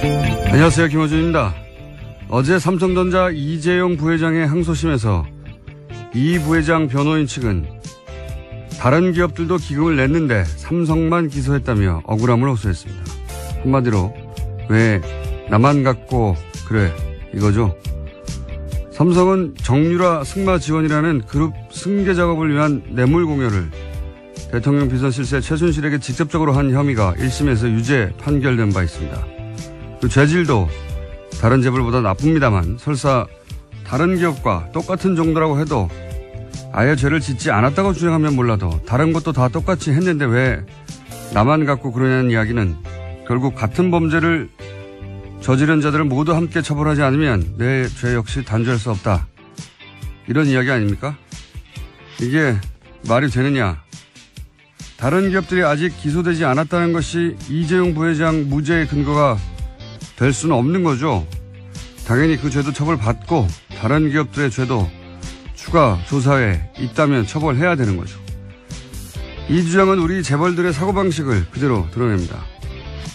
안녕하세요. 김어준입니다. 어제 삼성전자 이재용 부회장의 항소심에서 이 부회장 변호인 측은 다른 기업들도 기금을 냈는데 삼성만 기소했다며 억울함을 호소했습니다. 한마디로 왜 나만 갖고 그래 이거죠. 삼성은 정유라 승마 지원이라는 그룹 승계 작업을 위한 뇌물 공여를 대통령 비선 실세 최순실에게 직접적으로 한 혐의가 1심에서 유죄 판결된 바 있습니다. 그 죄질도 다른 재벌보다 나쁩니다만 설사 다른 기업과 똑같은 정도라고 해도 아예 죄를 짓지 않았다고 주장하면 몰라도 다른 것도 다 똑같이 했는데 왜 나만 갖고 그러냐는 이야기는 결국 같은 범죄를 저지른 자들을 모두 함께 처벌하지 않으면 내 죄 역시 단죄할 수 없다. 이런 이야기 아닙니까? 이게 말이 되느냐. 다른 기업들이 아직 기소되지 않았다는 것이 이재용 부회장 무죄의 근거가 될 수는 없는 거죠. 당연히 그 죄도 처벌받고 다른 기업들의 죄도 추가 조사에 있다면 처벌해야 되는 거죠. 이 주장은 우리 재벌들의 사고방식을 그대로 드러냅니다.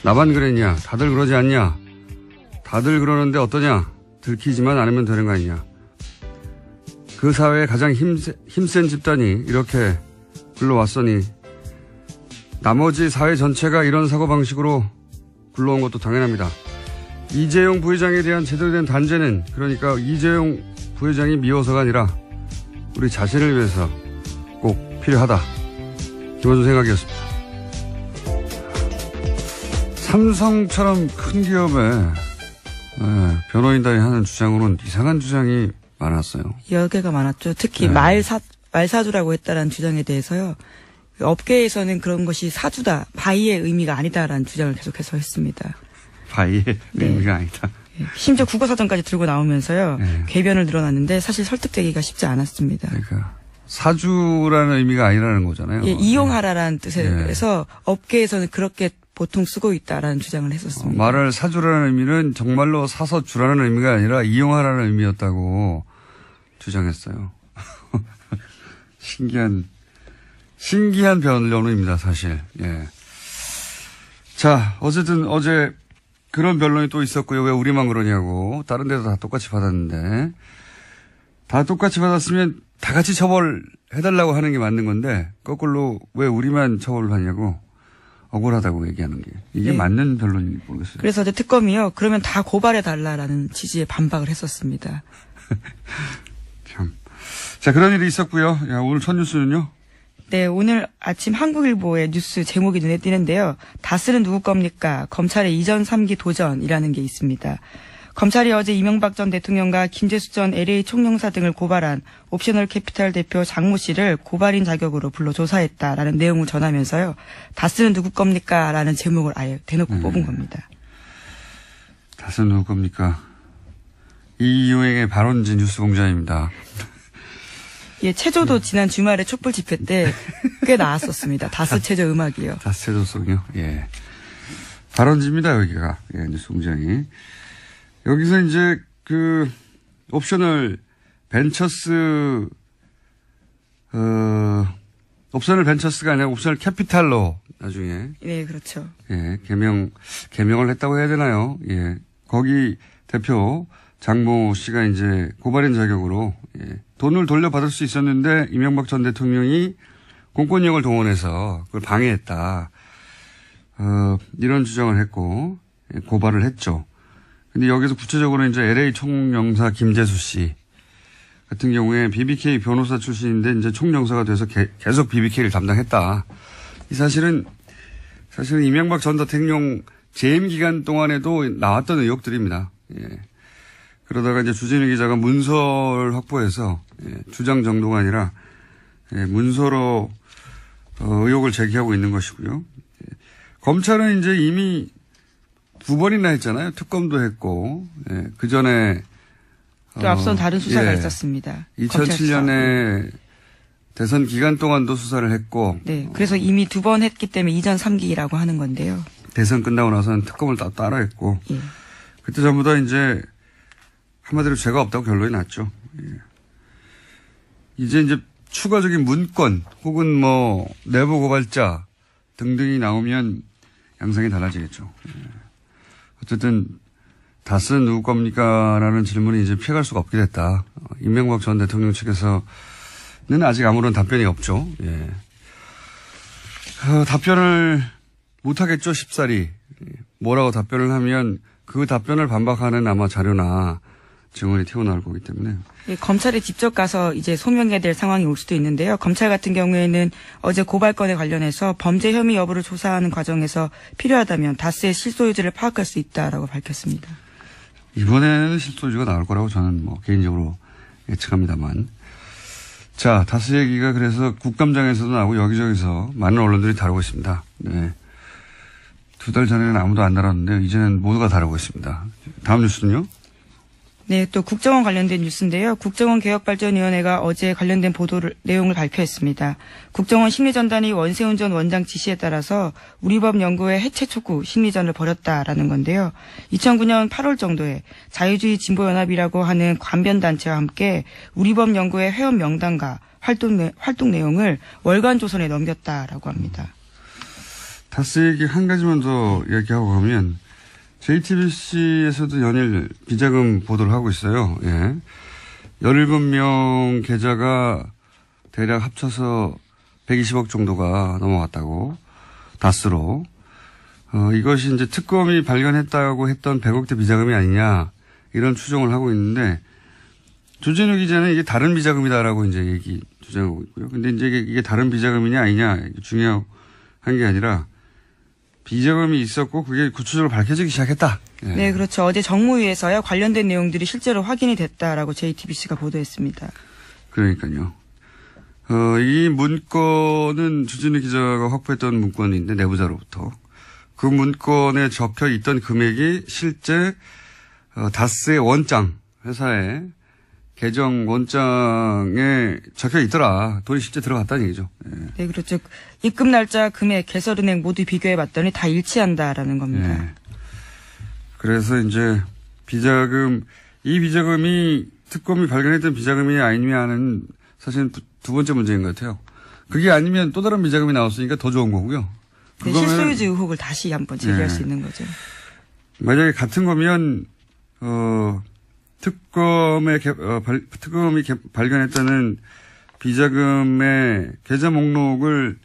나만 그랬냐? 다들 그러지 않냐? 다들 그러는데 어떠냐? 들키지만 않으면 되는 거 아니냐? 그 사회의 가장 힘센 집단이 이렇게 굴러왔으니 나머지 사회 전체가 이런 사고방식으로 굴러온 것도 당연합니다. 이재용 부회장에 대한 제대로 된 단죄는 그러니까 이재용 부회장이 미워서가 아니라 우리 자신을 위해서 꼭 필요하다. 김어준 생각이었습니다. 삼성처럼 큰 기업에 변호인단이 하는 주장으로는 이상한 주장이 많았어요. 여러 개가 많았죠. 특히 말사주라고 했다라는 주장에 대해서요. 업계에서는 그런 것이 사주다, 바이의 의미가 아니다라는 주장을 계속해서 했습니다. 바이의 의미가 아니다. 심지어 국어사전까지 들고 나오면서요. 궤변을 늘어났는데 사실 설득되기가 쉽지 않았습니다. 그러니까 사주라는 의미가 아니라는 거잖아요. 이용하라라는 뜻에서 업계에서는 그렇게 보통 쓰고 있다라는 주장을 했었습니다. 말을 사주라는 의미는 정말로 사서 주라는 의미가 아니라 이용하라는 의미였다고 주장했어요. 신기한 변론입니다, 사실. 예. 자, 어쨌든 어제 그런 변론이 또 있었고요. 왜 우리만 그러냐고. 다른 데도 다 똑같이 받았는데. 다 똑같이 받았으면 다 같이 처벌해달라고 하는 게 맞는 건데, 거꾸로 왜 우리만 처벌을 하냐고. 억울하다고 얘기하는 게. 이게 맞는 변론인지 모르겠어요. 그래서 어제 특검이요. 그러면 다 고발해달라라는 취지의 반박을 했었습니다. 참. 자, 그런 일이 있었고요. 야, 오늘 첫 뉴스는요? 네, 오늘 아침 한국일보의 뉴스 제목이 눈에 띄는데요. 다스는 누구 겁니까? 검찰의 이전 3기 도전이라는 게 있습니다. 검찰이 어제 이명박 전 대통령과 김재수 전 LA 총영사 등을 고발한 옵셔널 캐피탈 대표 장모 씨를 고발인 자격으로 불러 조사했다라는 내용을 전하면서요. 다스는 누구 겁니까? 라는 제목을 아예 대놓고 뽑은 겁니다. 다스는 누구 겁니까? 이유행의 발언지 뉴스공장입니다. 예, 체조도 지난 주말에 촛불 집회 때 꽤 나왔었습니다. 다스 체조 음악이요. 다스 체조송이요? 예. 발언지입니다, 여기가. 예, 뉴스공장이. 여기서 이제 옵셔널 벤처스가 아니라 옵셔널 캐피탈로 나중에. 네, 그렇죠. 예, 개명을 했다고 해야 되나요? 예. 거기 대표 장모 씨가 이제 고발인 자격으로, 돈을 돌려받을 수 있었는데 이명박 전 대통령이 공권력을 동원해서 그걸 방해했다. 이런 주장을 했고, 고발을 했죠. 근데 여기서 구체적으로 이제 LA 총영사 김재수 씨 같은 경우에 BBK 변호사 출신인데 이제 총영사가 돼서 계속 BBK를 담당했다. 이 사실은 이명박 전 대통령 재임 기간 동안에도 나왔던 의혹들입니다. 예. 그러다가 이제 주진우 기자가 문서를 확보해서 주장 정도가 아니라 문서로 의혹을 제기하고 있는 것이고요. 검찰은 이제 이미 2번이나 했잖아요. 특검도 했고 그 전에 또 앞선 다른 수사가 있었습니다. 2007년에 대선 기간 동안도 수사를 했고. 네, 그래서 이미 2번 했기 때문에 이전 3기라고 하는 건데요. 대선 끝나고 나서는 특검을 따라 했고. 그때 전부 다 이제 한마디로 죄가 없다고 결론이 났죠. 이제 추가적인 문건 혹은 내부 고발자 등등이 나오면 양상이 달라지겠죠. 어쨌든 다스는 누구 겁니까? 라는 질문이 이제 피해갈 수가 없게 됐다. 이명박 전 대통령 측에서는 아직 아무런 답변이 없죠. 예. 답변을 못하겠죠, 쉽사리. 뭐라고 답변을 하면 그 답변을 반박하는 아마 자료나 증언이 튀어나올 거기 때문에. 예, 검찰에 직접 가서 이제 소명해야 될 상황이 올 수도 있는데요. 검찰 같은 경우에는 어제 고발건에 관련해서 범죄 혐의 여부를 조사하는 과정에서 필요하다면 다스의 실소유주를 파악할 수 있다라고 밝혔습니다. 이번에는 실소유주가 나올 거라고 저는 개인적으로 예측합니다만. 자, 다스 얘기가 그래서 국감장에서도 나오고 여기저기서 많은 언론들이 다루고 있습니다. 네. 2달 전에는 아무도 안 다뤘는데 이제는 모두가 다루고 있습니다. 다음 뉴스는요? 네, 또 국정원 관련된 뉴스인데요. 국정원 개혁발전위원회가 어제 관련된 내용을 발표했습니다. 국정원 심리전단이 원세훈 전 원장 지시에 따라서 우리법 연구회 해체 촉구 심리전을 벌였다라는 건데요. 2009년 8월 정도에 자유주의 진보연합이라고 하는 관변단체와 함께 우리법 연구회 회원 명단과 활동 내용을 월간조선에 넘겼다라고 합니다. 다스 얘기 한 가지만 더 얘기하고 가면 JTBC에서도 연일 비자금 보도를 하고 있어요. 예. 17명 계좌가 대략 합쳐서 120억 정도가 넘어갔다고, 다스로. 이것이 이제 특검이 발견했다고 했던 100억대 비자금이 아니냐, 이런 추정을 하고 있는데, 조진우 기자는 이게 다른 비자금이다라고 이제 주장하고 있고요. 근데 이제 이게 다른 비자금이냐 아니냐, 중요한 게 아니라, 비자금이 있었고 그게 구체적으로 밝혀지기 시작했다. 예. 네, 그렇죠. 어제 정무위에서야 관련된 내용들이 실제로 확인이 됐다라고 JTBC가 보도했습니다. 그러니까요. 이 문건은 주진우 기자가 확보했던 문건인데 내부자로부터 그 문건에 적혀 있던 금액이 실제 다스의 원장, 회사의 계정 원장에 적혀 있더라. 돈이 실제 들어갔다는 얘기죠. 예. 네, 그렇죠. 입금 날짜, 금액, 개설은행 모두 비교해 봤더니 다 일치한다라는 겁니다. 예. 그래서 이제 이 비자금이 특검이 발견했던 비자금이 아니냐는 사실은 두 번째 문제인 것 같아요. 그게 아니면 또 다른 비자금이 나왔으니까 더 좋은 거고요. 네, 실소유주 의혹을 다시 한번 제기할 수 있는 거죠. 만약에 같은 거면 특검이 발견했다는 비자금의 계좌 목록을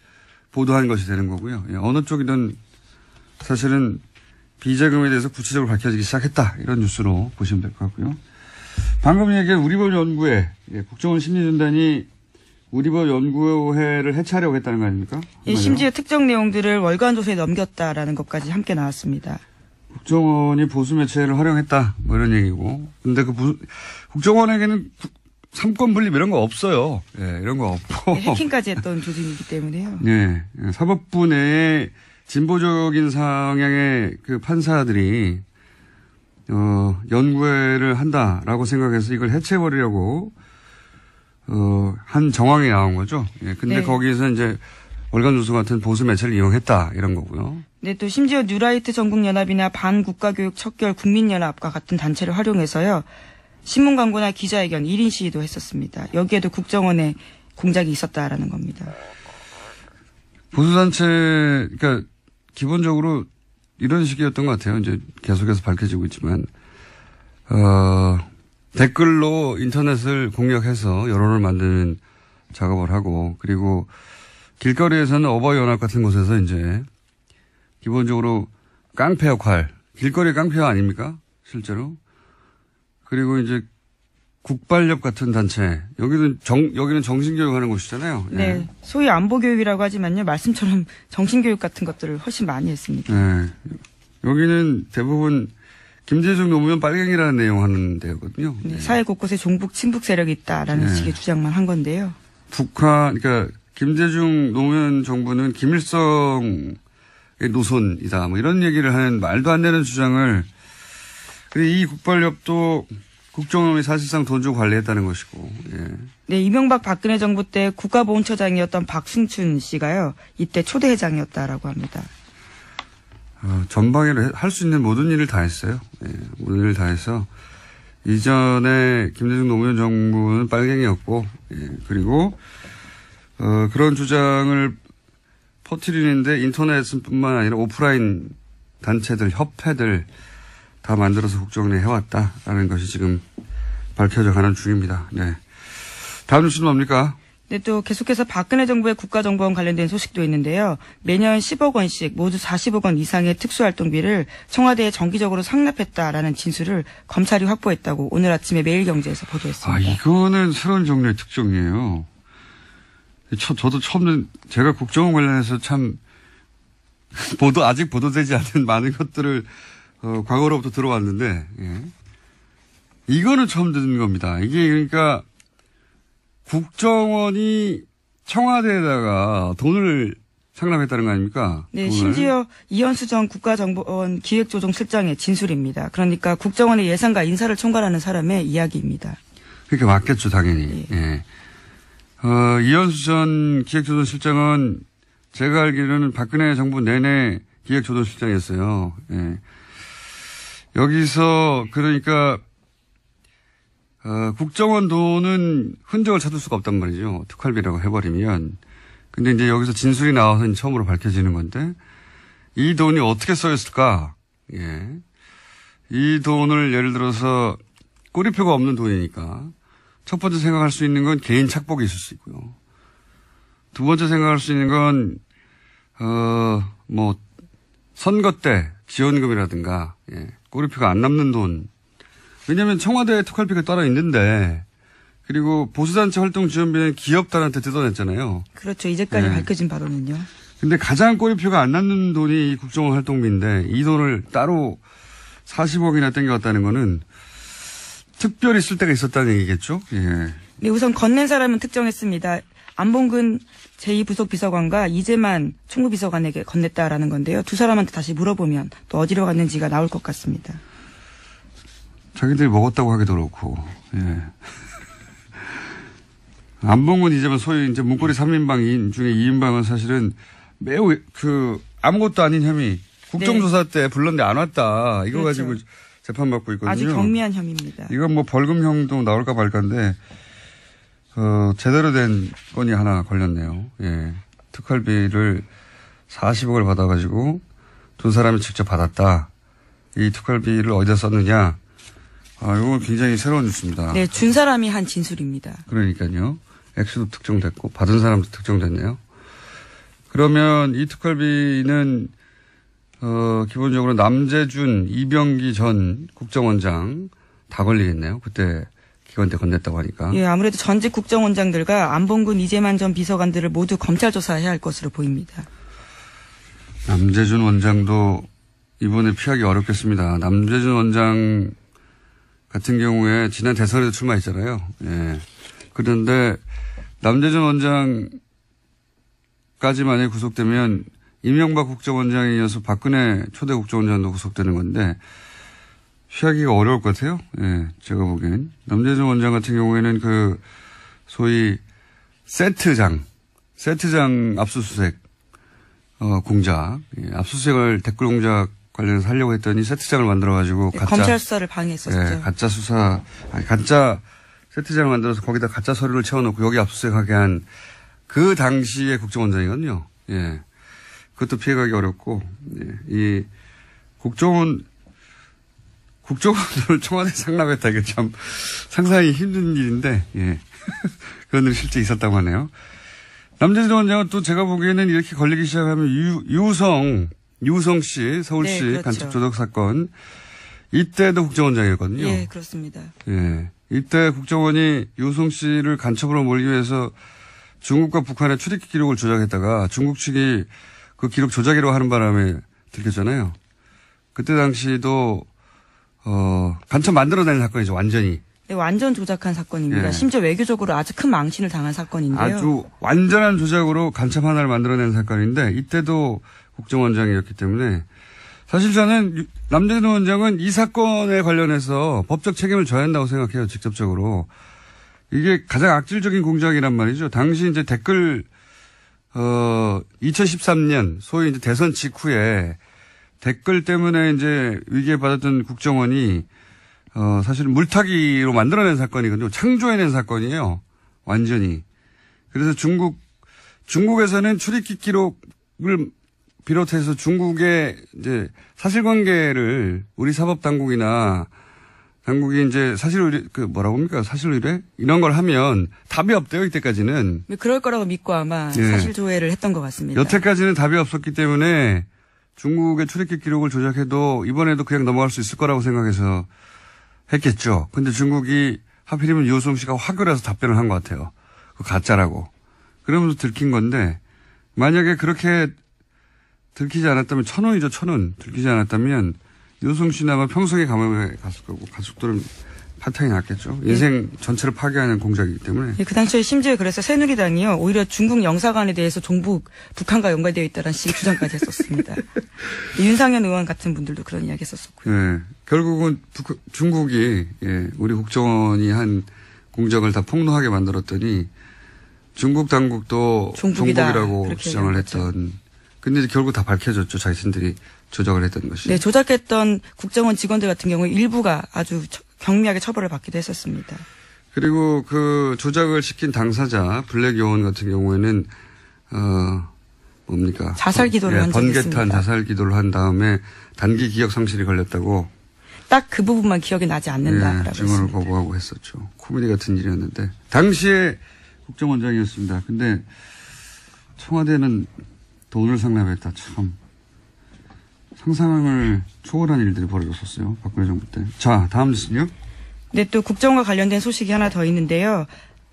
보도한 것이 되는 거고요. 어느 쪽이든 사실은 비자금에 대해서 구체적으로 밝혀지기 시작했다. 이런 뉴스로 보시면 될 것 같고요. 방금 얘기한 우리법 연구회, 국정원 심리전단이 우리법 연구회를 해체하려고 했다는 거 아닙니까? 예, 심지어 특정 내용들을 월간조사에 넘겼다라는 것까지 함께 나왔습니다. 국정원이 보수 매체를 활용했다. 뭐 이런 얘기고. 근데 국정원에게는 삼권 분립 이런 거 없어요. 예, 이런 거 없고. 해킹까지 했던 조직이기 때문에요. 네. 사법부 내에 진보적인 성향의 그 판사들이, 연구회를 한다라고 생각해서 이걸 해체해버리려고, 한 정황이 나온 거죠. 예, 근데 네. 거기에서 이제 월간조서 같은 보수 매체를 이용했다. 이런 거고요. 네, 또 심지어 뉴라이트 전국연합이나 반국가교육 척결 국민연합과 같은 단체를 활용해서요. 신문 광고나 기자회견 1인 시위도 했었습니다. 여기에도 국정원의 공작이 있었다라는 겁니다. 보수단체, 그러니까 기본적으로 이런 식이었던 것 같아요. 이제 계속해서 밝혀지고 있지만, 댓글로 인터넷을 공략해서 여론을 만드는 작업을 하고, 그리고 길거리에서는 어버이연합 같은 곳에서 이제 기본적으로 깡패 역할, 길거리 깡패 아닙니까? 실제로. 그리고 이제 국발협 같은 단체, 여기는 정신교육하는 곳이잖아요. 네, 예. 소위 안보교육이라고 하지만요. 말씀처럼 정신교육 같은 것들을 훨씬 많이 했습니다. 네. 여기는 대부분 김대중 노무현 빨갱이라는 내용 하는 데거든요. 네, 사회 곳곳에 종북, 친북 세력이 있다라는 식의 주장만 한 건데요. 그러니까 김대중 노무현 정부는 김일성의 노선이다. 뭐 이런 얘기를 하는 말도 안 되는 주장을. 그리고 이 국발협도 국정원이 사실상 돈 주고 관리했다는 것이고. 예. 네, 이명박 박근혜 정부 때 국가보훈처장이었던 박승춘 씨가요. 이때 초대 회장이었다라고 합니다. 전방위로 할 수 있는 모든 일을 다 했어요. 예, 모든 일을 다 해서 이전에 김대중 노무현 정부는 빨갱이였고, 예, 그리고 그런 주장을 퍼뜨리는데 인터넷뿐만 아니라 오프라인 단체들, 협회들 다 만들어서 국정원에 해왔다라는 것이 지금 밝혀져 가는 중입니다. 네. 다음 뉴스는 뭡니까? 네, 또 계속해서 박근혜 정부의 국가정보원 관련된 소식도 있는데요. 매년 10억 원씩 모두 40억 원 이상의 특수활동비를 청와대에 정기적으로 상납했다라는 진술을 검찰이 확보했다고 오늘 아침에 매일경제에서 보도했습니다. 이거는 새로운 종류의 특종이에요. 저도 처음에 제가 국정원 관련해서 참 아직 보도되지 않은 많은 것들을 과거로부터 들어왔는데, 예. 이거는 처음 듣는 겁니다. 이게 그러니까 국정원이 청와대에다가 돈을 상납했다는 거 아닙니까? 네, 돈을. 심지어 이현수 전 국가정보원 기획조정실장의 진술입니다. 그러니까 국정원의 예산과 인사를 총괄하는 사람의 이야기입니다. 그러니까 맞겠죠, 당연히. 예. 예. 이현수 전 기획조정실장은 제가 알기로는 박근혜 정부 내내 기획조정실장이었어요. 예. 여기서 그러니까 국정원 돈은 흔적을 찾을 수가 없단 말이죠. 특활비라고 해버리면. 근데 이제 여기서 진술이 나와서 처음으로 밝혀지는 건데, 이 돈이 어떻게 써였을까? 예. 이 돈을 예를 들어서 꼬리표가 없는 돈이니까, 첫 번째 생각할 수 있는 건 개인 착복이 있을 수 있고요. 두 번째 생각할 수 있는 건, 선거 때 지원금이라든가, 예. 꼬리표가 안 남는 돈. 왜냐하면 청와대 특활비가 따로 있는데, 그리고 보수단체 활동 지원비는 기업단한테 뜯어냈잖아요. 그렇죠. 이제까지 네. 밝혀진 바로는요. 근데 가장 꼬리표가 안 남는 돈이 이 국정원 활동비인데, 이 돈을 따로 40억이나 땡겨왔다는 거는 특별히 쓸 때가 있었다는 얘기겠죠? 예. 네, 우선 건넨 사람은 특정했습니다. 안봉근 제2부속 비서관과 이재만 총무비서관에게 건넸다라는 건데요. 두 사람한테 다시 물어보면 또 어디로 갔는지가 나올 것 같습니다. 자기들이 먹었다고 하기도 그렇고, 예. 안봉근 이재만 소위 이제 문고리 3인방 중에 2인방은 사실은 매우 아무것도 아닌 혐의, 국정조사 때 불렀는데 안 왔다. 이거 그렇죠. 가지고 재판받고 있거든요. 아주 경미한 혐의입니다. 이건 벌금형도 나올까 말까인데, 제대로 된 건이 하나 걸렸네요. 예. 특활비를 40억을 받아가지고 두 사람이 직접 받았다. 이 특활비를 어디다 썼느냐. 이건 굉장히 새로운 뉴스입니다. 네, 준 사람이 한 진술입니다. 그러니까요. 액수도 특정됐고 받은 사람도 특정됐네요. 그러면 이 특활비는 기본적으로 남재준, 이병기 전 국정원장 다 걸리겠네요. 그때 기관 때 건넸다고 하니까. 예, 아무래도 전직 국정원장들과 안봉근, 이재만 전 비서관들을 모두 검찰 조사해야 할 것으로 보입니다. 남재준 원장도 이번에 피하기 어렵겠습니다. 남재준 원장 같은 경우에 지난 대선에도 출마했잖아요. 예. 그런데 남재준 원장까지 만약에 구속되면 이명박 국정원장에 이어서 박근혜 초대 국정원장도 구속되는 건데 피하기가 어려울 것 같아요. 예, 제가 보기엔. 남재준 원장 같은 경우에는 소위 세트장 압수수색, 공작, 예, 압수수색을 댓글 공작 관련해서 하려고 했더니 세트장을 만들어가지고 네, 검찰 수사를 방해했었죠. 예, 가짜 세트장을 만들어서 거기다 가짜 서류를 채워놓고 여기 압수수색하게 한 그 당시의 국정원장이거든요. 예. 그것도 피해가기 어렵고, 예. 이 국정원을 청와대에 상납했다. 이게 참 상상하기 힘든 일인데, 예. 그런 일이 실제 있었다고 하네요. 남재준 원장은 또 제가 보기에는 이렇게 걸리기 시작하면 유성 씨, 서울시 네, 그렇죠. 간첩 조작 사건, 이때도 국정원장이었거든요. 예, 그렇습니다. 예. 이때 국정원이 유성 씨를 간첩으로 몰기 위해서 중국과 북한의 출입 기록을 조작했다가 중국 측이 그 기록 조작이라고 하는 바람에 들켰잖아요. 그때 당시도 간첩 만들어내는 사건이죠, 완전히. 네, 완전 조작한 사건입니다. 예. 심지어 외교적으로 아주 큰 망신을 당한 사건인데요. 아주 완전한 조작으로 간첩 하나를 만들어낸 사건인데 이때도 국정원장이었기 때문에 사실 저는 남재준 원장은 이 사건에 관련해서 법적 책임을 져야 한다고 생각해요. 직접적으로. 이게 가장 악질적인 공작이란 말이죠. 당시 이제 댓글 2013년 소위 이제 대선 직후에 댓글 때문에 이제 위기에 받았던 국정원이 사실 물타기로 만들어낸 사건이거든요. 창조해낸 사건이에요. 완전히. 그래서 중국에서는 출입기 기록을 비롯해서 중국의 이제 사실관계를 우리 사법당국이나 당국이 이제 뭐라고 합니까? 사실 의뢰? 이런 걸 하면 답이 없대요, 이때까지는. 그럴 거라고 믿고 아마 예. 사실 조회를 했던 것 같습니다. 여태까지는 답이 없었기 때문에 중국의 출입국 기록을 조작해도 이번에도 그냥 넘어갈 수 있을 거라고 생각해서 했겠죠. 근데 중국이 하필이면 유호성 씨가 화를 해서 답변을 한 것 같아요. 그 가짜라고. 그러면서 들킨 건데 만약에 그렇게 들키지 않았다면 1,000원이죠, 1,000원. 들키지 않았다면 유호성 씨는 아마 평생에 감옥에 갔을 거고 가족들은 파탕이 났겠죠. 인생 전체를 파괴하는 공작이기 때문에. 예, 그 당시에 심지어 그래서 새누리당이요. 오히려 중국 영사관에 대해서 종북, 북한과 연관되어 있다는 식의 주장까지 했었습니다. 윤상현 의원 같은 분들도 그런 이야기 했었고요. 예, 결국은 중국이 우리 국정원이 한 공작을 다 폭로하게 만들었더니 중국 당국도 종북이라고 주장을 했던. 근데 결국 다 밝혀졌죠. 자신들이 조작을 했던 것이. 네, 조작했던 국정원 직원들 같은 경우 일부가 아주 경미하게 처벌을 받기도 했었습니다. 그리고 그 조작을 시킨 당사자 블랙 요원 같은 경우에는 뭡니까? 자살 기도를 한 적이 있습니다. 번개탄 자살 기도를 한 다음에 단기 기억 상실이 걸렸다고. 딱 그 부분만 기억이 나지 않는다라고 증언을 했습니다. 거부하고 했었죠. 코미디 같은 일이었는데 당시에 국정원장이었습니다. 근데 청와대는 돈을 상납했다. 참 상상을 초월한 일들이 벌어졌었어요. 박근혜 정부 때. 자, 다음 뉴스는요. 네, 또 국정원과 관련된 소식이 하나 더 있는데요.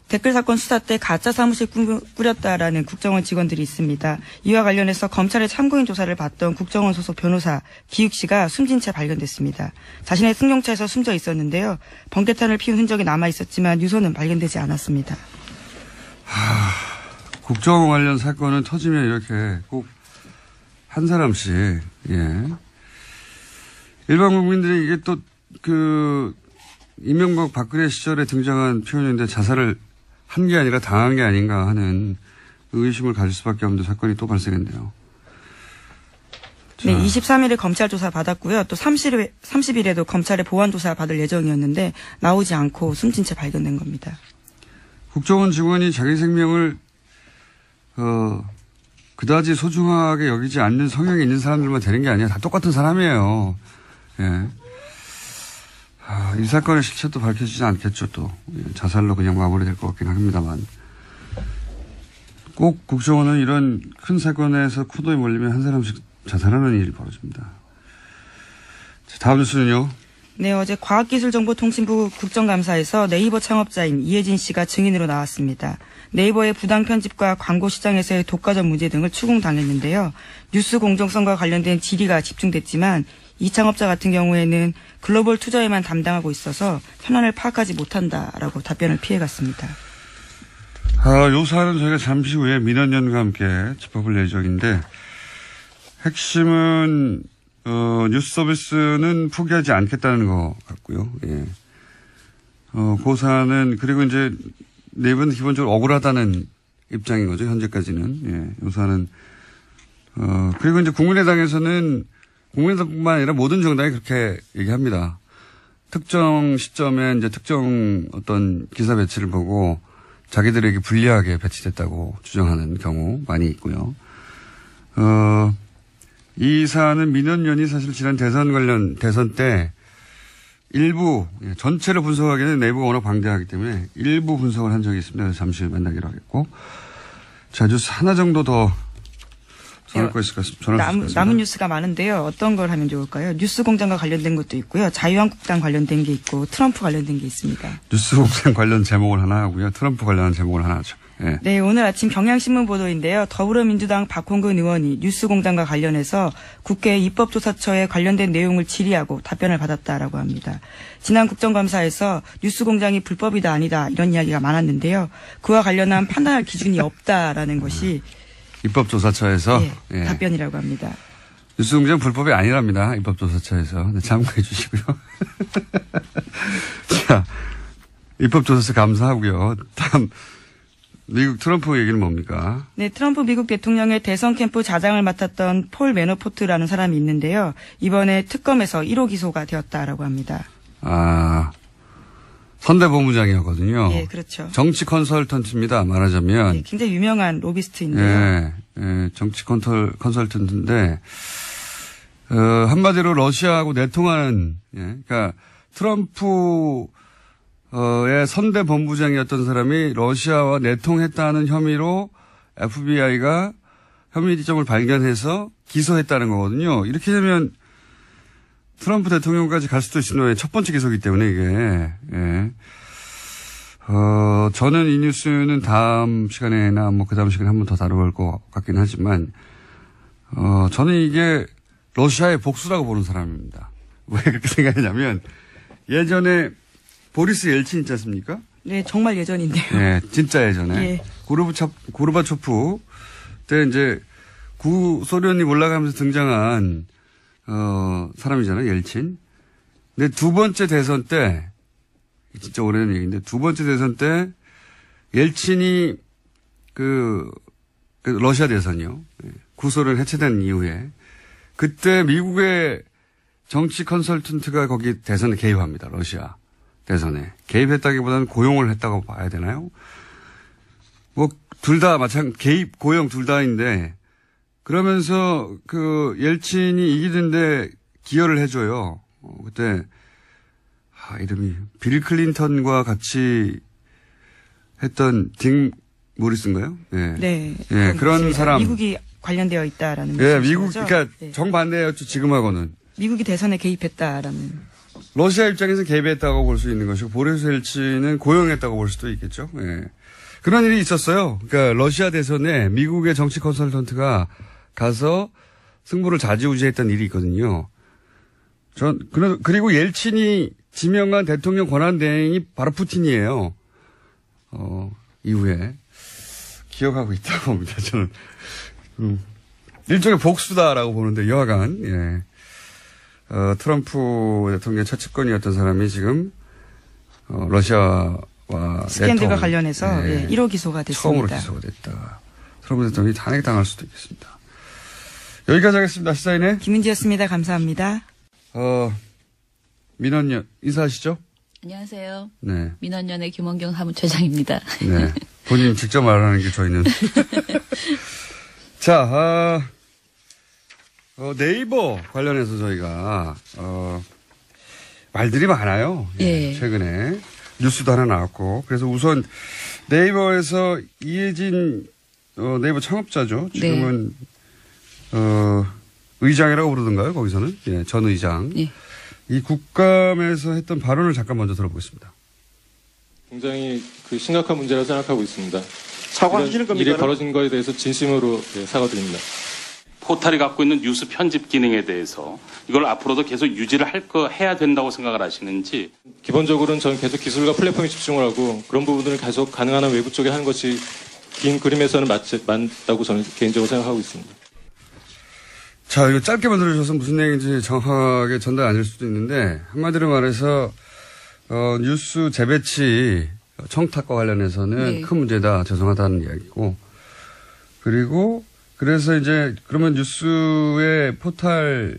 댓글 사건 수사 때 가짜 사무실 꾸렸다라는 국정원 직원들이 있습니다. 이와 관련해서 검찰의 참고인 조사를 받던 국정원 소속 변호사 기욱 씨가 숨진 채 발견됐습니다. 자신의 승용차에서 숨져 있었는데요. 번개탄을 피운 흔적이 남아 있었지만 유서는 발견되지 않았습니다. 국정원 관련 사건은 터지면 이렇게 꼭 한 사람씩, 일반 국민들이 이게 또 이명박 박근혜 시절에 등장한 표현인데 자살을 한 게 아니라 당한 게 아닌가 하는 의심을 가질 수밖에 없는 사건이 또 발생했네요. 네, 23일에 검찰 조사 받았고요. 또 30일에도 검찰의 보완 조사 받을 예정이었는데 나오지 않고 숨진 채 발견된 겁니다. 국정원 직원이 자기 생명을 그다지 소중하게 여기지 않는 성향이 있는 사람들만 되는 게 아니야. 다 똑같은 사람이에요. 예. 이 사건의 실체도 밝혀지지 않겠죠, 또. 자살로 그냥 마무리될 것 같긴 합니다만. 꼭 국정원은 이런 큰 사건에서 코도에 몰리면 한 사람씩 자살하는 일이 벌어집니다. 자, 다음 뉴스는요. 네, 어제 과학기술정보통신부 국정감사에서 네이버 창업자인 이혜진 씨가 증인으로 나왔습니다. 네이버의 부당 편집과 광고 시장에서의 독과점 문제 등을 추궁당했는데요. 뉴스 공정성과 관련된 질의가 집중됐지만 이 창업자 같은 경우에는 글로벌 투자에만 담당하고 있어서 현안을 파악하지 못한다라고 답변을 피해갔습니다. 요 사안은 저희가 잠시 후에 민원연과 함께 짚어볼 예정인데 핵심은 뉴스 서비스는 포기하지 않겠다는 것 같고요. 예. 그 사안은 그리고 이제 네이버는 기본적으로 억울하다는 입장인 거죠. 현재까지는. 예. 요 사안은 그리고 이제 국민의당에서는 국민의당뿐만 아니라 모든 정당이 그렇게 얘기합니다. 특정 시점에 이제 특정 어떤 기사 배치를 보고 자기들에게 불리하게 배치됐다고 주장하는 경우 많이 있고요. 이 사안은 민원연이 사실 지난 대선 때 일부, 전체를 분석하기에는 네이버가 워낙 방대하기 때문에 일부 분석을 한 적이 있습니다. 그래서 잠시 후에 만나기로 하겠고. 자, 뉴스 하나 정도 더 전할 거 있을 것 같습니다. 남은 뉴스가 많은데요. 어떤 걸 하면 좋을까요? 뉴스공장과 관련된 것도 있고요. 자유한국당 관련된 게 있고 트럼프 관련된 게 있습니다. 뉴스공장 관련 제목을 하나 하고요. 트럼프 관련한 제목을 하나 하죠. 예. 네, 오늘 아침 경향신문 보도인데요. 더불어민주당 박홍근 의원이 뉴스공장과 관련해서 국회 입법조사처에 관련된 내용을 질의하고 답변을 받았다라고 합니다. 지난 국정감사에서 뉴스공장이 불법이다 아니다 이런 이야기가 많았는데요. 그와 관련한 판단할 기준이 없다라는 것이 입법조사처에서 예. 답변이라고 합니다. 뉴스공장 불법이 아니랍니다. 입법조사처에서. 네, 참고해 주시고요. 자, 입법조사처 감사하고요. 다음 미국 트럼프 얘기는 뭡니까? 네, 트럼프 미국 대통령의 대선 캠프 자장을 맡았던 폴 매너포트라는 사람이 있는데요. 이번에 특검에서 1호 기소가 되었다라고 합니다. 선대본부장이었거든요. 예, 그렇죠. 정치 컨설턴트입니다. 말하자면. 예, 굉장히 유명한 로비스트인데요. 예, 예, 정치 컨설턴트인데 한마디로 러시아하고 내통하는, 예, 그러니까 트럼프의 선대본부장이었던 사람이 러시아와 내통했다는 혐의로 FBI가 혐의점을 발견해서 기소했다는 거거든요. 이렇게 되면 트럼프 대통령까지 갈 수도 있는 첫 번째 기소이기 때문에 이게, 예. 저는 이 뉴스는 다음 시간에나 뭐 그 다음 시간에 한 번 더 다뤄볼 것 같긴 하지만, 저는 이게 러시아의 복수라고 보는 사람입니다. 왜 그렇게 생각하냐면, 예전에 보리스 옐친 있지 않습니까? 네, 정말 예전인데요. 네, 진짜 예전에. 예. 고르바초프 때 이제 구소련이 올라가면서 등장한, 사람이잖아요, 옐친. 근데 두 번째 대선 때, 진짜 오래된 얘기인데, 두 번째 대선 때, 옐친이 그 러시아 대선이요. 구소련 해체된 이후에. 그때 미국의 정치 컨설턴트가 거기 대선에 개입합니다, 러시아 대선에. 개입했다기보다는 고용을 했다고 봐야 되나요? 뭐, 둘 다 개입, 고용 둘 다인데, 그러면서 그 옐친이 이기는데 기여를 해줘요. 그때 이름이 빌 클린턴과 같이 했던 딕 모리스인가요? 네. 네. 예, 그런 사람. 미국이 관련되어 있다라는 예, 말씀이시죠? 미국, 그러니까 네. 정반대였죠, 지금하고는. 미국이 대선에 개입했다라는. 러시아 입장에서 개입했다고 볼 수 있는 것이고, 보리스 옐친은 고용했다고 볼 수도 있겠죠. 예. 그런 일이 있었어요. 그러니까 러시아 대선에 미국의 정치 컨설턴트가 가서 승부를 좌지우지했던 일이 있거든요. 그리고 옐친이 지명한 대통령 권한대행이 바로 푸틴이에요. 이후에. 기억하고 있다고 봅니다, 저는. 일종의 복수다라고 보는데, 여하간, 예. 트럼프 대통령 최측근이었던 사람이 지금, 러시아와 스캔들과 관련해서 예, 1호 기소가 됐습니다. 처음으로 기소가 됐다. 트럼프 대통령이 탄핵당할 수도 있겠습니다. 여기까지 하겠습니다. 시사인의 김은지였습니다. 감사합니다. 민원연 인사하시죠? 안녕하세요. 네. 민원연의 김원경 사무처장입니다. 네. 본인 직접 말하는 게 저희는. 자, 네이버 관련해서 저희가, 말들이 많아요. 예. 최근에. 뉴스도 하나 나왔고. 그래서 우선 네이버에서 이혜진, 네이버 창업자죠. 지금은, 의장이라고 부르던가요? 거기서는? 예, 전 의장. 예. 이 국감에서 했던 발언을 잠깐 먼저 들어보겠습니다. 굉장히 심각한 문제라고 생각하고 있습니다. 사과하시는 겁니까? 일이 벌어진 거에 대해서 진심으로 사과드립니다. 포털이 갖고 있는 뉴스 편집 기능에 대해서 이걸 앞으로도 계속 유지를 해야 된다고 생각을 하시는지. 기본적으로는 저는 계속 기술과 플랫폼에 집중을 하고 그런 부분들을 계속 가능한 한 외부 쪽에 하는 것이 긴 그림에서는 맞다고 저는 개인적으로 생각하고 있습니다. 자, 이거 짧게만 들어주셔서 무슨 얘기인지 정확하게 전달 안 될 수도 있는데, 한마디로 말해서, 뉴스 재배치 청탁과 관련해서는 네. 큰 문제다, 죄송하다는 이야기고, 그리고, 그래서 이제, 그러면 뉴스의 포탈,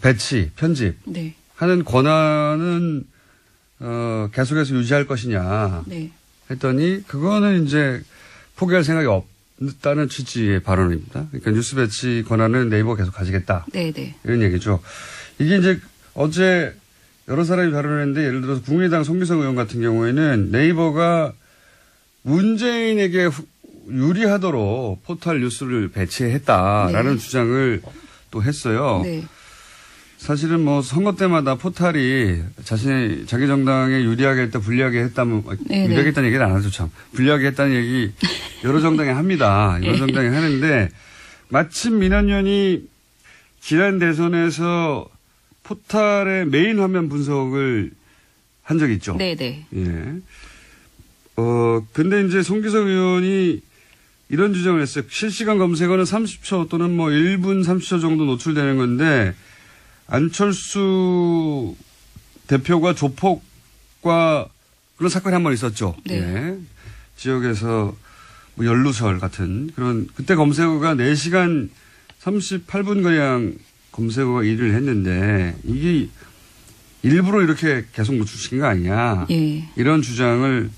배치, 편집, 네. 하는 권한은, 계속해서 유지할 것이냐, 네. 했더니, 그거는 이제 포기할 생각이 없다는 취지의 발언입니다. 그러니까 뉴스 배치 권한은 네이버가 계속 가지겠다. 네, 네. 이런 얘기죠. 이게 이제 어제 여러 사람이 발언했는데 예를 들어서 국민의당 송기성 의원 같은 경우에는 네이버가 문재인에게 유리하도록 포털 뉴스를 배치했다라는 네. 주장을 또 했어요. 네. 사실은 뭐 선거 때마다 포탈이 자기 정당에 유리하게 했다, 불리하게 했다면, 네네. 유리하게 했다는 얘기는 안 하죠, 참. 불리하게 했다는 얘기 여러 정당에 합니다. 여러 정당에 하는데, 마침 민원연이 지난 대선에서 포탈의 메인 화면 분석을 한 적이 있죠. 네, 네. 예. 근데 이제 송기석 의원이 이런 주장을 했어요. 실시간 검색어는 30초 또는 뭐 1분 30초 정도 노출되는 건데, 안철수 대표가 조폭과 그런 사건이 한 번 있었죠. 네. 예. 지역에서 뭐 연루설 같은 그런, 그때 검색어가 4시간 38분가량 검색어가 일을 했는데, 이게 일부러 이렇게 계속 노출시킨 거 아니냐. 예. 이런 주장을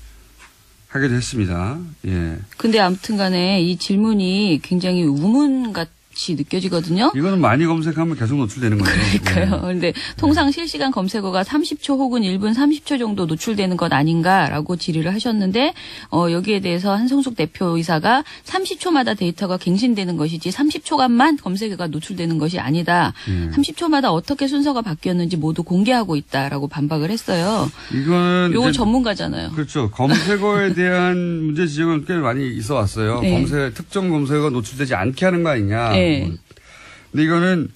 하기도 했습니다. 예. 근데 아무튼 간에 이 질문이 굉장히 우문같이 느껴지거든요. 이거는 많이 검색하면 계속 노출되는 거죠. 그러니까요. 그런데 통상 실시간 검색어가 30초 혹은 1분 30초 정도 노출되는 것 아닌가라고 질의를 하셨는데 여기에 대해서 한성숙 대표이사가 30초마다 데이터가 갱신되는 것이지 30초간만 검색어가 노출되는 것이 아니다. 30초마다 어떻게 순서가 바뀌었는지 모두 공개하고 있다라고 반박을 했어요. 이거는 요거 전문가잖아요. 그렇죠. 검색어에 대한 문제 지적은 꽤 많이 있어 왔어요. 네. 특정 검색어가 노출되지 않게 하는 거 아니냐. 네. 근데 이거는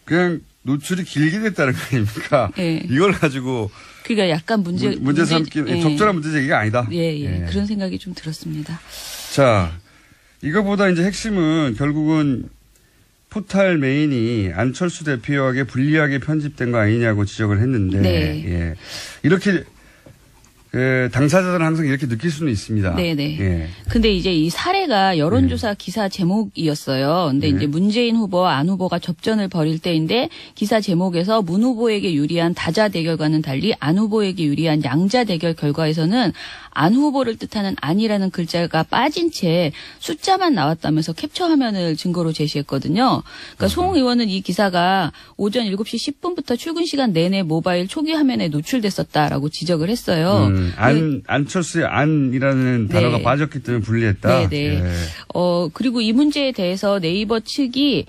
그냥 노출이 길게 됐다는 거 아닙니까? 네. 이걸 가지고 그러니까 약간 문제 삼기 예. 적절한 문제 제기가 아니다. 예. 예. 그런 생각이 좀 들었습니다. 자, 이거보다 이제 핵심은 결국은 포탈 메인이 안철수 대표에게 불리하게 편집된 거 아니냐고 지적을 했는데, 네. 예. 이렇게 당사자들은 항상 이렇게 느낄 수는 있습니다. 네네. 예. 근데 이제 이 사례가 여론조사 기사 제목이었어요. 근데 네. 이제 문재인 후보와 안 후보가 접전을 벌일 때인데 기사 제목에서 문 후보에게 유리한 다자 대결과는 달리 안 후보에게 유리한 양자 대결 결과에서는 안 후보를 뜻하는 안이라는 글자가 빠진 채 숫자만 나왔다면서 캡처 화면을 증거로 제시했거든요. 그러니까 송 의원은 이 기사가 오전 7시 10분부터 출근 시간 내내 모바일 초기 화면에 노출됐었다라고 지적을 했어요. 안철수의 안이라는 단어가 네. 빠졌기 때문에 불리했다. 네네. 예. 그리고 이 문제에 대해서 네이버 측이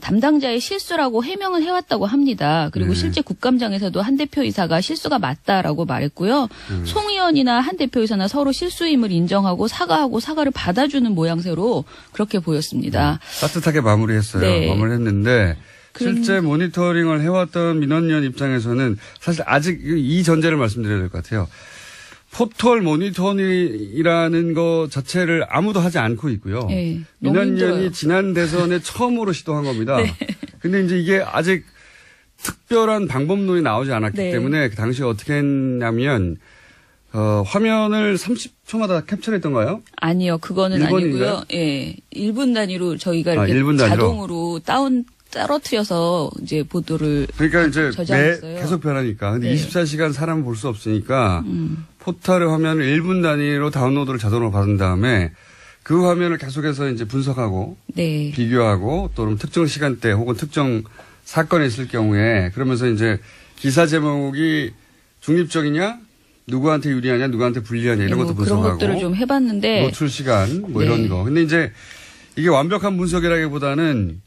담당자의 실수라고 해명을 해왔다고 합니다. 그리고 실제 국감장에서도 한 대표이사가 실수가 맞다라고 말했고요. 송 의원이나 한 대표이사나 서로 실수임을 인정하고 사과하고 사과를 받아주는 모양새로 그렇게 보였습니다. 따뜻하게 마무리했어요. 네. 마무리했는데 실제 모니터링을 해왔던 민원연 입장에서는 사실 아직 이 전제를 말씀드려야 될 것 같아요. 포털 모니터링이라는 것 자체를 아무도 하지 않고 있고요. 네, 너무 민원연이 힘들어요. 지난 대선에 처음으로 시도한 겁니다. 근데 이제 이게 아직 특별한 방법론이 나오지 않았기 네. 때문에 그 당시에 어떻게 했냐면 화면을 30초마다 캡처했던가요? 아니요, 그거는 1번인가요? 아니고요. 예, 1분 단위로 저희가 이렇게 1분 단위로? 자동으로 떨어뜨려서 이제 보도를 그러니까 이제 저장했어요. 계속 변하니까. 근데 네. 24시간 사람을 볼 수 없으니까 포털의 화면을 1분 단위로 다운로드를 자동으로 받은 다음에 그 화면을 계속해서 이제 분석하고 네. 비교하고 또는 특정 시간대 혹은 특정 사건이 있을 경우에 그러면서 이제 기사 제목이 중립적이냐 누구한테 유리하냐 누구한테 불리하냐 이런 것도 그런 분석하고 것들을 좀 해봤는데 노출 시간 뭐 네. 이런 거. 근데 이제 이게 완벽한 분석이라기보다는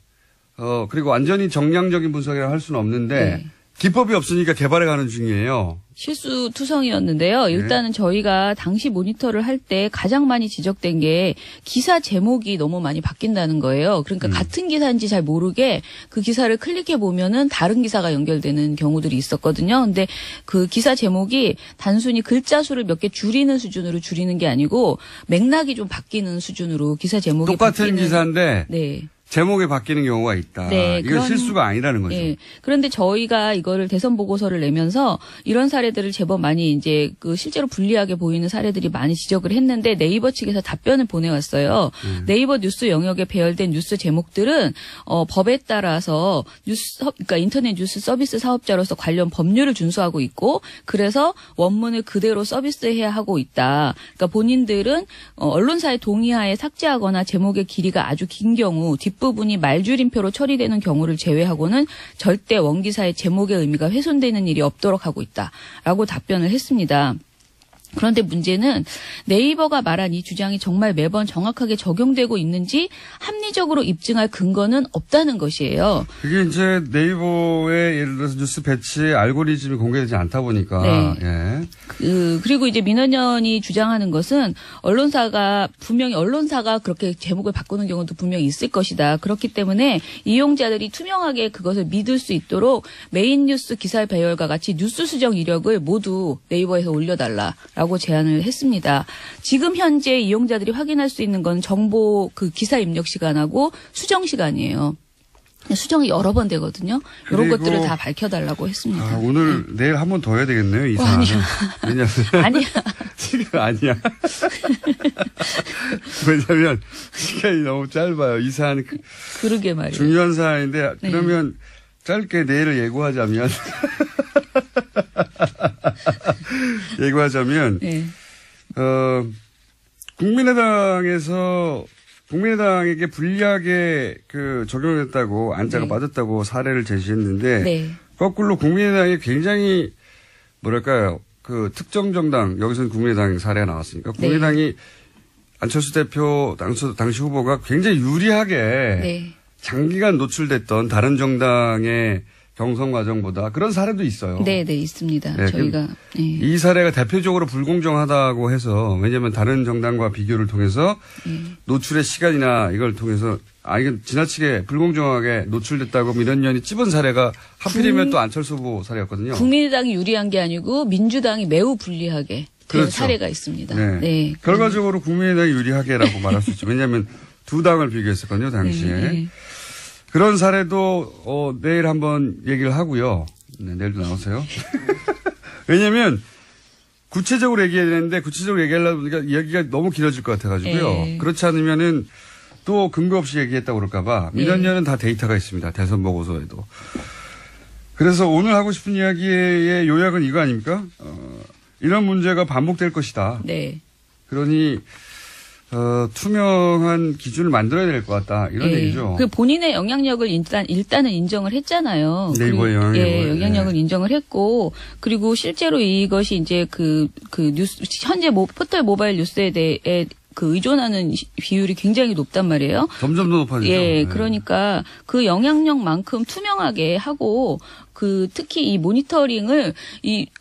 그리고 완전히 정량적인 분석이라 할 수는 없는데 네. 기법이 없으니까 개발해 가는 중이에요. 실수투성이었는데요. 일단은 저희가 당시 모니터를 할 때 가장 많이 지적된 게 기사 제목이 너무 많이 바뀐다는 거예요. 그러니까 같은 기사인지 잘 모르게 그 기사를 클릭해 보면은 다른 기사가 연결되는 경우들이 있었거든요. 근데 그 기사 제목이 단순히 글자 수를 몇 개 줄이는 수준으로 줄이는 게 아니고 맥락이 좀 바뀌는 수준으로 기사 제목이 똑같은 바뀌는 기사인데 네. 제목이 바뀌는 경우가 있다. 네, 이건 실수가 아니라는 거죠. 예. 그런데 저희가 이거를 대선 보고서를 내면서 이런 사례들을 제법 많이 이제 그 실제로 불리하게 보이는 사례들이 많이 지적을 했는데 네이버 측에서 답변을 보내왔어요. 네이버 뉴스 영역에 배열된 뉴스 제목들은 법에 따라서 그러니까 인터넷 뉴스 서비스 사업자로서 관련 법률을 준수하고 있고 그래서 원문을 그대로 서비스해야 하고 있다. 그러니까 본인들은 언론사의 동의하에 삭제하거나 제목의 길이가 아주 긴 경우 뒷부분이 말줄임표로 처리되는 경우를 제외하고는 절대 원기사의 제목의 의미가 훼손되는 일이 없도록 하고 있다라고 답변을 했습니다. 그런데 문제는 네이버가 말한 이 주장이 정말 매번 정확하게 적용되고 있는지 합리적으로 입증할 근거는 없다는 것이에요. 그게 이제 네이버의 예를 들어서 뉴스 배치의 알고리즘이 공개되지 않다 보니까. 네. 예. 그리고 이제 민원연이 주장하는 것은 분명히 언론사가 그렇게 제목을 바꾸는 경우도 분명히 있을 것이다. 그렇기 때문에 이용자들이 투명하게 그것을 믿을 수 있도록 메인 뉴스 기사 배열과 같이 뉴스 수정 이력을 모두 네이버에서 올려달라라고 제안을 했습니다. 지금 현재 이용자들이 확인할 수 있는 건 정보 그 기사 입력 시간하고 수정 시간이에요. 수정이 여러 번 되거든요. 이런 그리고 것들을 다 밝혀달라고 했습니다. 오늘 내일 한 번 더 해야 되겠네요. 이 사안은. 왜냐하면 아니야. 지금 아니야. 왜냐하면 시간이 너무 짧아요. 이 사안은 그러게 말이에요. 중요한 사안인데 네. 그러면 짧게 내일을 예고하자면 얘기하자면 네. 국민의당에게 불리하게 적용했다고 안자가 네. 빠졌다고 사례를 제시했는데 네. 거꾸로 국민의당이 굉장히 뭐랄까요 특정 정당 여기서는 국민의당 사례가 나왔으니까 국민의당이 안철수 대표 당시 후보가 굉장히 유리하게 네. 장기간 노출됐던 다른 정당의 경선 과정보다 그런 사례도 있어요. 네, 있습니다. 네, 저희가 이 사례가 대표적으로 불공정하다고 해서 왜냐하면 다른 정당과 비교를 통해서 노출의 시간이나 이걸 통해서 이건 지나치게 불공정하게 노출됐다고 민원연이 찝은 사례가 하필이면 또 안철수 후보 사례였거든요. 국민의당이 유리한 게 아니고 민주당이 매우 불리하게 된 그렇죠. 사례가 있습니다. 네. 네. 결과적으로 국민의당이 유리하게라고 말할 수 있죠. 왜냐하면 두 당을 비교했었거든요, 당시에. 네. 그런 사례도 내일 한번 얘기를 하고요. 네, 내일도 나오세요. 왜냐하면 구체적으로 얘기해야 되는데 구체적으로 얘기하려다 보니까 이야기가 너무 길어질 것 같아가지고요. 네. 그렇지 않으면은 또 근거 없이 얘기했다고 그럴까봐 민원연은 다 데이터가 있습니다. 대선 보고서에도. 그래서 오늘 하고 싶은 이야기의 요약은 이거 아닙니까? 이런 문제가 반복될 것이다. 네. 그러니 투명한 기준을 만들어야 될 것 같다. 이런 얘기죠. 그 본인의 영향력을 일단은 인정을 했잖아요. 네이버의 영향력을. 영향력을 인정을 했고, 그리고 실제로 이것이 이제 그 뉴스, 현재 포털 모바일 뉴스에 대해 의존하는 비율이 굉장히 높단 말이에요. 점점 더 높아지죠. 예, 그러니까 그 영향력만큼 투명하게 하고, 특히 이 모니터링을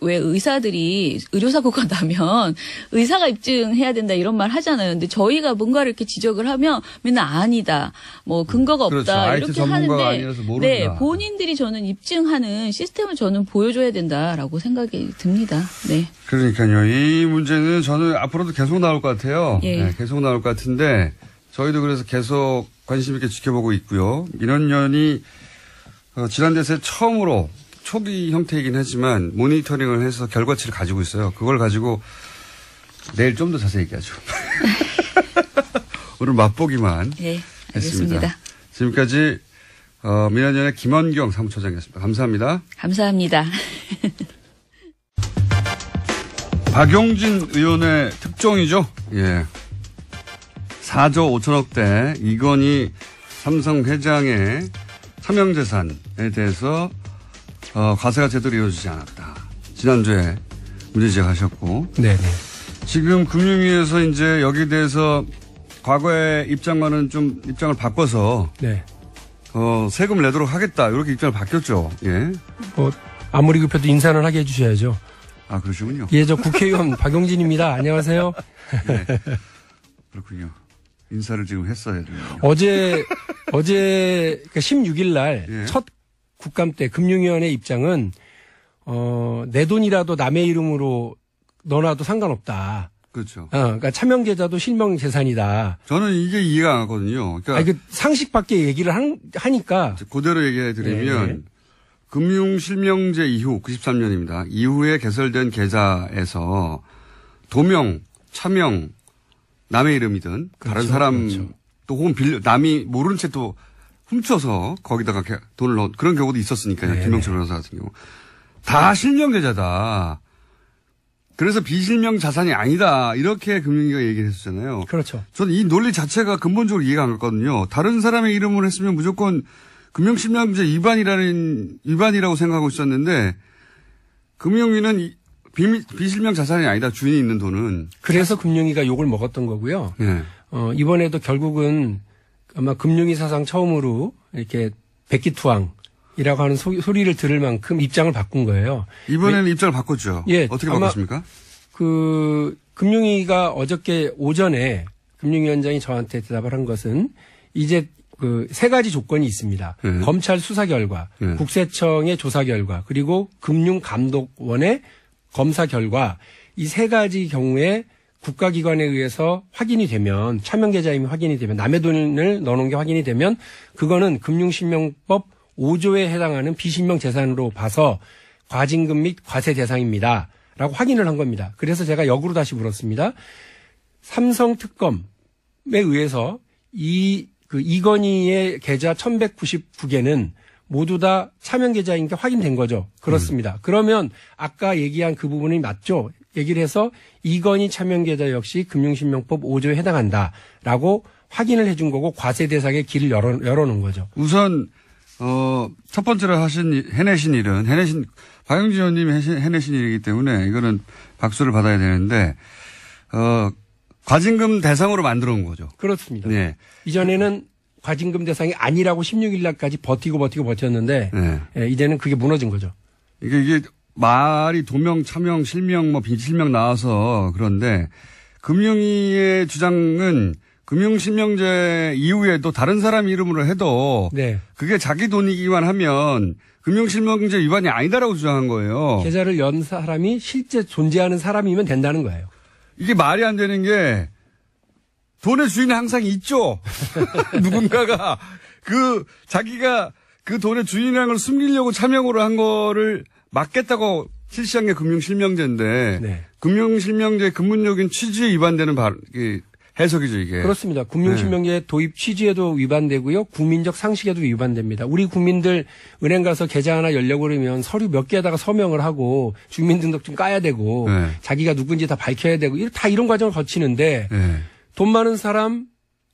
왜 의사들이 의료사고가 나면 의사가 입증해야 된다 이런 말 하잖아요. 근데 저희가 뭔가를 이렇게 지적을 하면 맨날 아니다. 뭐 근거가 없다. 그렇죠. IT 이렇게 전문가가 하는데 아니라서 모른다. 네, 본인들이 저는 입증하는 시스템을 저는 보여줘야 된다라고 생각이 듭니다. 네. 그러니까요. 이 문제는 저는 앞으로도 계속 나올 것 같아요. 예. 네, 계속 나올 것 같은데 저희도 그래서 계속 관심 있게 지켜보고 있고요. 민원연이 지난 대선에 처음으로 초기 형태이긴 하지만 모니터링을 해서 결과치를 가지고 있어요. 그걸 가지고 내일 좀 더 자세히 얘기하죠. 오늘 맛보기만 네, 했습니다. 알겠습니다. 지금까지 민원연의 김원경 사무처장이었습니다. 감사합니다. 감사합니다. 박용진 의원의 특종이죠. 예. 4조 5천억대 이건희 삼성 회장의 사명재산에 대해서 과세가 제대로 이루어지지 않았다. 지난주에 문제 제기하셨고. 네네. 지금 금융위에서 이제 여기에 대해서 과거의 입장과는 좀 입장을 바꿔서 네. 세금 내도록 하겠다. 이렇게 입장을 바뀌었죠. 예. 아무리 급해도 인사는 하게 해주셔야죠. 아, 그러시군요. 예, 저 국회의원 박용진입니다. 안녕하세요. 네. 그렇군요. 인사를 지금 했어야 돼요. 어제 16일 날 예. 첫 국감 때 금융위원회 입장은 내 돈이라도 남의 이름으로 넣어놔도 상관없다. 그렇죠. 그러니까 차명 계좌도 실명 재산이다. 저는 이게 이해가 안 가거든요. 그러니까 상식 밖에 얘기를 하니까 그대로 얘기해 드리면 네. 금융실명제 이후 93년입니다. 이후에 개설된 계좌에서 도명, 차명, 남의 이름이든 그렇죠, 다른 사람 그렇죠. 또 혹은 남이 모르는 채 또 훔쳐서 거기다가 돈을 넣은 그런 경우도 있었으니까요. 네. 김영철 변호사 같은 경우. 다 실명 계좌다. 그래서 비실명 자산이 아니다. 이렇게 금융위가 얘기를 했었잖아요. 그렇죠. 저는 이 논리 자체가 근본적으로 이해가 안 갔거든요. 다른 사람의 이름을 했으면 무조건 금융실명제 위반이라고 생각하고 있었는데 금융위는 비실명 자산이 아니다. 주인이 있는 돈은. 그래서 금융위가 욕을 먹었던 거고요. 네. 이번에도 결국은 아마 금융위 사상 처음으로 이렇게 백기투항이라고 하는 소리를 들을 만큼 입장을 바꾼 거예요. 이번에는 입장을 바꿨죠. 예, 어떻게 아마 바꿨습니까? 금융위가 어저께 오전에 금융위원장이 저한테 대답을 한 것은 이제 세 가지 조건이 있습니다. 네. 검찰 수사 결과, 네. 국세청의 조사 결과, 그리고 금융감독원의 검사 결과 이 세 가지 경우에 국가기관에 의해서 확인이 되면 차명계좌임이 확인이 되면 남의 돈을 넣어놓은 게 확인이 되면 그거는 금융실명법 5조에 해당하는 비실명 재산으로 봐서 과징금 및 과세 대상입니다. 라고 확인을 한 겁니다. 그래서 제가 역으로 다시 물었습니다. 삼성 특검에 의해서 이건희의 계좌 1199개는 모두 다 차명 계좌인 게 확인된 거죠. 그렇습니다. 그러면 아까 얘기한 그 부분이 맞죠? 얘기를 해서 이건희 차명 계좌 역시 금융실명법 5조에 해당한다라고 확인을 해준 거고 과세 대상의 길을 열어놓은 거죠. 우선 첫 번째로 해내신 일은 박영진 의원님이 해내신 일이기 때문에 이거는 박수를 받아야 되는데 과징금 대상으로 만들어 온 거죠. 그렇습니다. 네. 이전에는 과징금 대상이 아니라고 16일 날까지 버텼는데 예, 이제는 그게 무너진 거죠. 이게 말이 도명, 차명, 실명, 비실명 나와서 그런데 금융위의 주장은 금융실명제 이후에도 다른 사람 이름으로 해도 네. 그게 자기 돈이기만 하면 금융실명제 위반이 아니다라고 주장한 거예요. 계좌를 연 사람이 실제 존재하는 사람이면 된다는 거예요. 이게 말이 안 되는 게 돈의 주인은 항상 있죠. 누군가가 자기가 그 돈의 주인이라는 걸 숨기려고 차명으로 한 거를 막겠다고 실시한 게 금융실명제인데 네. 금융실명제 근본적인 취지에 위반되는 해석이죠, 이게. 그렇습니다. 금융실명제 도입 취지에도 위반되고요. 국민적 상식에도 위반됩니다. 우리 국민들 은행 가서 계좌 하나 열려고 그러면 서류 몇 개에다가 서명을 하고 주민등록증 까야 되고 네. 자기가 누군지 다 밝혀야 되고 다 이런 과정을 거치는데 네. 돈 많은 사람,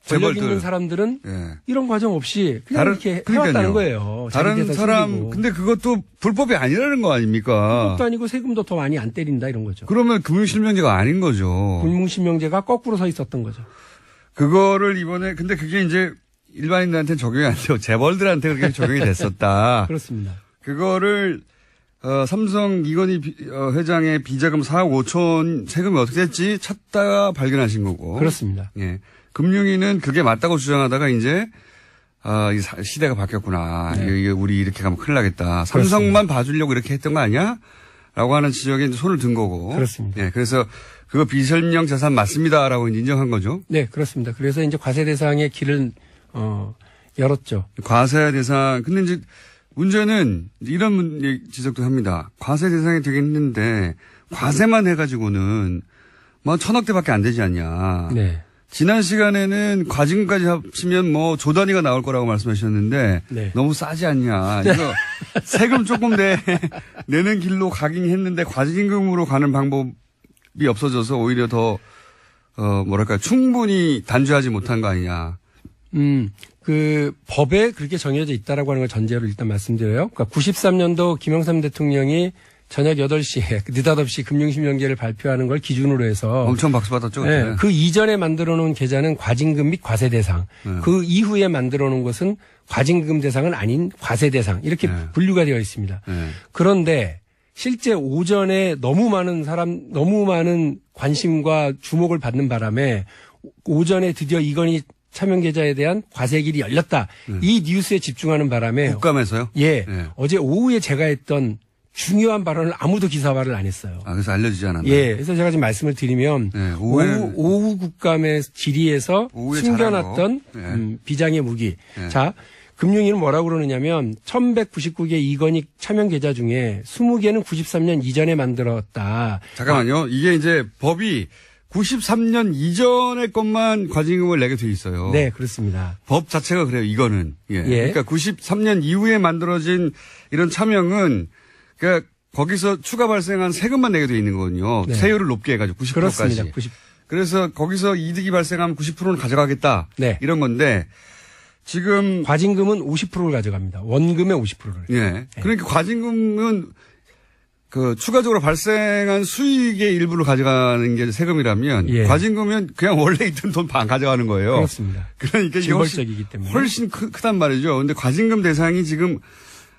권력 재벌들. 있는 사람들은 네. 이런 과정 없이 그냥 이렇게 해왔다는 거예요. 다른 사람, 숨기고. 근데 그것도 불법이 아니라는 거 아닙니까? 그것도 아니고 세금도 더 많이 안 때린다 이런 거죠. 그러면 금융실명제가 아닌 거죠. 금융실명제가 거꾸로 서 있었던 거죠. 그거를 이번에, 근데 그게 이제 일반인들한테는 적용이 안 되고 재벌들한테 그렇게 적용이 됐었다. 그렇습니다. 그거를 삼성 이건희 회장의 비자금 4억 5천 세금이 어떻게 됐지 찾다가 발견하신 거고. 그렇습니다. 예. 금융위는 그게 맞다고 주장하다가 이제 이 시대가 바뀌었구나. 네. 이게 우리 이렇게 가면 큰일 나겠다. 삼성만 봐주려고 이렇게 했던 거 아니야? 라고 하는 지적에 이제 손을 든 거고. 그렇습니다. 예. 그래서 그거 비설명 자산 맞습니다라고 인정한 거죠. 네, 그렇습니다. 그래서 이제 과세 대상의 길을 열었죠. 과세 대상. 근데 이제 문제는 이런 지적도 합니다. 과세 대상이 되긴 했는데 과세만 해가지고는 뭐 1,000억대밖에 안 되지 않냐. 네. 지난 시간에는 과징금까지 합치면 뭐 조 단위가 나올 거라고 말씀하셨는데 네. 너무 싸지 않냐. 이거 세금 조금 내는 길로 가긴 했는데 과징금으로 가는 방법이 없어져서 오히려 더 충분히 단죄하지 못한 거 아니냐. 그 법에 그렇게 정해져 있다라고 하는 걸 전제로 일단 말씀드려요. 그러니까 93년도 김영삼 대통령이 저녁 8시에 느닷없이 금융실명제를 발표하는 걸 기준으로 해서 엄청 박수 받았죠. 네, 그 이전에 만들어 놓은 계좌는 과징금 및 과세 대상. 네. 그 이후에 만들어 놓은 것은 과징금 대상은 아닌 과세 대상. 이렇게 네. 분류가 되어 있습니다. 네. 그런데 실제 오전에 너무 많은 관심과 주목을 받는 바람에 오전에 드디어 이건희 차명 계좌에 대한 과세길이 열렸다. 이 뉴스에 집중하는 바람에 국감에서요? 예. 네. 어제 오후에 제가 했던 중요한 발언을 아무도 기사화를 안 했어요. 그래서 알려지지 않았나요? 예. 그래서 제가 지금 말씀을 드리면 네, 오후 국감의 질의에서 오후에 숨겨놨던 네. 비장의 무기. 네. 자, 금융위는 뭐라고 그러느냐면 1199개 이건희 차명 계좌 중에 20개는 93년 이전에 만들었다. 잠깐만요. 이게 이제 법이 93년 이전의 것만 과징금을 내게 돼 있어요. 네, 그렇습니다. 법 자체가 그래요. 이거는. 예. 그러니까 93년 이후에 만들어진 이런 차명은 그러니까 거기서 추가 발생한 세금만 내게 돼 있는 거거든요. 네. 세율을 높게 해가지고 90%까지. 그렇습니다. 그래서 거기서 이득이 발생하면 90%는 가져가겠다. 네. 이런 건데 지금 과징금은 50%를 가져갑니다. 원금의 50%를. 예. 그러니까 과징금은 그 추가적으로 발생한 수익의 일부를 가져가는 게 세금이라면 예. 과징금은 그냥 원래 있던 돈 반 가져가는 거예요. 그렇습니다. 그러니까 이게 징벌적이기 때문에. 훨씬 크단 말이죠. 근데 과징금 대상이 지금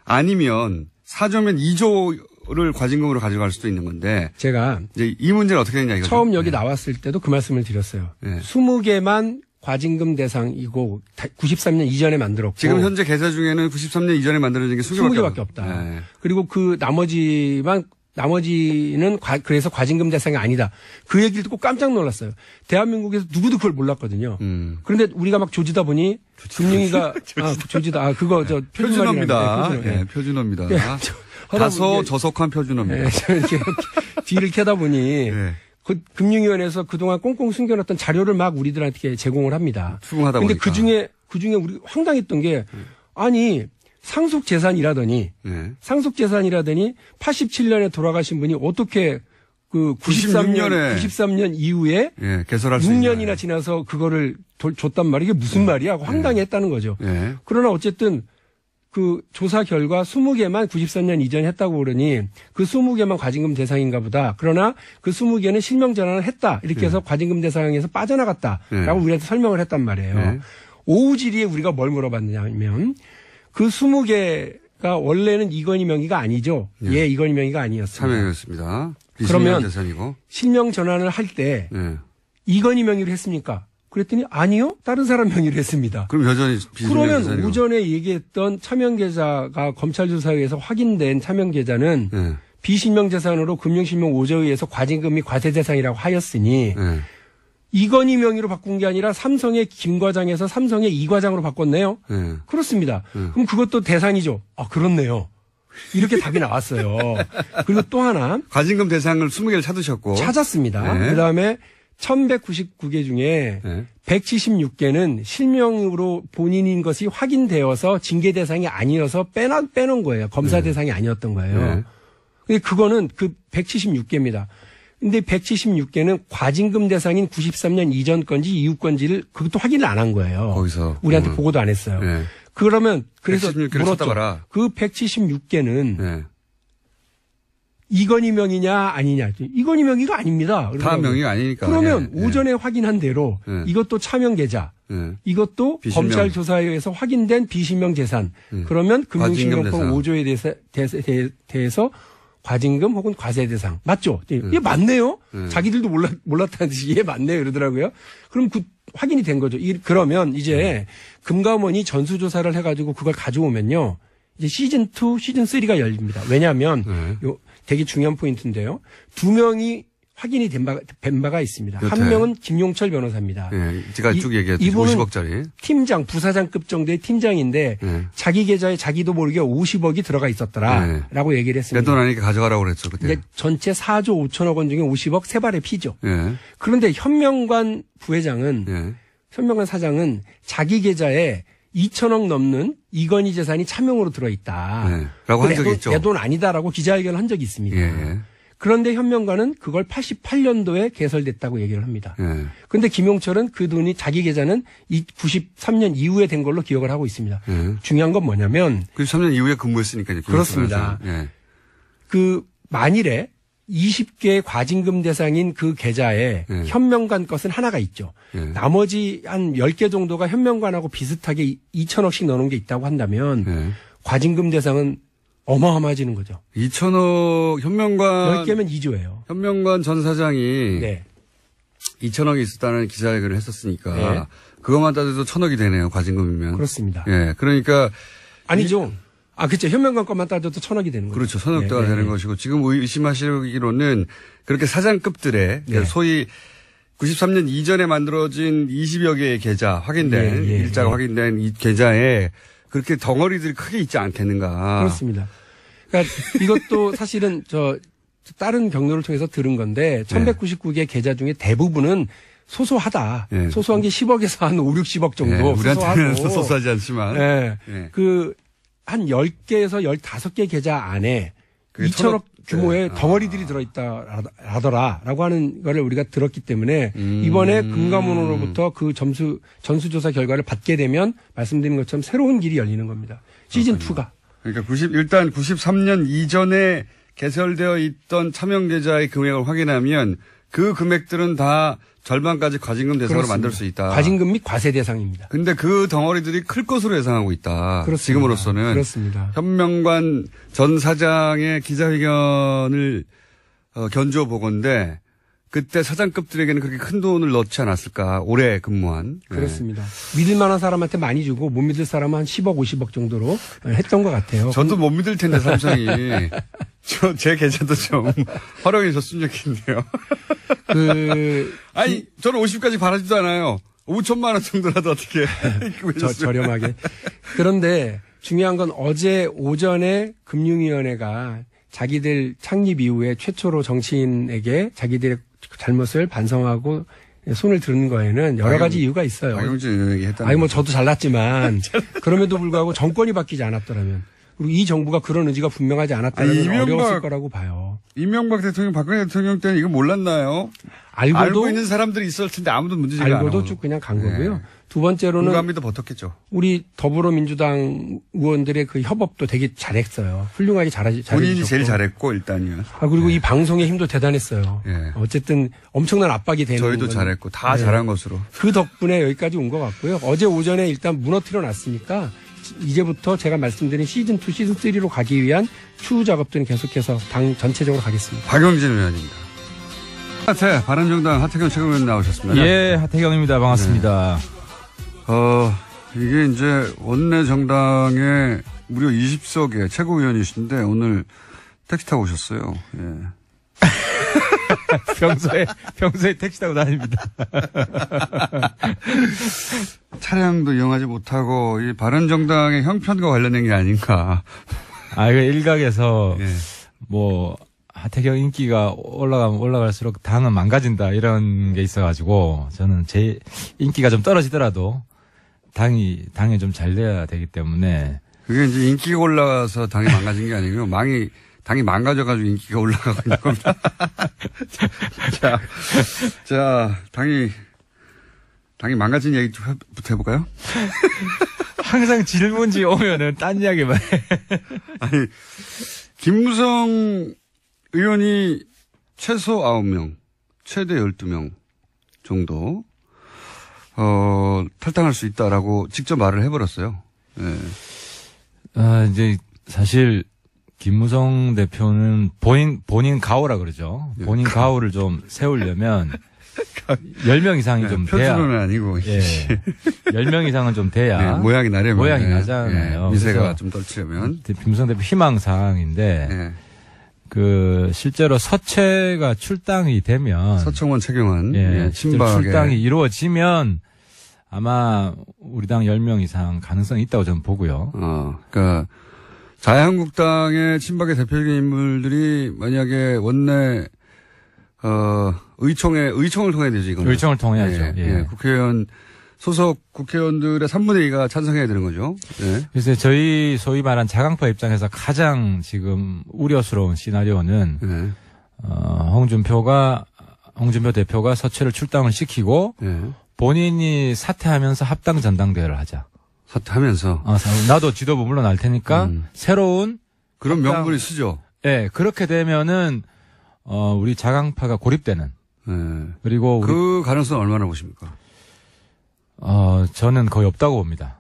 아니면 4조면 2조를 과징금으로 가져갈 수도 있는 건데 제가 이제 이 문제는 어떻게 되냐 이거죠. 처음 여기 네. 나왔을 때도 그 말씀을 드렸어요. 네. 20개만 과징금 대상이고 93년 이전에 만들었고 지금 현재 계좌 중에는 93년 이전에 만들어진 게 20개밖에 없다. 네. 그리고 그 나머지는 그래서 과징금 대상이 아니다. 그 얘기를 듣고 깜짝 놀랐어요. 대한민국에서 누구도 그걸 몰랐거든요. 그런데 우리가 막 조지다 보니 금융위가 그거 저 표준어입니다. 표준어. 네, 표준어입니다. 예, 다소 이게- 저속한 표준어입니다. 예, 이렇게 뒤를 캐다 보니 네. 그 금융위원회에서 그동안 꽁꽁 숨겨놨던 자료를 막 우리들한테 제공을 합니다. 수긍하다 근데 보니까. 그 중에 우리 황당했던 게 아니 상속재산이라더니 87년에 돌아가신 분이 어떻게 그 93년 이후에 개설할 수 6년이나 지나서 그거를 줬단 말이야. 이게 무슨 말이야? 하고 황당했다는 거죠. 그러나 어쨌든 그 조사 결과 20개만 93년 이전에 했다고 그러니 그 20개만 과징금 대상인가 보다. 그러나 그 20개는 실명 전환을 했다. 이렇게 해서 과징금 대상에서 빠져나갔다라고 우리한테 설명을 했단 말이에요. 오후 질의에 우리가 뭘 물어봤느냐면 그 20개가 원래는 이건희 명의가 아니죠. 예, 이건희 명의가 아니었습니다. 차명이었습니다. 그러면 재산이고. 실명 전환을 할 때 이건희 명의로 했습니까? 그랬더니 아니요. 다른 사람 명의로 했습니다. 그럼 여전히 비실명 그러면 재산이고. 오전에 얘기했던 차명계좌가 검찰 조사에 의해서 확인된 차명계좌는 비실명 재산으로 금융실명 5조에 의해서 과징금 및 과세 대상이라고 하였으니 이건희 명의로 바꾼 게 아니라 삼성의 김 과장에서 삼성의 이 과장으로 바꿨네요. 그렇습니다. 그럼 그것도 대상이죠. 아, 그렇네요. 이렇게 답이 나왔어요. 그리고 또 하나. 과징금 대상을 20개를 찾으셨고. 찾았습니다. 그다음에 1199개 중에 176개는 실명으로 본인인 것이 확인되어서 징계 대상이 아니어서 빼놓은 거예요. 검사 대상이 아니었던 거예요. 근데 그거는 그 176개입니다. 근데 176개는 과징금 대상인 93년 이전 건지 이후 건지를 그것도 확인을 안 한 거예요. 거기서. 우리한테 보고도 안 했어요. 그러면 그래서 176개를 물었죠. 찾아봐라. 그 176개는 이건희 명의냐 아니냐. 이건희 명의가 아닙니다. 다 명의가 아니니까. 그러면 오전에 확인한 대로 이것도 차명 계좌, 이것도 비실명. 검찰 조사에 의해서 확인된 비실명 재산. 그러면 금융실명법 5조에 대해서 과징금 혹은 과세 대상. 맞죠? 이게 맞네요? 자기들도 몰랐다는 듯이 예, 맞네요. 이러더라고요. 그럼 그 확인이 된 거죠. 그러면 이제 금감원이 전수조사를 해가지고 그걸 가져오면요. 이제 시즌2, 시즌3가 열립니다. 왜냐하면 요 되게 중요한 포인트인데요. 2명이 확인이 된 바가 있습니다. 여태. 한 명은 김용철 변호사입니다. 제가 쭉 얘기했죠. 이분은 50억짜리. 팀장, 부사장급 정도의 팀장인데 자기 계좌에 자기도 모르게 50억이 들어가 있었더라라고 얘기를 했습니다. 내 돈 아니니까 가져가라고 그랬죠. 그때. 근데 전체 4조 5천억 원 중에 50억 세 발의 피죠. 그런데 현명관 부회장은 현명관 사장은 자기 계좌에 2천억 넘는 이건희 재산이 차명으로 들어있다. 라고 한 적이 있죠. 내 돈 아니다라고 기자회견을 한 적이 있습니다. 그런데 현명관은 그걸 88년도에 개설됐다고 얘기를 합니다. 그런데 김용철은 그 돈이 자기 계좌는 93년 이후에 된 걸로 기억을 하고 있습니다. 중요한 건 뭐냐면 93년 이후에 근무했으니까요. 그렇습니다. 그 만일에 20개의 과징금 대상인 그 계좌에 현명관 것은 하나가 있죠. 나머지 한 10개 정도가 현명관하고 비슷하게 2천억씩 넣어놓은 게 있다고 한다면 과징금 대상은 어마어마해지는 거죠. 2천억 현명관 10개면 2조예요. 현명관 전 사장이 2천억이 있었다는 기자회견을 했었으니까 그것만 따져도 1,000억이 되네요. 과징금이면. 그렇습니다. 그러니까 아니죠. 그렇죠. 현명관 것만 따져도 1,000억이 되는 거죠. 그렇죠. 1,000억대가 되는 것이고 지금 의심하시기로는 그렇게 사장급들의 소위 93년 이전에 만들어진 20여 개의 계좌 확인된 일자가 확인된 이 계좌에 그렇게 덩어리들이 크게 있지 않겠는가. 그렇습니다. 그러니까 이것도 사실은 다른 경로를 통해서 들은 건데 1199개 계좌 중에 대부분은 소소하다. 소소한 게 10억에서 한 5, 60억 정도. 우리한테는 소소하지 않지만. 한 10개에서 15개 계좌 안에 2천억 규모의 덩어리들이 들어있다라더라라고 하는 거를 우리가 들었기 때문에 이번에 금감원으로부터 그 전수조사 결과를 받게 되면 말씀드린 것처럼 새로운 길이 열리는 겁니다. 시즌2가. 그러니까 일단 93년 이전에 개설되어 있던 차명계좌의 금액을 확인하면 그 금액들은 다 절반까지 과징금 대상으로 그렇습니다. 만들 수 있다. 과징금 및 과세 대상입니다. 근데 그 덩어리들이 클 것으로 예상하고 있다. 그렇습니다. 지금으로서는. 그렇습니다. 현명관 전 사장의 기자회견을 견주어 보건데 그때 사장급들에게는 그렇게 큰 돈을 넣지 않았을까. 오래 근무한. 그렇습니다. 믿을 만한 사람한테 많이 주고 못 믿을 사람은 한 10억, 50억 정도로 했던 것 같아요. 저도 못 믿을 텐데 삼성이. 제 계좌도 좀 활용해 줬으면 좋겠네요. 아니, 저는 50까지 바라지도 않아요. 5천만 원 정도라도 어떻게. 저렴하게. 그런데 중요한 건 어제 오전에 금융위원회가 자기들 창립 이후에 최초로 정치인에게 자기들의 잘못을 반성하고 손을 드는 거에는 여러 가지 이유가 있어요. 박용진 의원이 했다는 아니 뭐 저도 잘났지만 그럼에도 불구하고 정권이 바뀌지 않았더라면 그리고 이 정부가 그런 의지가 분명하지 않았다면 어려웠을 거라고 봐요. 이명박 대통령, 박근혜 대통령 때는 이거 몰랐나요? 알고 있는 사람들이 있을 텐데 아무도 문제제기 안 하고. 알고도 쭉 그냥 간 거고요. 두 번째로는 공감이도 버텼겠죠. 우리 더불어민주당 의원들의 그 협업도 되게 잘했어요. 훌륭하게 잘해주셨고. 본인이 제일 잘했고 일단요. 그리고 이 방송의 힘도 대단했어요. 예. 어쨌든 엄청난 압박이 되는 저희도 건 잘했고 다 잘한 것으로. 그 덕분에 여기까지 온 것 같고요. 어제 오전에 일단 무너뜨려 놨으니까 이제부터 제가 말씀드린 시즌2, 시즌3로 가기 위한 추후 작업들은 계속해서 당 전체적으로 가겠습니다. 박용진 의원입니다. 바른정당 하태경 최고위원 나오셨습니다. 예, 하태경입니다. 반갑습니다. 이게 이제 원내 정당의 무려 20석의 최고위원이신데 오늘 택시 타고 오셨어요. 예. 평소에 택시 타고 다닙니다. 차량도 이용하지 못하고 이 바른정당의 형편과 관련된 게 아닌가. 그 일각에서 예. 뭐 하태경 인기가 올라가면 올라갈수록 당은 망가진다 이런 게 있어가지고 저는 제 인기가 좀 떨어지더라도 당에 좀 잘 돼야 되기 때문에 그게 이제 인기가 올라가서 당이 망가진 게 아니고요. 당이 망가져가지고 인기가 올라가고 있는 겁니다. 자, 당이 망가진 얘기 좀 해볼까요? 항상 질문지 오면은 딴 이야기만 해. 아니, 김무성 의원이 최소 9명, 최대 12명 정도, 탈당할 수 있다라고 직접 말을 해버렸어요. 네. 이제 사실 김무성 대표는 본인 가오라 그러죠. 본인 가오를 좀 세우려면 10명 이상이 좀 돼야. 표준어는 아니고. 예. 10명 이상은 좀 돼야. 네, 모양이 나려면. 모양이 나잖아요. 미세가 좀 떨치려면. 김무성 대표 희망사항인데. 네. 실제로 서채가 출당이 되면. 서청원 최경환. 예. 친박에. 출당이 이루어지면 아마 우리 당 10명 이상 가능성이 있다고 저는 보고요. 그러니까 자유한국당의 친박의 대표적인 인물들이 만약에 원내 의총을 통해야 되죠, 이거는. 의총을 통해야죠. 예. 국회의원 소속 국회의원들의 3분의 2가 찬성해야 되는 거죠. 예. 그래서 저희 소위 말한 자강파 입장에서 가장 지금 우려스러운 시나리오는 예. 홍준표 대표가 서채를 출당을 시키고 예. 본인이 사퇴하면서 합당 전당대회를 하자. 사퇴하면서. 나도 지도부 물러날 테니까 새로운 그런 명분이 쓰죠. 예, 그렇게 되면은 우리 자강파가 고립되는. 예. 그리고 그 가능성 얼마나 보십니까? 저는 거의 없다고 봅니다.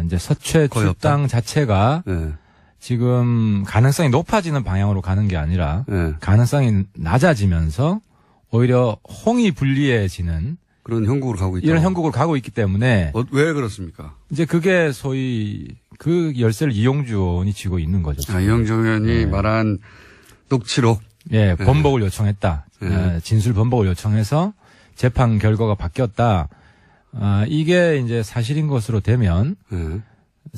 이제 서채 출당 자체가 예. 지금 가능성이 높아지는 방향으로 가는 게 아니라 예. 가능성이 낮아지면서 오히려 홍이 불리해지는 그런 형국으로 가고 있다. 이런 형국으로 가고 있기 때문에 왜 그렇습니까? 이제 그게 소위 그 열쇠를 이용주 의원이 쥐고 있는 거죠. 이용주 의원이 말한 녹취록. 예, 번복을 요청했다. 진술 번복을 요청해서 재판 결과가 바뀌었다. 이게 이제 사실인 것으로 되면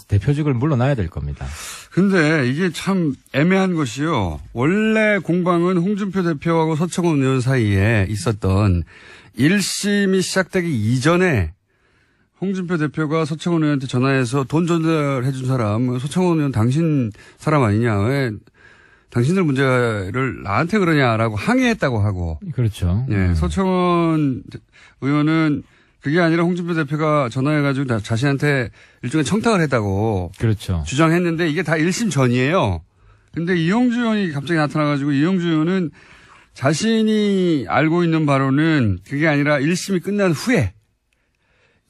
대표직을 물러나야 될 겁니다. 근데 이게 참 애매한 것이요. 원래 공방은 홍준표 대표하고 서청원 의원 사이에 있었던 1심이 시작되기 이전에 홍준표 대표가 서청원 의원한테 전화해서 돈 전달해 준 사람, 서청원 의원 당신 사람 아니냐, 왜 당신들 문제를 나한테 그러냐라고 항의했다고 하고. 그렇죠. 예, 서청원 의원은 그게 아니라 홍준표 대표가 전화해가지고 자신한테 일종의 청탁을 했다고. 그렇죠. 주장했는데 이게 다 1심 전이에요. 근데 이용주 의원이 갑자기 나타나가지고 이용주 의원은 자신이 알고 있는 바로는 그게 아니라 1심이 끝난 후에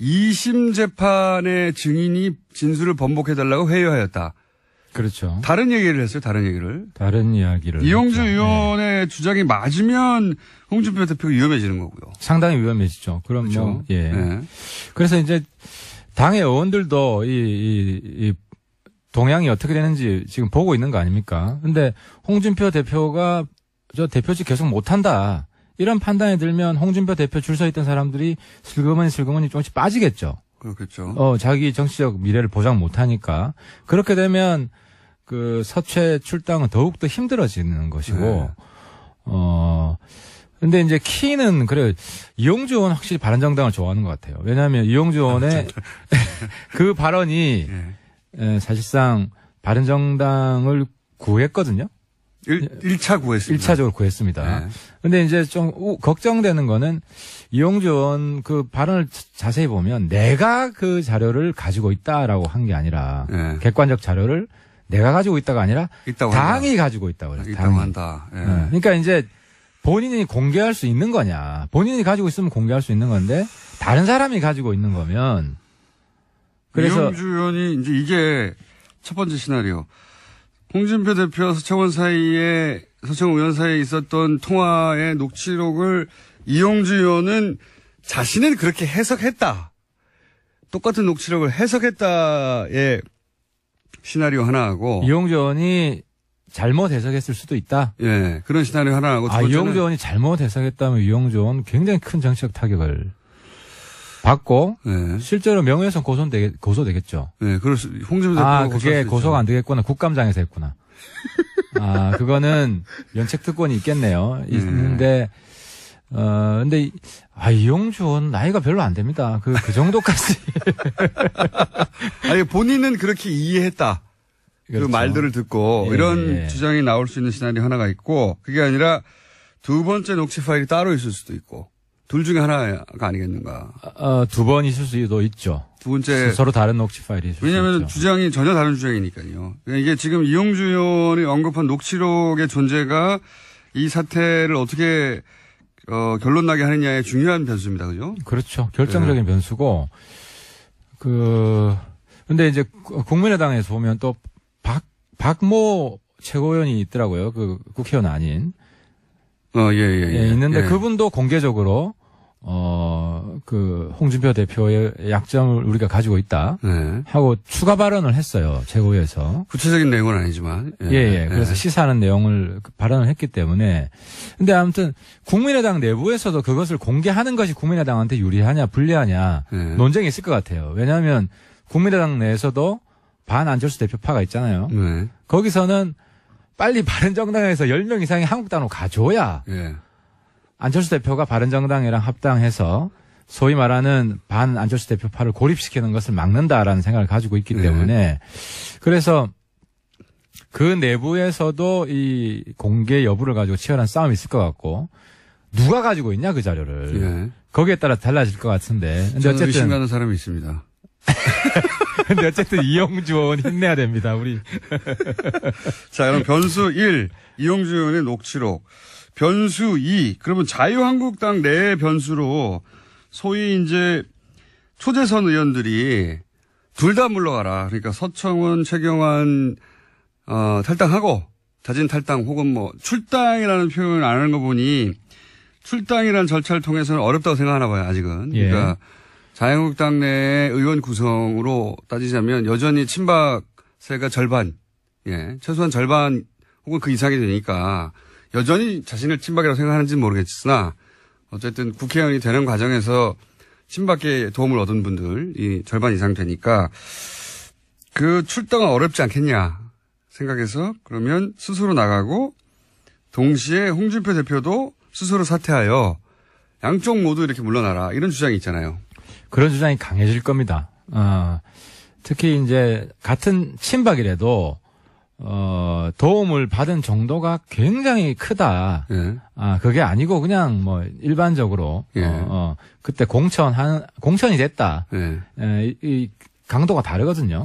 2심 재판의 증인이 진술을 번복해달라고 회유하였다. 그렇죠. 다른 얘기를 했어요. 다른 이야기를. 이용주 했죠. 의원의 주장이 맞으면 홍준표 대표가 위험해지는 거고요. 상당히 위험해지죠. 그럼 그렇죠. 그래서 이제 당의 의원들도 이 동향이 어떻게 되는지 지금 보고 있는 거 아닙니까? 근데 홍준표 대표가 저 대표직 계속 못한다. 이런 판단이 들면 홍준표 대표 줄 서 있던 사람들이 슬그머니 조금씩 빠지겠죠. 그렇겠죠. 자기 정치적 미래를 보장 못하니까. 그렇게 되면 그 서채 출당은 더욱더 힘들어지는 것이고, 근데 이제 키는 그래 이용주 의원 확실히 바른정당을 좋아하는 것 같아요. 왜냐하면 이용주 의원의 그 발언이 사실상 바른정당을 구했거든요. 1차 구했습니다. 1차적으로 구했습니다. 네. 근데 이제 좀 걱정되는 거는 이용주 의원 그 발언을 자세히 보면 내가 그 자료를 가지고 있다라고 한 게 아니라 네. 객관적 자료를 내가 가지고 있다가 아니라 당이 한다. 가지고 있다고 그래요. 있다고 당이. 한다. 예. 그러니까 이제 본인이 공개할 수 있는 거냐. 본인이 가지고 있으면 공개할 수 있는 건데 다른 사람이 가지고 있는 거면 그래서 이용주 의원이 이제 이게 첫 번째 시나리오. 홍준표 대표와 서청원 의원 사이에 있었던 통화의 녹취록을 이용주 의원은 자신은 그렇게 해석했다. 똑같은 녹취록을 해석했다의 시나리오 하나하고. 이용주 의원이 잘못 해석했을 수도 있다. 예, 그런 시나리오 하나하고. 이용주 의원이 잘못 해석했다면 이용주 의원은 굉장히 큰 정치적 타격을 받고 네. 실제로 명예훼손 고소되겠죠. 네, 홍준표 대표가 그게 고소가 안 되겠구나. 국감장에서 했구나. 그거는 면책 특권이 있겠네요. 있는데 근데 이용주 의원 나이가 별로 안 됩니다. 그 정도까지. 아니 본인은 그렇게 이해했다. 그렇죠. 그 말들을 듣고 이런 주장이 나올 수 있는 시나리오 하나가 있고 그게 아니라 두 번째 녹취 파일이 따로 있을 수도 있고. 둘 중에 하나가 아니겠는가. 두 번 있을 수도 있죠. 두 번째. 서로 다른 녹취 파일이 있을 왜냐하면 수 있죠. 주장이 전혀 다른 주장이니까요. 그러니까 이게 지금 이용주 의원이 언급한 녹취록의 존재가 이 사태를 어떻게 결론 나게 하느냐의 중요한 변수입니다. 그죠? 그렇죠. 결정적인 변수고 근데 이제 국민의당에서 보면 또 박모 최고위원이 있더라고요. 그 국회의원 아닌. 있는데 그분도 공개적으로 그 홍준표 대표의 약점을 우리가 가지고 있다 하고 추가 발언을 했어요. 최고위에서. 구체적인 내용은 아니지만. 그래서 시사하는 내용을 발언을 했기 때문에. 근데 아무튼 국민의당 내부에서도 그것을 공개하는 것이 국민의당한테 유리하냐 불리하냐 논쟁이 있을 것 같아요. 왜냐하면 국민의당 내에서도 반 안철수 대표파가 있잖아요. 거기서는 빨리 바른정당에서 10명 이상이 한국당으로 가줘야 안철수 대표가 바른정당이랑 합당해서 소위 말하는 반 안철수 대표파를 고립시키는 것을 막는다라는 생각을 가지고 있기 때문에 그래서 그 내부에서도 이 공개 여부를 가지고 치열한 싸움이 있을 것 같고 누가 가지고 있냐 그 자료를 거기에 따라 달라질 것 같은데 근데 어쨌든 의심 가는 사람이 있습니다. 근데 어쨌든 이용주 의원 힘내야 됩니다. 우리. 자, 그럼 변수 1 이용주 의원의 녹취록. 변수 2 그러면 자유한국당 내 변수로 소위 이제 초재선 의원들이 둘 다 물러가라. 그러니까 서청원, 최경환 탈당하고 자진 탈당 혹은 뭐 출당이라는 표현을 안 하는 거 보니 출당이라는 절차를 통해서는 어렵다고 생각하나 봐요. 아직은. 그러니까 자유한국당 내 의원 구성으로 따지자면 여전히 친박세가 절반, 최소한 절반 혹은 그 이상이 되니까 여전히 자신을 친박이라고 생각하는지는 모르겠으나 어쨌든 국회의원이 되는 과정에서 친박계 도움을 얻은 분들이 절반 이상 되니까 그 출당은 어렵지 않겠냐 생각해서 그러면 스스로 나가고 동시에 홍준표 대표도 스스로 사퇴하여 양쪽 모두 이렇게 물러나라 이런 주장이 있잖아요. 그런 주장이 강해질 겁니다. 특히 이제 같은 친박이라도 도움을 받은 정도가 굉장히 크다. 그게 아니고 그냥 뭐 일반적으로 그때 공천이 됐다. 이 강도가 다르거든요.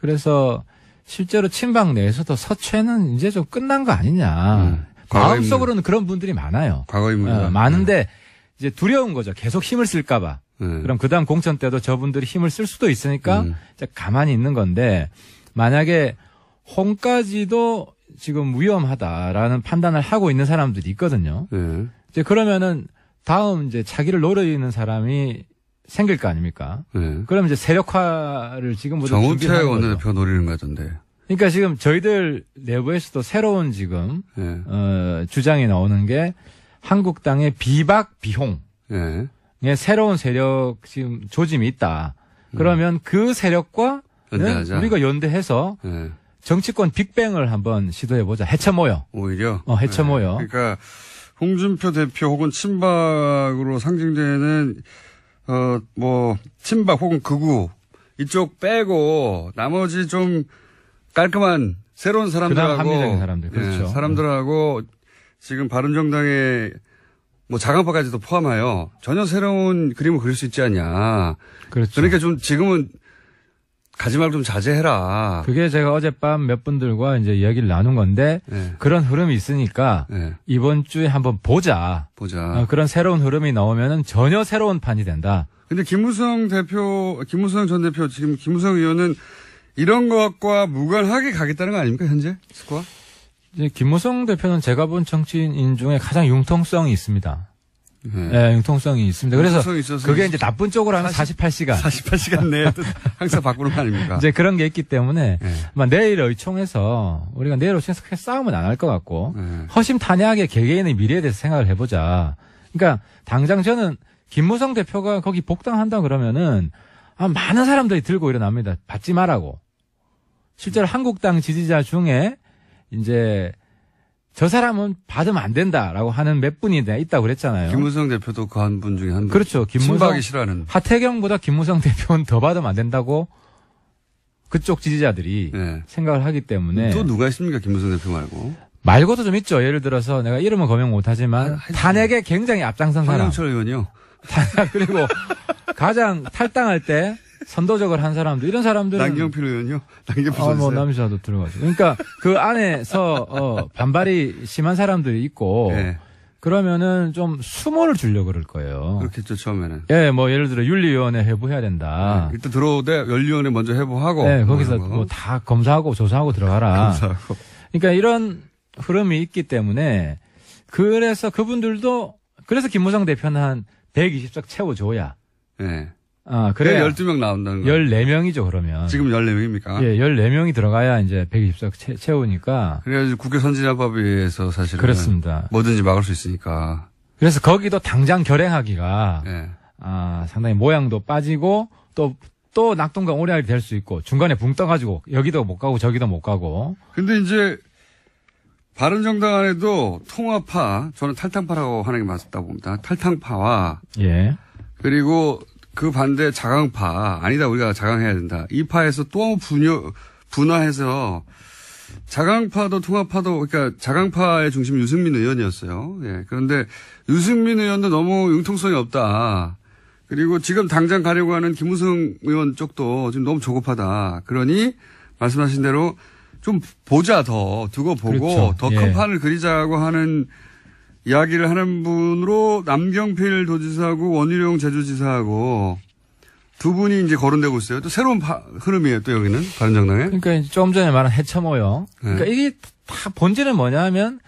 그래서 실제로 친박 내에서도 서체는 이제 좀 끝난 거 아니냐. 마음속으로는 그런 분들이 많아요. 과거 인물 많은데 이제 두려운 거죠. 계속 힘을 쓸까봐. 그럼 그다음 공천 때도 저분들이 힘을 쓸 수도 있으니까 이제 가만히 있는 건데 만약에 홍까지도 지금 위험하다라는 판단을 하고 있는 사람들이 있거든요. 이제 그러면은 다음 이제 차기를 노리는 사람이 생길 거 아닙니까? 그럼 이제 세력화를 지금부터 정우택 원내대표 노리는 거 같던데. 그러니까 지금 저희들 내부에서도 새로운 지금 주장이 나오는 게 한국당의 비박 비홍. 새로운 세력 지금 조짐이 있다. 그러면 그 세력과 우리가 연대해서 정치권 빅뱅을 한번 시도해보자. 해쳐 모여. 오히려? 해쳐 모여. 그러니까 홍준표 대표 혹은 친박으로 상징되는 친박 혹은 극우 이쪽 빼고 나머지 좀 깔끔한 새로운 사람들하고 합리적인 사람들 그렇죠. 사람들하고 지금 바른정당의 자강파까지도 포함하여 전혀 새로운 그림을 그릴 수 있지 않냐. 그렇죠. 그러니까 좀 지금은 가지 말고 좀 자제해라. 그게 제가 어젯밤 몇 분들과 이제 이야기를 나눈 건데 그런 흐름이 있으니까 이번 주에 한번 보자. 그런 새로운 흐름이 나오면은 전혀 새로운 판이 된다. 근데 김무성 전 대표, 지금 김무성 의원은 이런 것과 무관하게 가겠다는 거 아닙니까, 현재? 스코어? 이제 김무성 대표는 제가 본 정치인 중에 가장 융통성이 있습니다. 네, 융통성이 있습니다. 그래서 그게 이제 나쁜 쪽으로 하면 48시간. 48시간 내에 항상 바꾸는 거 아닙니까? 이제 그런 게 있기 때문에 아마 내일 의총에서 우리가 내일 의총에서 크게 싸움은 안 할 것 같고 허심탄회하게 개개인의 미래에 대해서 생각을 해보자. 그러니까 당장 저는 김무성 대표가 거기 복당한다 그러면은 많은 사람들이 들고 일어납니다. 받지 말라고. 실제로 한국당 지지자 중에 이제 저 사람은 받으면 안 된다라고 하는 몇 분이 있다고 그랬잖아요. 김무성 대표도 그 한 분 중에 한 분. 그렇죠. 친박이 싫어하는. 하태경보다 김무성 대표는 더 받으면 안 된다고 그쪽 지지자들이 생각을 하기 때문에. 또 누가 있습니까? 김무성 대표 말고. 말고도 좀 있죠. 예를 들어서 내가 이름은 거명 못하지만 탄핵에 굉장히 앞장선 사람. 황영철 의원이요. 그리고 가장 탈당할 때 선도적을 한 사람들, 이런 사람들은. 남경필 의원이요? 남경필 선수. 남시아도 들어가죠. 그러니까 그 안에서, 반발이 심한 사람들이 있고, 그러면은 좀 수모를 주려고 그럴 거예요. 그렇겠죠, 처음에는. 예를 들어 윤리위원회 회부해야 된다. 일단 들어오되 윤리위원회 먼저 회부하고. 거기서 다 검사하고 조사하고 들어가라. 검사하고. 그러니까 이런 흐름이 있기 때문에, 그래서 그분들도, 그래서 김무성 대표는 한 120석 채워줘야. 그래 12명 나온다는 거. 14명이죠, 그러면. 지금 14명입니까? 14명이 들어가야 이제 120석 채우니까. 그래야지 국회 선진화법에 의해서 사실은. 그렇습니다. 뭐든지 막을 수 있으니까. 그래서 거기도 당장 결행하기가. 상당히 모양도 빠지고 또 낙동강 오래알이 될 수 있고 중간에 붕 떠가지고 여기도 못 가고 저기도 못 가고. 근데 이제 바른정당 안에도 통합파, 저는 탈당파라고 하는 게 맞다고 봅니다. 탈당파와. 그리고 그 반대 자강파, 아니다 우리가 자강해야 된다. 이 파에서 또 분화해서 자강파도 통합파도, 그러니까 자강파의 중심은 유승민 의원이었어요. 그런데 유승민 의원도 너무 융통성이 없다. 그리고 지금 당장 가려고 하는 김무성 의원 쪽도 지금 너무 조급하다. 그러니 말씀하신 대로 좀 보자, 두고 보고 더 큰 판을 그리자고 하는 이야기를 하는 분으로 남경필 도지사하고 원희룡 제주지사하고 두 분이 이제 거론되고 있어요. 또 새로운 흐름이에요. 또 여기는 바른정당에. 그러니까 이제 좀 전에 말한 해처모요. 그러니까 이게 다 본질은 뭐냐면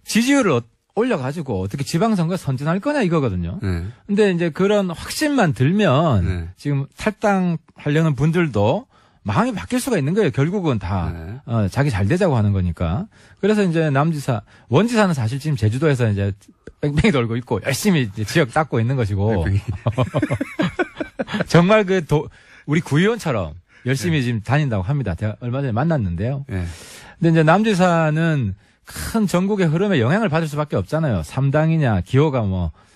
지지율을 올려가지고 어떻게 지방선거 선진할 거냐 이거거든요. 근데 이제 그런 확신만 들면 지금 탈당하려는 분들도 마음이 바뀔 수가 있는 거예요. 결국은 다 자기 잘 되자고 하는 거니까. 그래서 이제 원지사는 사실 지금 제주도에서 이제 뺑뺑이 돌고 있고 열심히 이제 지역 닦고 있는 것이고. 정말 우리 구의원처럼 열심히 지금 다닌다고 합니다. 제가 얼마 전에 만났는데요. 근데 이제 남지사는 큰 전국의 흐름에 영향을 받을 수밖에 없잖아요. 3당이냐, 기호가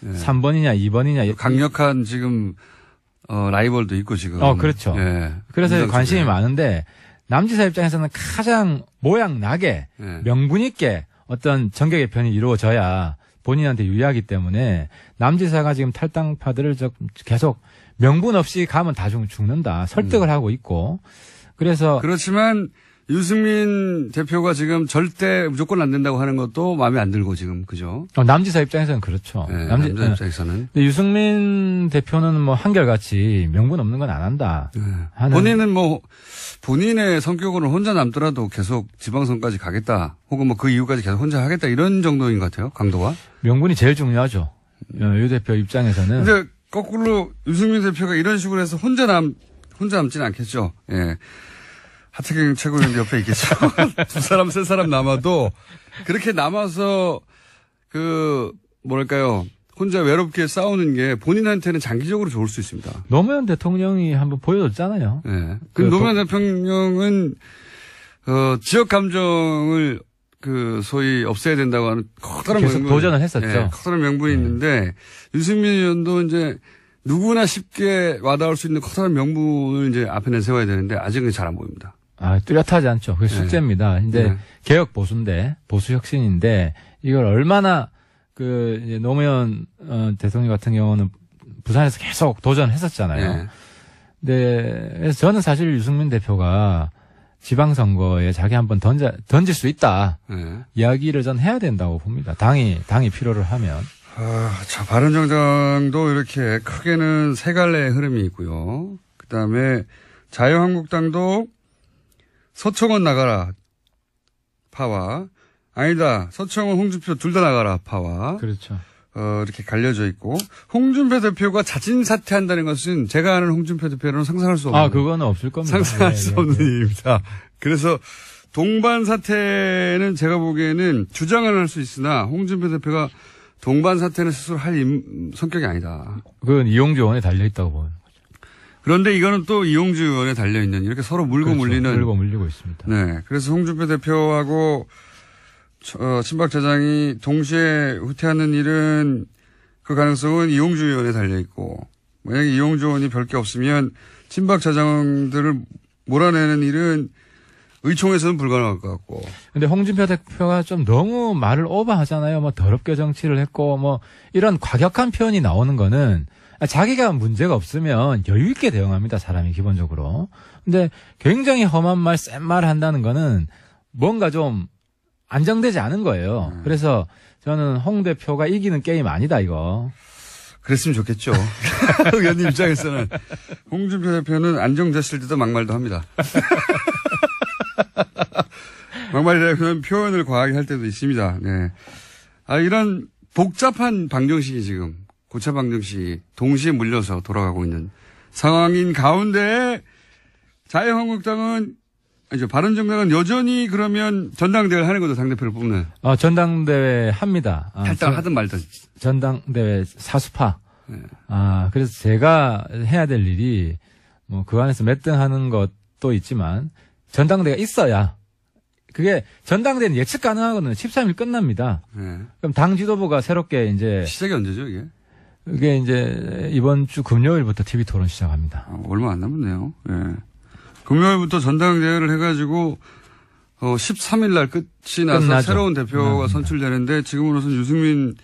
3번이냐, 2번이냐. 강력한 지금 라이벌도 있고 지금. 그렇죠. 그래서 관심이 많은데 남지사 입장에서는 가장 모양 나게 명분 있게 어떤 정계 개편이 이루어져야 본인한테 유리하기 때문에 남지사가 지금 탈당파들을 계속 명분 없이 가면 다 죽는다. 설득을 하고 있고. 그래서. 그렇지만 유승민 대표가 지금 절대 무조건 안 된다고 하는 것도 마음에 안 들고 지금, 그죠? 남지사 입장에서는 그렇죠. 남지사 입장에서는. 근데 유승민 대표는 한결같이 명분 없는 건 안 한다. 본인은 본인의 성격으로는 혼자 남더라도 계속 지방선까지 가겠다. 혹은 그 이후까지 계속 혼자 하겠다. 이런 정도인 것 같아요. 강도가. 명분이 제일 중요하죠. 유 대표 입장에서는. 근데 거꾸로 유승민 대표가 이런 식으로 해서 혼자 남지는 않겠죠. 하태경 최고위원 옆에 있겠죠. 두 사람, 세 사람 남아도 그렇게 남아서 혼자 외롭게 싸우는 게 본인한테는 장기적으로 좋을 수 있습니다. 노무현 대통령이 한번 보여줬잖아요. 노무현 대통령은 지역 감정을 그 소위 없애야 된다고 하는 커다란 계속 명분, 도전을 했었죠. 예, 커다란 명분이 있는데 유승민 의원도 이제 누구나 쉽게 와닿을 수 있는 커다란 명분을 이제 앞에 내세워야 되는데 아직은 잘 안 보입니다. 아, 뚜렷하지 않죠. 그게 숙제입니다. 이제 개혁 보수인데, 보수 혁신인데, 이걸 얼마나 이제 노무현 대통령 같은 경우는 부산에서 계속 도전했었잖아요. 네. 그래서 저는 사실 유승민 대표가 지방선거에 자기 한번 던질 수 있다. 이야기를 전 해야 된다고 봅니다. 당이 필요를 하면. 자, 바른정당도 이렇게 크게는 세 갈래의 흐름이 있고요. 그 다음에 자유한국당도 서청원 나가라 파와, 아니다, 서청원 홍준표 둘 다 나가라 파와. 그렇죠. 이렇게 갈려져 있고, 홍준표 대표가 자진 사퇴한다는 것은 제가 아는 홍준표 대표로는 상상할 수 없는. 그거는 없을 겁니다. 상상할 수 없는 일입니다. 그래서 동반 사퇴는 제가 보기에는 주장을 할 수 있으나 홍준표 대표가 동반 사퇴는 스스로 할 성격이 아니다. 그건 이용주 의원에 달려있다고 보는 거죠. 그런데 이거는 또 이용주 의원에 달려있는 이렇게 서로 물고 그렇죠. 물리는. 물고 물리고 있습니다. 네. 그래서 홍준표 대표하고 친박 저장이 동시에 후퇴하는 일은 그 가능성은 이용주 의원에 달려있고 만약에 이용주 의원이 별 게 없으면 친박 저장들을 몰아내는 일은 의총에서는 불가능할 것 같고. 근데 홍준표 대표가 좀 너무 말을 오버하잖아요. 뭐 더럽게 정치를 했고 뭐 이런 과격한 표현이 나오는 거는 자기가 문제가 없으면 여유 있게 대응합니다. 사람이 기본적으로. 근데 굉장히 험한 말, 센 말을 한다는 거는 뭔가 좀 안정되지 않은 거예요. 그래서 저는 홍 대표가 이기는 게임 아니다 이거. 그랬으면 좋겠죠. 의원님 입장에서는 홍준표 대표는 안정됐을 때도 막말도 합니다. 막말이라면 표현을 과하게 할 때도 있습니다. 네. 이런 복잡한 방정식이 지금 고차 방정식이 동시에 물려서 돌아가고 있는 상황인 가운데 자유한국당은 아니죠. 바른정당은 여전히 그러면 전당대회를 하는 거죠. 당대표를 뽑는. 전당대회 합니다. 탈당을 하든 말든. 전당대회 사수파. 네. 그래서 제가 해야 될 일이 뭐 그 안에서 몇 등 하는 것도 있지만 전당대회가 있어야 그게 전당대회는 예측 가능하거든요. 13일 끝납니다. 네. 그럼 당 지도부가 새롭게 이제 시작이 언제죠, 이게? 이게 이제 이번 주 금요일부터 TV 토론 시작합니다. 얼마 안 남았네요. 예. 금요일부터 전당대회를 해가지고 13일 날 끝이 나서 끝나죠. 새로운 대표가 선출되는데 지금으로선 유승민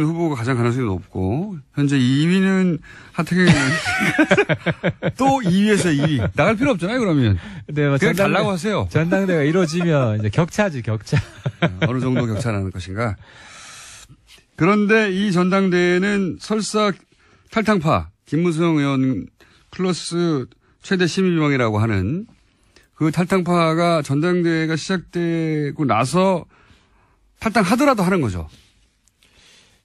후보가 가장 가능성이 높고 현재 2위는 하태경 또 2위에서 2위 나갈 필요 없잖아요. 그러면 네, 뭐 그냥 달라고 하세요. 전당대회가 이루어지면 이제 격차지 격차. 어느 정도 격차나는 것인가. 그런데 이 전당대회는 설사 탈당파 김무성 의원 플러스 최대 심의비방이라고 하는 그 탈당파가 전당대회가 시작되고 나서 탈당하더라도 하는 거죠.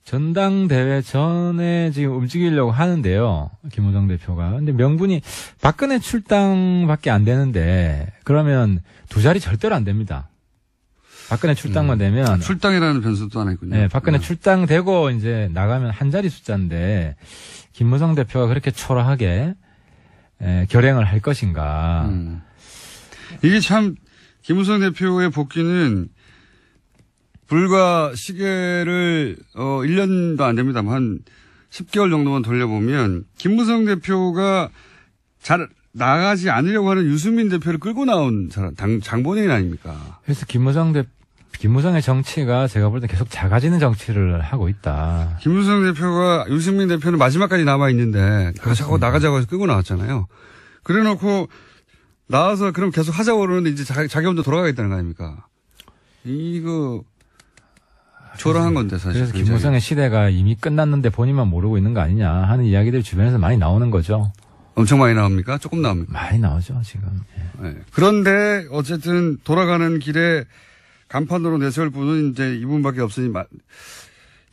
전당대회 전에 지금 움직이려고 하는데요. 김무성 대표가. 근데 명분이 박근혜 출당밖에 안 되는데 그러면 두 자리 절대로 안 됩니다. 박근혜 출당만 되면. 출당이라는 변수도 하나 있군요. 네, 박근혜 출당되고 이제 나가면 한 자리 숫자인데 김무성 대표가 그렇게 초라하게 결행을 할 것인가. 이게 참 김무성 대표의 복귀는 불과 시계를 1년도 안 됩니다만 한 10개월 정도만 돌려보면 김무성 대표가 잘 나가지 않으려고 하는 유승민 대표를 끌고 나온 사람, 장본인 아닙니까? 그래서 김무성의 정치가 제가 볼 때 계속 작아지는 정치를 하고 있다. 김무성 대표가 유승민 대표는 마지막까지 남아 있는데 자꾸 나가자고 해서 끌고 나왔잖아요. 그래 놓고 나와서 그럼 계속 하자고 그러는데 이제 자기 혼자 돌아가겠다는 거 아닙니까? 이거 초라한 건데 사실. 그래서 김무성의 시대가 이미 끝났는데 본인만 모르고 있는 거 아니냐 하는 이야기들이 주변에서 많이 나오는 거죠. 엄청 많이 나옵니까? 조금 나옵니까? 많이 나오죠 지금. 네. 그런데 어쨌든 돌아가는 길에 간판으로 내세울 분은 이제 이분밖에 없으니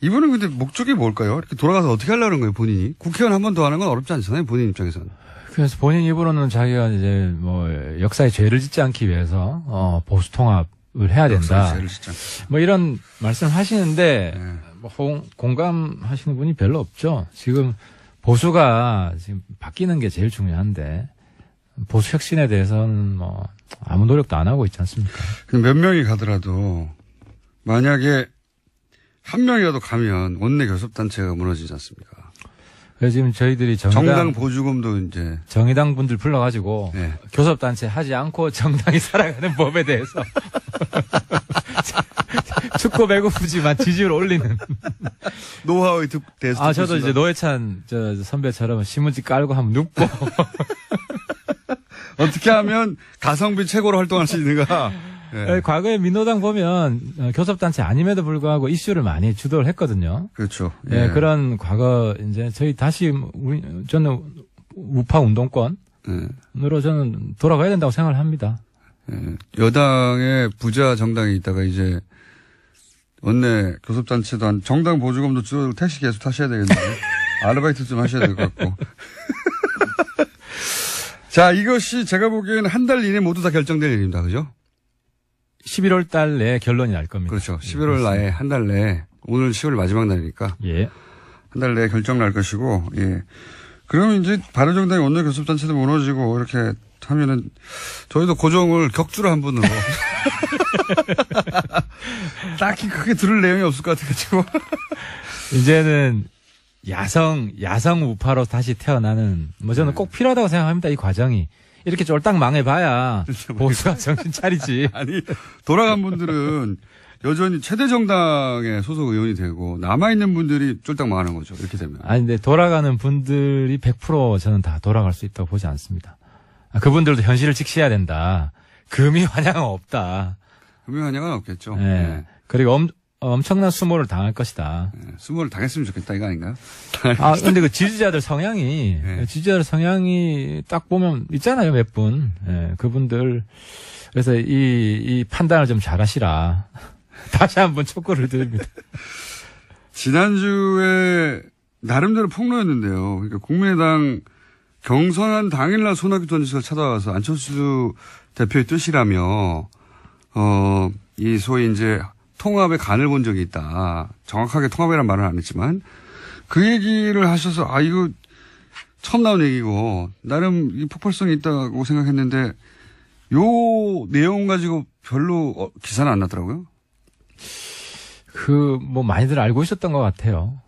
이분은 근데 목적이 뭘까요? 이렇게 돌아가서 어떻게 하려는 거예요 본인이? 국회의원 한 번 더 하는 건 어렵지 않잖아요 본인 입장에서는. 그래서 본인 입으로는 자기가 이제 뭐 역사에 죄를 짓지 않기 위해서 보수 통합을 해야 된다. 죄를 짓지 않기. 뭐 이런 말씀을 하시는데 뭐 공감하시는 분이 별로 없죠. 지금 보수가 지금 바뀌는 게 제일 중요한데 보수 혁신에 대해서는 뭐 아무 노력도 안 하고 있지 않습니까? 몇 명이 가더라도 만약에 한 명이라도 가면 원내 교섭단체가 무너지지 않습니까? 그래서 지금 저희들이 정당 보조금도 이제 정의당 분들 불러가지고 네. 교섭단체 하지 않고 정당이 살아가는 법에 대해서 춥고 배고프지만 지지율 올리는 노하우의 대수. 저도 이제 노회찬 선배처럼 신문지 깔고 한번 눕고 어떻게 하면 가성비 최고로 활동할 수 있는가. 네. 과거에 민노당 보면 교섭단체 아님에도 불구하고 이슈를 많이 주도를 했거든요. 그렇죠. 예, 그런 과거 이제 저희 다시 저는 우파 운동권으로 저는 돌아가야 된다고 생각을 합니다. 여당의 부자 정당이 있다가 이제 원내 교섭단체도 한 정당 보조금도 주고 택시 계속 타셔야 되겠는데 아르바이트 좀 하셔야 될 것 같고. 자, 이것이 제가 보기에는 한 달 이내 모두 다 결정될 일입니다. 그죠? 11월 달 내에 결론이 날 겁니다. 그렇죠. 11월 나에 한 달 내에 오늘 10월 마지막 날이니까 예. 한 달 내에 결정 날 것이고 예. 그러면 이제 바른정당의 원내 교섭단체도 무너지고 이렇게 하면은 저희도 고정을 격주로 한 분으로 딱히 크게 들을 내용이 없을 것 같아가지고 이제는 야성 우파로 다시 태어나는 저는 꼭 필요하다고 생각합니다. 이 과정이. 이렇게 쫄딱 망해봐야 보수가 정신 차리지. 아니, 돌아간 분들은 여전히 최대 정당의 소속 의원이 되고 남아있는 분들이 쫄딱 망하는 거죠. 이렇게 되면. 아니, 근데 돌아가는 분들이 100% 저는 다 돌아갈 수 있다고 보지 않습니다. 그분들도 현실을 직시해야 된다. 금이 환영은 없다. 금이 환영은 없겠죠. 네. 네. 그리고 엄청난 수모를 당할 것이다. 네. 수모를 당했으면 좋겠다 이거 아닌가요? 근데 그 지지자들 성향이 딱 보면 있잖아요, 몇 분. 예, 그분들. 그래서 이 판단을 좀 잘 하시라. 다시 한번 촉구를 드립니다. 지난주에 나름대로 폭로였는데요. 그러니까 국민의당 경선한 당일날 손학규 전 지사가 찾아와서 안철수 대표의 뜻이라며, 이 소위 이제 통합에 간을 본 적이 있다. 정확하게 통합이란 말은 안 했지만 그 얘기를 하셔서 이거 처음 나온 얘기고 나름 이 폭발성이 있다고 생각했는데 요 내용 가지고 별로 기사는 안 났더라고요. 많이들 알고 있었던 것 같아요.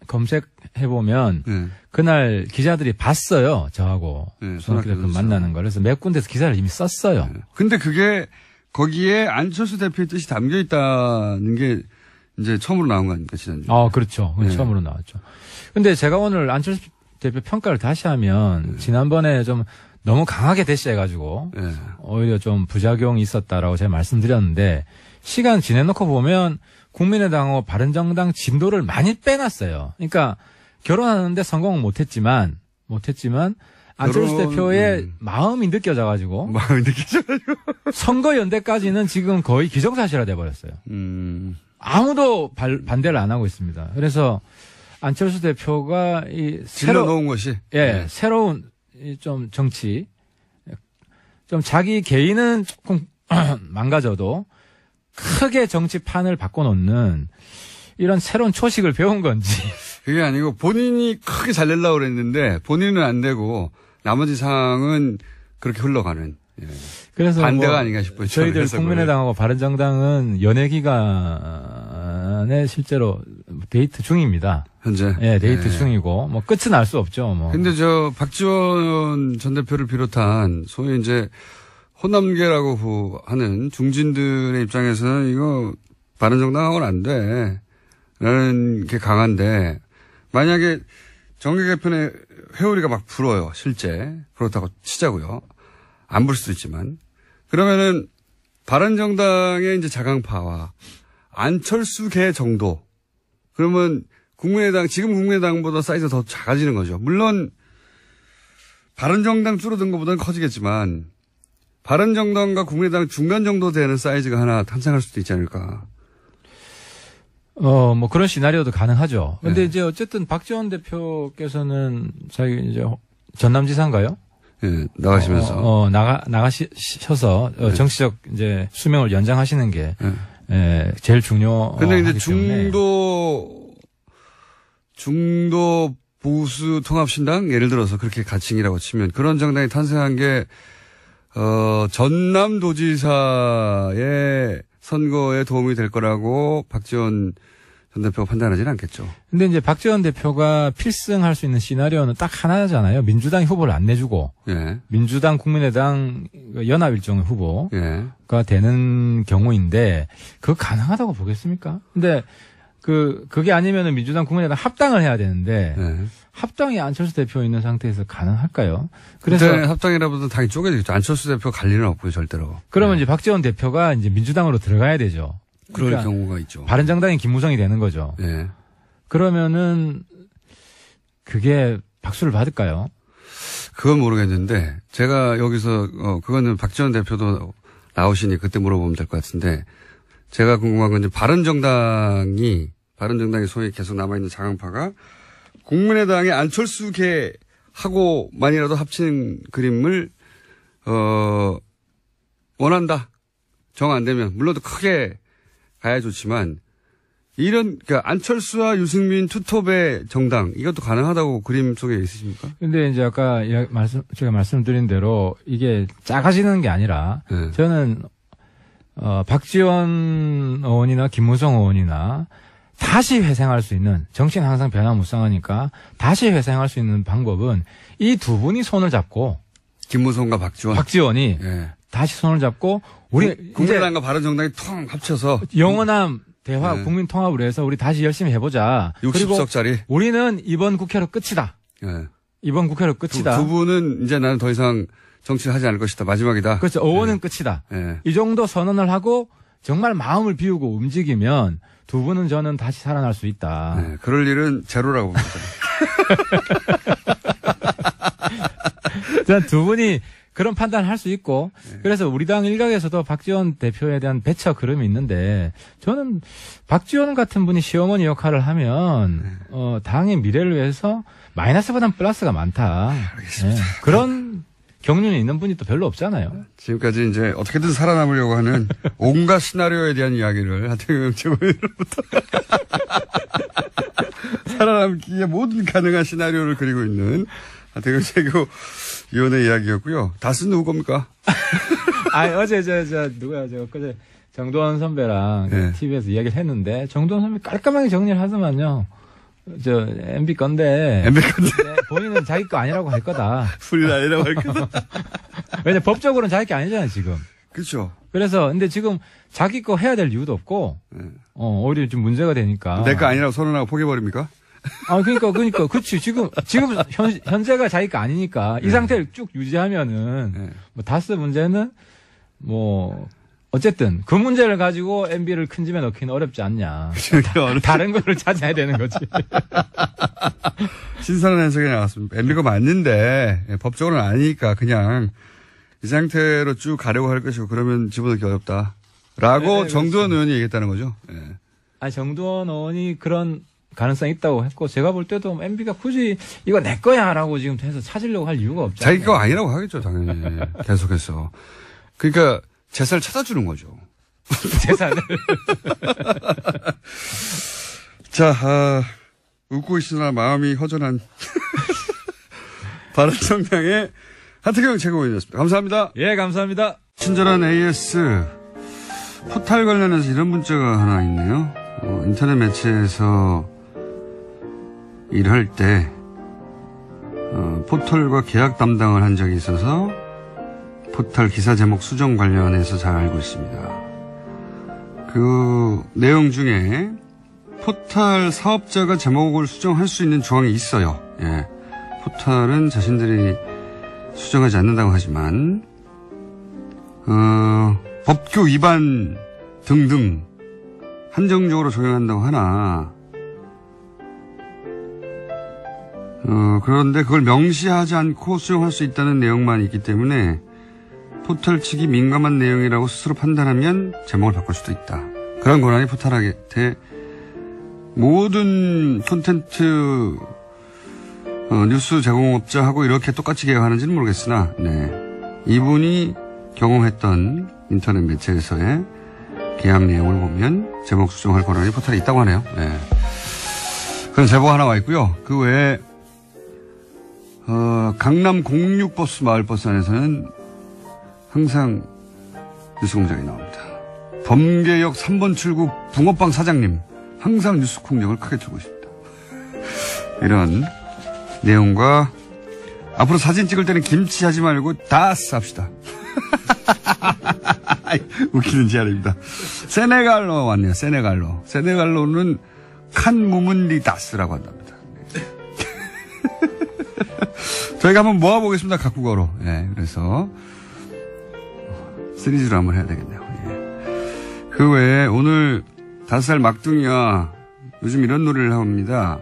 검색해보면 그날 기자들이 봤어요. 저하고 손학규 대표 만나는 걸. 그래서 몇 군데서 기사를 이미 썼어요. 근데 그게 거기에 안철수 대표의 뜻이 담겨 있다는 게 이제 처음으로 나온 거 아닙니까, 지난주에? 그렇죠. 처음으로 나왔죠. 근데 제가 오늘 안철수 대표 평가를 다시 하면 지난번에 좀 너무 강하게 대시해가지고 오히려 좀 부작용이 있었다라고 제가 말씀드렸는데 시간 지내놓고 보면 국민의당하고 바른정당 진도를 많이 빼놨어요. 그러니까 결혼하는데 성공은 못했지만 안철수 대표의 마음이 느껴져가지고 선거 연대까지는 지금 거의 기정사실화 돼버렸어요. 아무도 반대를 안 하고 있습니다. 그래서 안철수 대표가 질러놓은 것이 새로운 좀 정치, 좀 자기 개인은 조금 망가져도 크게 정치판을 바꿔놓는 이런 새로운 초식을 배운 건지. 그게 아니고 본인이 크게 잘 내려고 그랬는데 본인은 안 되고 나머지 상황은 그렇게 흘러가는. 그래서 반대가 아닌가 싶어요. 저희들 국민의당하고 바른정당은 연애 기간에 실제로 데이트 중입니다. 현재. 데이트 중이고 끝은 알 수 없죠. 근데 박지원 전 대표를 비롯한 소위 이제 호남계라고 하는 중진들의 입장에서는 이거 바른정당하고는 안 돼. 라는 게 강한데 만약에 정계 개편의 회오리가 막 불어요. 실제. 그렇다고 치자고요. 안 불 수도 있지만. 그러면은 바른정당의 이제 자강파와 안철수계 정도. 그러면 지금 국민의당보다 사이즈가 더 작아지는 거죠. 물론 바른정당 줄어든 것보다는 커지겠지만 바른정당과 국민의당 중간 정도 되는 사이즈가 하나 탄생할 수도 있지 않을까. 그런 시나리오도 가능하죠. 근데 이제 어쨌든 박지원 대표께서는 자기 이제 전남지사인가요? 나가시면서. 나가셔서 정치적 이제 수명을 연장하시는 게 제일 중요하기 근데 이제 때문에. 중도 보수 통합신당 예를 들어서 그렇게 가칭이라고 치면 그런 정당이 탄생한 게 전남도지사의 선거에 도움이 될 거라고 박지원 전 대표가 판단하지는 않겠죠. 근데 이제 박지원 대표가 필승할 수 있는 시나리오는 딱 하나잖아요. 민주당이 후보를 안 내주고 예. 민주당, 국민의당 연합 일종의 후보가 예. 되는 경우인데 그거 가능하다고 보겠습니까? 근데 그게 아니면은 민주당, 국민의당 합당을 해야 되는데 예. 합당이 안철수 대표 있는 상태에서 가능할까요? 그래서 합당이라보다 당이 쪼개지겠죠. 안철수 대표 갈 일은 없고요, 절대로. 그러면 이제 박지원 대표가 이제 민주당으로 들어가야 되죠. 그럴 그러니까 경우가 있죠. 바른정당이 김무성이 되는 거죠. 예. 그러면은 그게 박수를 받을까요? 그건 모르겠는데 제가 여기서 그거는 박지원 대표도 나오시니 그때 물어보면 될 것 같은데 제가 궁금한 건 이제 바른정당이 소위 계속 남아있는 자강파가 국민의당의 안철수계하고만이라도 합치는 그림을 원한다. 정 안 되면 물론 더 크게 가야 좋지만 그러니까 안철수와 유승민 투톱의 정당 이것도 가능하다고 그림 속에 있으십니까? 근데 이제 아까 제가 말씀드린 대로 이게 작아지는 게 아니라 네. 저는 박지원 의원이나 김무성 의원이나 다시 회생할 수 있는 정치는 항상 변화무쌍하니까 다시 회생할 수 있는 방법은 이 두 분이 손을 잡고 김무성과 박지원이 예. 다시 손을 잡고 우리 국민의당과 바른정당이 통 합쳐서 영원한 대화 네. 국민 통합을 위해서 우리 다시 열심히 해보자. 60석짜리. 그리고 우리는 이번 국회로 끝이다. 예. 이번 국회로 끝이다. 두 분은 이제 나는 더 이상 정치를 하지 않을 것이다. 마지막이다. 그렇죠. 의원은 끝이다. 예. 이 정도 선언을 하고 정말 마음을 비우고 움직이면 두 분은 저는 다시 살아날 수 있다. 예. 그럴 일은 제로라고 봅니다. 전 두 분이 그런 판단을 할 수 있고 그래서 우리 당 일각에서도 박지원 대표에 대한 배척 그름이 있는데 저는 박지원 같은 분이 시어머니 역할을 하면 당의 미래를 위해서 마이너스보다는 플러스가 많다. 알겠습니다. 그런 경륜이 있는 분이 또 별로 없잖아요. 지금까지 이제 어떻게든 살아남으려고 하는 온갖 시나리오에 대한 이야기를 하태경 최고위원으로부터 살아남기에 모든 가능한 시나리오를 그리고 있는 하태경 최고위원의 이야기였고요. 다스는 누구 겁니까? 어제 누구야 그제 정도원 선배랑 네. TV에서 이야기를 했는데 정도원 선배 깔끔하게 정리를 하더만요. MB 건데. 본인은 자기 거 아니라고 할 거다. 불일 아니라고 할 거다. 왜냐 법적으로는 자기 거 아니잖아요 지금. 그렇죠. 그래서 근데 지금 자기 거 해야 될 이유도 없고 오히려 좀 문제가 되니까. 내 거 아니라고 선언하고 포기해버립니까? 그러니까 그렇지 지금 현재가 자기 거 아니니까 이 상태를 쭉 유지하면은 뭐 다스 문제는 뭐 어쨌든 그 문제를 가지고 MB를 큰 집에 넣기는 어렵지 않냐. 다른 거를 찾아야 되는 거지. 신선한 해석이 나왔습니다. MB가 맞는데 법적으로는 아니니까 그냥 이 상태로 쭉 가려고 할 것이고 그러면 집어넣기 어렵다. 라고 정두원 의원이 얘기했다는 거죠. 네. 정두원 의원이 그런 가능성이 있다고 했고 제가 볼 때도 MB가 굳이 이거 내 거야라고 지금 해서 찾으려고 할 이유가 없잖아요. 자기 거 아니라고 하겠죠 당연히. 계속해서. 그러니까 재산을 찾아주는 거죠. 재산을. 자, 웃고 있으나 마음이 허전한 바른정당의 하태경 최고위원이었습니다. 감사합니다. 예, 감사합니다. 친절한 AS 포탈 관련해서 이런 문자가 하나 있네요. 인터넷 매체에서 일할 때 포털과 계약 담당을 한 적이 있어서 포털 기사 제목 수정 관련해서 잘 알고 있습니다. 그 내용 중에 포털 사업자가 제목을 수정할 수 있는 조항이 있어요. 예. 포털은 자신들이 수정하지 않는다고 하지만 법규 위반 등등 한정적으로 적용한다고 하나 그런데 그걸 명시하지 않고 수정할 수 있다는 내용만 있기 때문에 포털 측이 민감한 내용이라고 스스로 판단하면 제목을 바꿀 수도 있다. 그런 권한이 포털한테 모든 콘텐츠 뉴스 제공업자하고 이렇게 똑같이 계약하는지는 모르겠으나 네. 이분이 경험했던 인터넷 매체에서의 계약 내용을 보면 제목 수정할 권한이 포털에 있다고 하네요. 네. 그런 제보가 하나 와 있고요. 그 외에 강남 06버스 마을버스 안에서는 항상 뉴스공장이 나옵니다. 범계역 3번 출구 붕어빵 사장님 항상 뉴스 공장을 크게 틀고 있습니다. 이런 내용과 앞으로 사진 찍을 때는 김치 하지 말고 다스 합시다. 웃기는 제안입니다. 세네갈로 왔네요. 세네갈로. 세네갈로는 칸 무문리 다스라고 한답니다. 저희가 한번 모아보겠습니다. 각국어로. 예, 그래서 시리즈로 한번 해야 되겠네요. 예. 그 외에 오늘 5살 막둥이와 요즘 이런 노래를 합니다.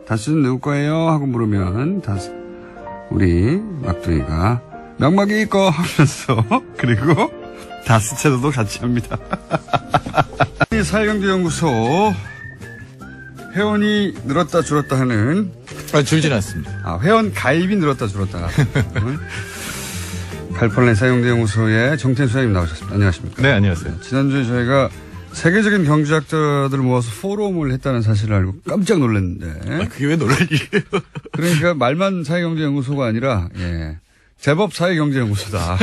다스는 누구 거예요? 하고 물으면 우리 막둥이가 명막이 있고 하면서 그리고 다스 채도도 같이 합니다. 사회경제연구소 회원이 늘었다 줄었다 하는 줄진 않습니다. 회원 가입이 늘었다 줄었다. 갈폴라인 사회경제연구소의 정태인 소장님 나오셨습니다. 안녕하십니까? 네, 안녕하세요. 지난주에 저희가 세계적인 경제학자들을 모아서 포럼을 했다는 사실을 알고 깜짝 놀랐는데. 그게 왜 놀랄 일이에요? 그러니까 말만 사회경제연구소가 아니라, 제법 사회경제연구소다.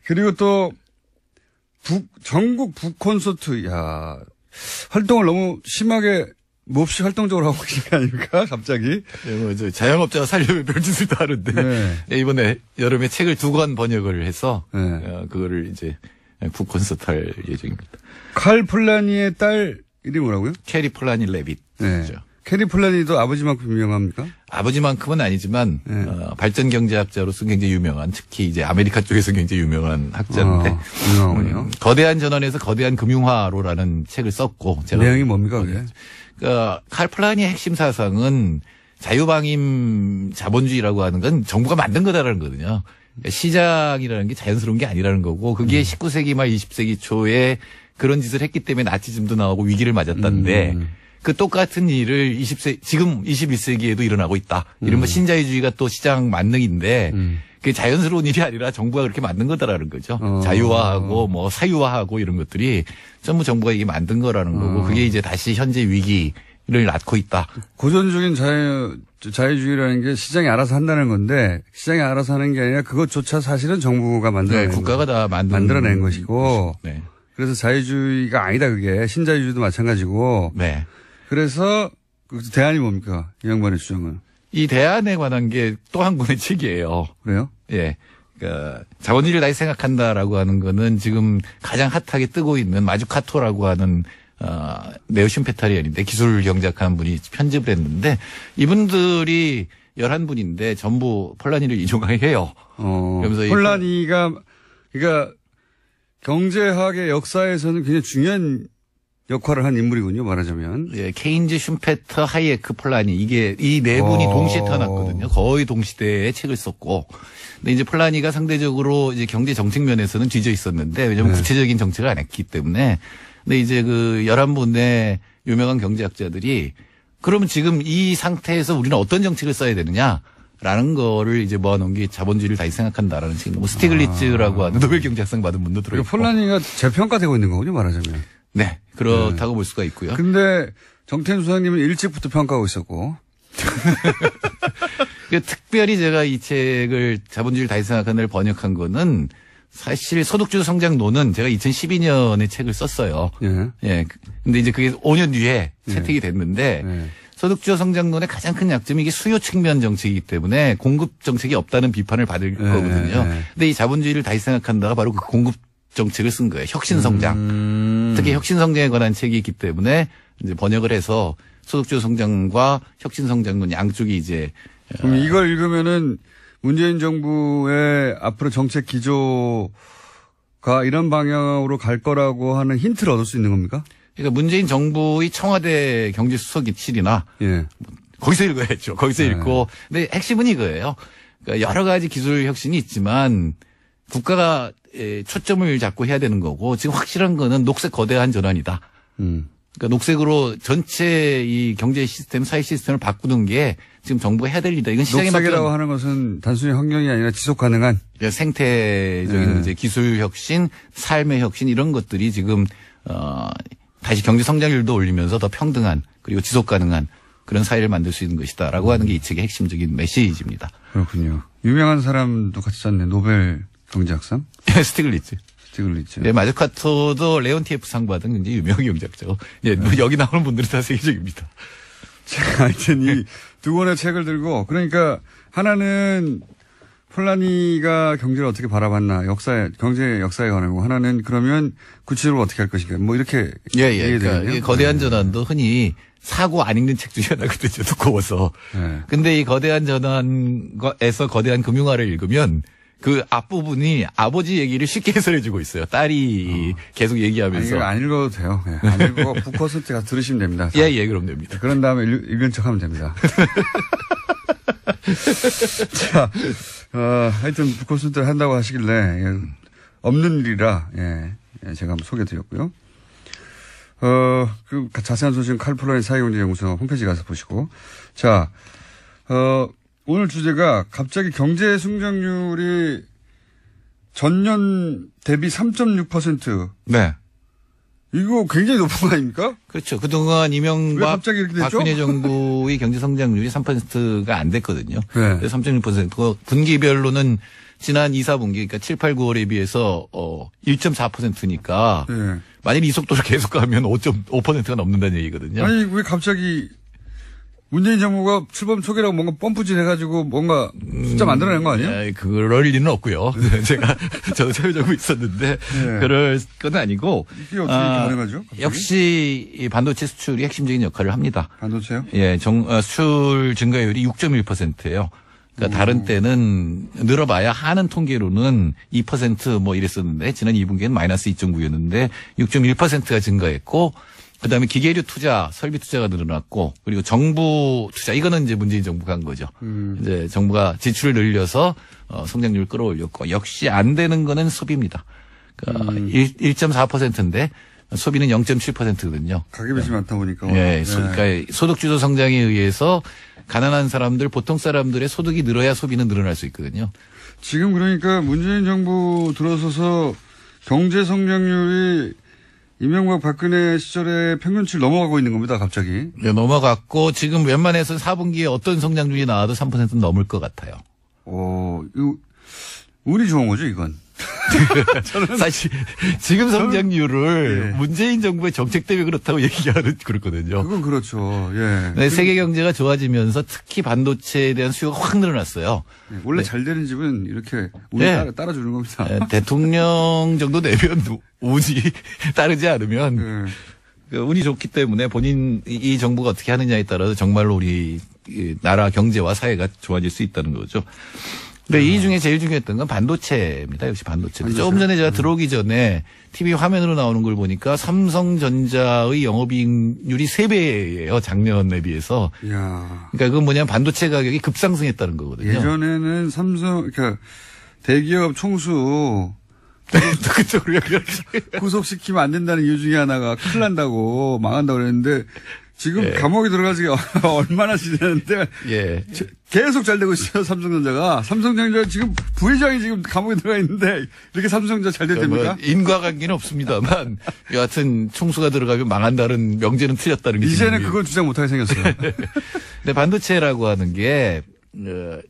그리고 또, 전국 북콘서트, 활동을 너무 심하게, 몹시 활동적으로 하고 계신 거 아닙니까? 갑자기. 네, 자영업자가 살려면 별짓을 다 하는데. 네. 이번에 여름에 책을 2권 번역을 해서, 그거를 이제, 북콘서트 할 예정입니다. 칼 플라니의 딸 이름이 뭐라고요? 캐리 플라니 레빗. 네. 캐리 플라니도 아버지만큼 유명합니까? 아버지만큼은 아니지만 발전 경제학자로서 굉장히 유명한, 특히 이제 아메리카 쪽에서 굉장히 유명한 학자인데 유명하군요. 거대한 전환에서 거대한 금융화로라는 책을 썼고 제가 내용이 뭡니까 그게? 그러니까 칼 플라니의 핵심 사상은 자유방임 자본주의라고 하는 건 정부가 만든 거다라는 거거든요. 시장이라는 게 자연스러운 게 아니라는 거고 그게 19세기 말 20세기 초에 그런 짓을 했기 때문에 나치즘도 나오고 위기를 맞았다는데 그 똑같은 일을 지금 21세기에도 일어나고 있다. 이른바 신자유주의가 또 시장 만능인데 그게 자연스러운 일이 아니라 정부가 그렇게 만든 거다라는 거죠. 자유화하고 뭐 사유화하고 이런 것들이 전부 정부가 이게 만든 거라는 거고 그게 이제 다시 현재 위기를 낳고 있다. 고전적인 자유주의라는 게 시장이 알아서 한다는 건데 시장이 알아서 하는 게 아니라 그것조차 사실은 정부가 만들어낸 국가가 다 만들어낸 것이고 네. 그래서 자유주의가 아니다 그게 신자유주의도 마찬가지고 네. 그래서 대안이 뭡니까? 이 양반의 주장은. 이 대안에 관한 게 또 한 권의 책이에요. 그래요? 예. 그러니까 자본주의를 다시 생각한다라고 하는 거는 지금 가장 핫하게 뜨고 있는 마주카토라고 하는 네오심페타리언인데 기술 경제학하는 분이 편집을 했는데 이분들이 11분인데 전부 폴라니를 인용해요. 그러면서 폴라니가 그러니까 경제학의 역사에서는 굉장히 중요한 역할을 한 인물이군요, 말하자면. 예, 케인즈, 슌페터, 하이에크, 폴라니 이게 이 네 분이 동시에 태어났거든요. 거의 동시대에 책을 썼고. 근데 이제 폴라니가 상대적으로 이제 경제 정책 면에서는 뒤져 있었는데 왜냐면 구체적인 정책을 안 했기 때문에. 근데 이제 그 11분의 유명한 경제학자들이 그러면 지금 이 상태에서 우리는 어떤 정책을 써야 되느냐라는 거를 이제 모아놓은 게 자본주의를 다시 생각한다라는 책입니다. 뭐 스티글리츠라고 하는 노벨 경제학상 받은 분도 들어있고. 폴라니가 재평가되고 있는 거군요, 말하자면. 네, 그렇다고 볼 수가 있고요. 근데 정태인 수장님은 일찍부터 평가하고 있었고. 특별히 제가 이 책을 자본주의를 다시 생각하는 걸 번역한 거는 사실 소득주도 성장론은 제가 2012년에 책을 썼어요. 예. 근데 이제 그게 5년 뒤에 채택이 됐는데 소득주도 성장론의 가장 큰 약점이 이게 수요 측면 정책이기 때문에 공급 정책이 없다는 비판을 받을 거거든요. 근데 이 자본주의를 다시 생각한다가 바로 그 공급 정책을 쓴 거예요. 혁신성장. 특히 혁신성장에 관한 책이 있기 때문에 이제 번역을 해서 소득주도 성장과 혁신성장론 양쪽이 이제. 그럼 이걸 읽으면은 문재인 정부의 앞으로 정책 기조가 이런 방향으로 갈 거라고 하는 힌트를 얻을 수 있는 겁니까? 그러니까 문재인 정부의 청와대 경제수석실이나 거기서 읽어야죠. 거기서 읽고. 근데 핵심은 이거예요. 그러니까 여러 가지 기술 혁신이 있지만 국가가 초점을 잡고 해야 되는 거고 지금 확실한 거는 녹색 거대한 전환이다. 그러니까 녹색으로 전체 이 경제 시스템, 사회 시스템을 바꾸는 게 지금 정부가 해야 될 일이다. 이건 시장에 녹색이라고 하는 것은 단순히 환경이 아니라 지속 가능한 생태적인 이제 기술 혁신, 삶의 혁신 이런 것들이 지금 다시 경제 성장률도 올리면서 더 평등한 그리고 지속 가능한 그런 사회를 만들 수 있는 것이다라고 하는 게 이 책의 핵심적인 메시지입니다. 그렇군요. 유명한 사람도 같이 썼네. 노벨 경제학상? 스티글리츠. 스티글리츠. 네, 마저카토도 레온티에프 상 받은 굉장히 유명한 경제학자고. 예, 여기 나오는 분들은 다 세계적입니다. 자, 하여튼 이 두 권의 책을 들고, 그러니까 하나는 폴라니가 경제를 어떻게 바라봤나, 경제 역사에 관하고, 하나는 그러면 구체적으로 어떻게 할 것인가, 뭐 이렇게. 예. 그러니까 이 거대한 전환도 흔히 사고 안 읽는 책 중에 하나거든요. 두꺼워서. 네. 근데 이 거대한 전환에서 거대한 금융화를 읽으면 그 앞부분이 아버지 얘기를 쉽게 해설해주고 있어요. 딸이 계속 얘기하면서. 아니, 안 읽어도 돼요. 네. 안 읽고 북커슨트 가서 들으시면 됩니다. 예, 그럼 됩니다. 그런 다음에 읽은 척 하면 됩니다. 자, 하여튼 북커슨트를 한다고 하시길래, 없는 일이라, 제가 한번 소개 드렸고요. 그 자세한 소식은 칼플라니 사회경제연구소 홈페이지 가서 보시고. 자, 오늘 주제가 갑자기 경제 성장률이 전년 대비 3.6%. 네. 이거 굉장히 높은 거 아닙니까? 그렇죠. 그동안 왜 이명박 갑자기 이렇게 됐죠? 박근혜 정부의 경제 성장률이 3%가 안 됐거든요. 네. 그래서 3.6%고 분기별로는 지난 2, 4분기 그러니까 7, 8, 9월에 비해서 1.4%니까 네. 만일 이 속도를 계속 가면 5.5%가 넘는다는 얘기거든요. 아니, 왜 갑자기 문재인 정부가 출범 초기라고 뭔가 펌프질 해가지고 뭔가 숫자 만들어낸 거 아니에요? 그럴 리는 없고요. 저도 참여정부 있었는데 네. 그럴 건 아니고. 이게 어떻게 가능하죠? 갑자기? 역시 이 반도체 수출이 핵심적인 역할을 합니다. 반도체요? 예, 수출 증가율이 6.1%예요. 그러니까 다른 때는 늘어봐야 하는 통계로는 2% 뭐 이랬었는데 지난 2분기에는 마이너스 2.9였는데 6.1%가 증가했고 그다음에 기계류 투자, 설비 투자가 늘어났고 그리고 정부 투자 이거는 이제 문재인 정부가 한 거죠. 이제 정부가 지출을 늘려서 성장률을 끌어올렸고 역시 안 되는 거는 소비입니다. 그러니까 1.4%인데 소비는 0.7%거든요. 가계빚이 많다 보니까. 예, 그러니까 소득주도 성장에 의해서 가난한 사람들, 보통 사람들의 소득이 늘어야 소비는 늘어날 수 있거든요. 지금 그러니까 문재인 정부 들어서서 경제 성장률이 이명박 박근혜 시절에 평균치를 넘어가고 있는 겁니다, 갑자기. 네, 넘어갔고 지금 웬만해서 4분기에 어떤 성장률이 나와도 3%는 넘을 것 같아요. 이거 운이 좋은 거죠, 이건. 저는 사실 지금 성장률을 예. 문재인 정부의 정책 때문에 그렇다고 얘기하는 그렇거든요. 그건 그렇죠. 예. 네, 세계 경제가 좋아지면서 특히 반도체에 대한 수요가 확 늘어났어요. 원래 네. 잘 되는 집은 이렇게 운이 네. 따라주는 겁니다. 네, 대통령 정도 내면 운이 따르지 않으면 예. 그 운이 좋기 때문에 본인 이 정부가 어떻게 하느냐에 따라서 정말로 우리 나라 경제와 사회가 좋아질 수 있다는 거죠. 근데 이 중에 제일 중요했던 건 반도체입니다. 역시 반도체. 조금 전에 제가 들어오기 전에 TV 화면으로 나오는 걸 보니까 삼성전자의 영업이익률이 3배예요. 작년에 비해서. 이야. 그러니까 그건 뭐냐면 반도체 가격이 급상승했다는 거거든요. 예전에는 그러니까 대기업 총수 그쪽으로 구속시키면 안 된다는 이유 중에 하나가 큰일 난다고 망한다고 그랬는데 지금 예. 감옥에 들어간 지가 얼마나 지났는데 예. 계속 잘 되고 있어요. 삼성전자가. 삼성전자 지금 부회장이 지금 감옥에 들어가 있는데 이렇게 삼성전자 잘 됩니까? 뭐 인과관계는 없습니다만 여하튼 총수가 들어가면 망한다는 명제는 틀렸다는 게 이제는 그걸 주장 못하게 생겼어요. 근데 반도체라고 하는 게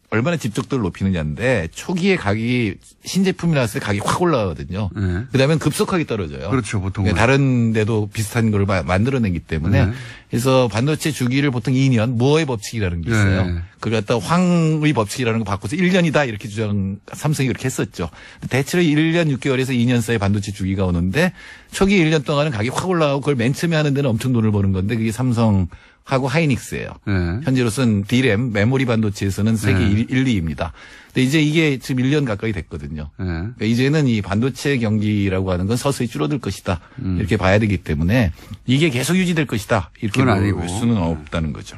얼마나 집적도를 높이느냐인데 초기에 가격이 신제품이 나왔을 때 가격이 확 올라가거든요. 네. 그다음에 급속하게 떨어져요. 그렇죠, 보통은. 다른 데도 비슷한 걸 만들어내기 때문에 네. 그래서 반도체 주기를 보통 2년 무어의 법칙이라는 게 있어요. 네. 그걸 갖다 황의 법칙이라는 거 바꿔서 1년이다 이렇게 삼성이 그렇게 했었죠. 대체로 1년 6개월에서 2년 사이 반도체 주기가 오는데 초기 1년 동안은 가격이 확 올라가고 그걸 맨 처음에 하는 데는 엄청 돈을 버는 건데 그게 삼성하고 하이닉스예요. 네. 현재로서는 D램 메모리 반도체에서는 세계 네. 1, 2위입니다. 근데 이제 이게 지금 1년 가까이 됐거든요. 네. 그러니까 이제는 이 반도체 경기라고 하는 건 서서히 줄어들 것이다. 이렇게 봐야 되기 때문에 이게 계속 유지될 것이다. 이렇게 그건 아니고. 볼 수는 없다는 거죠.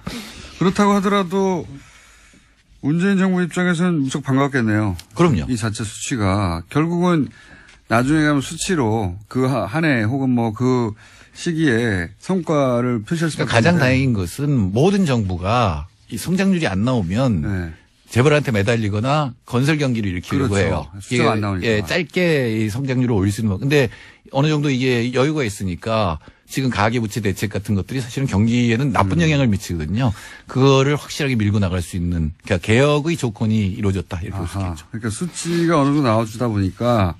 그렇다고 하더라도 문재인 정부 입장에서는 무척 반갑겠네요. 그럼요. 이 자체 수치가 결국은 나중에 가면 수치로 그 한 해 혹은 뭐 그 시기에 성과를 표시할 수밖에 그러니까 가장 없는데. 다행인 것은 모든 정부가 이 성장률이 안 나오면 네. 재벌한테 매달리거나 건설 경기를 일으키려고 그렇죠. 해요. 숫자가 안 나오니까. 짧게 이 성장률을 올릴 수 있는 거. 근데 어느 정도 이게 여유가 있으니까 지금 가계부채 대책 같은 것들이 사실은 경기에는 나쁜 영향을 미치거든요. 그거를 확실하게 밀고 나갈 수 있는 그러니까 개혁의 조건이 이루어졌다 이렇게 볼 수 있겠죠. 그러니까 수치가 어느 정도 나와주다 보니까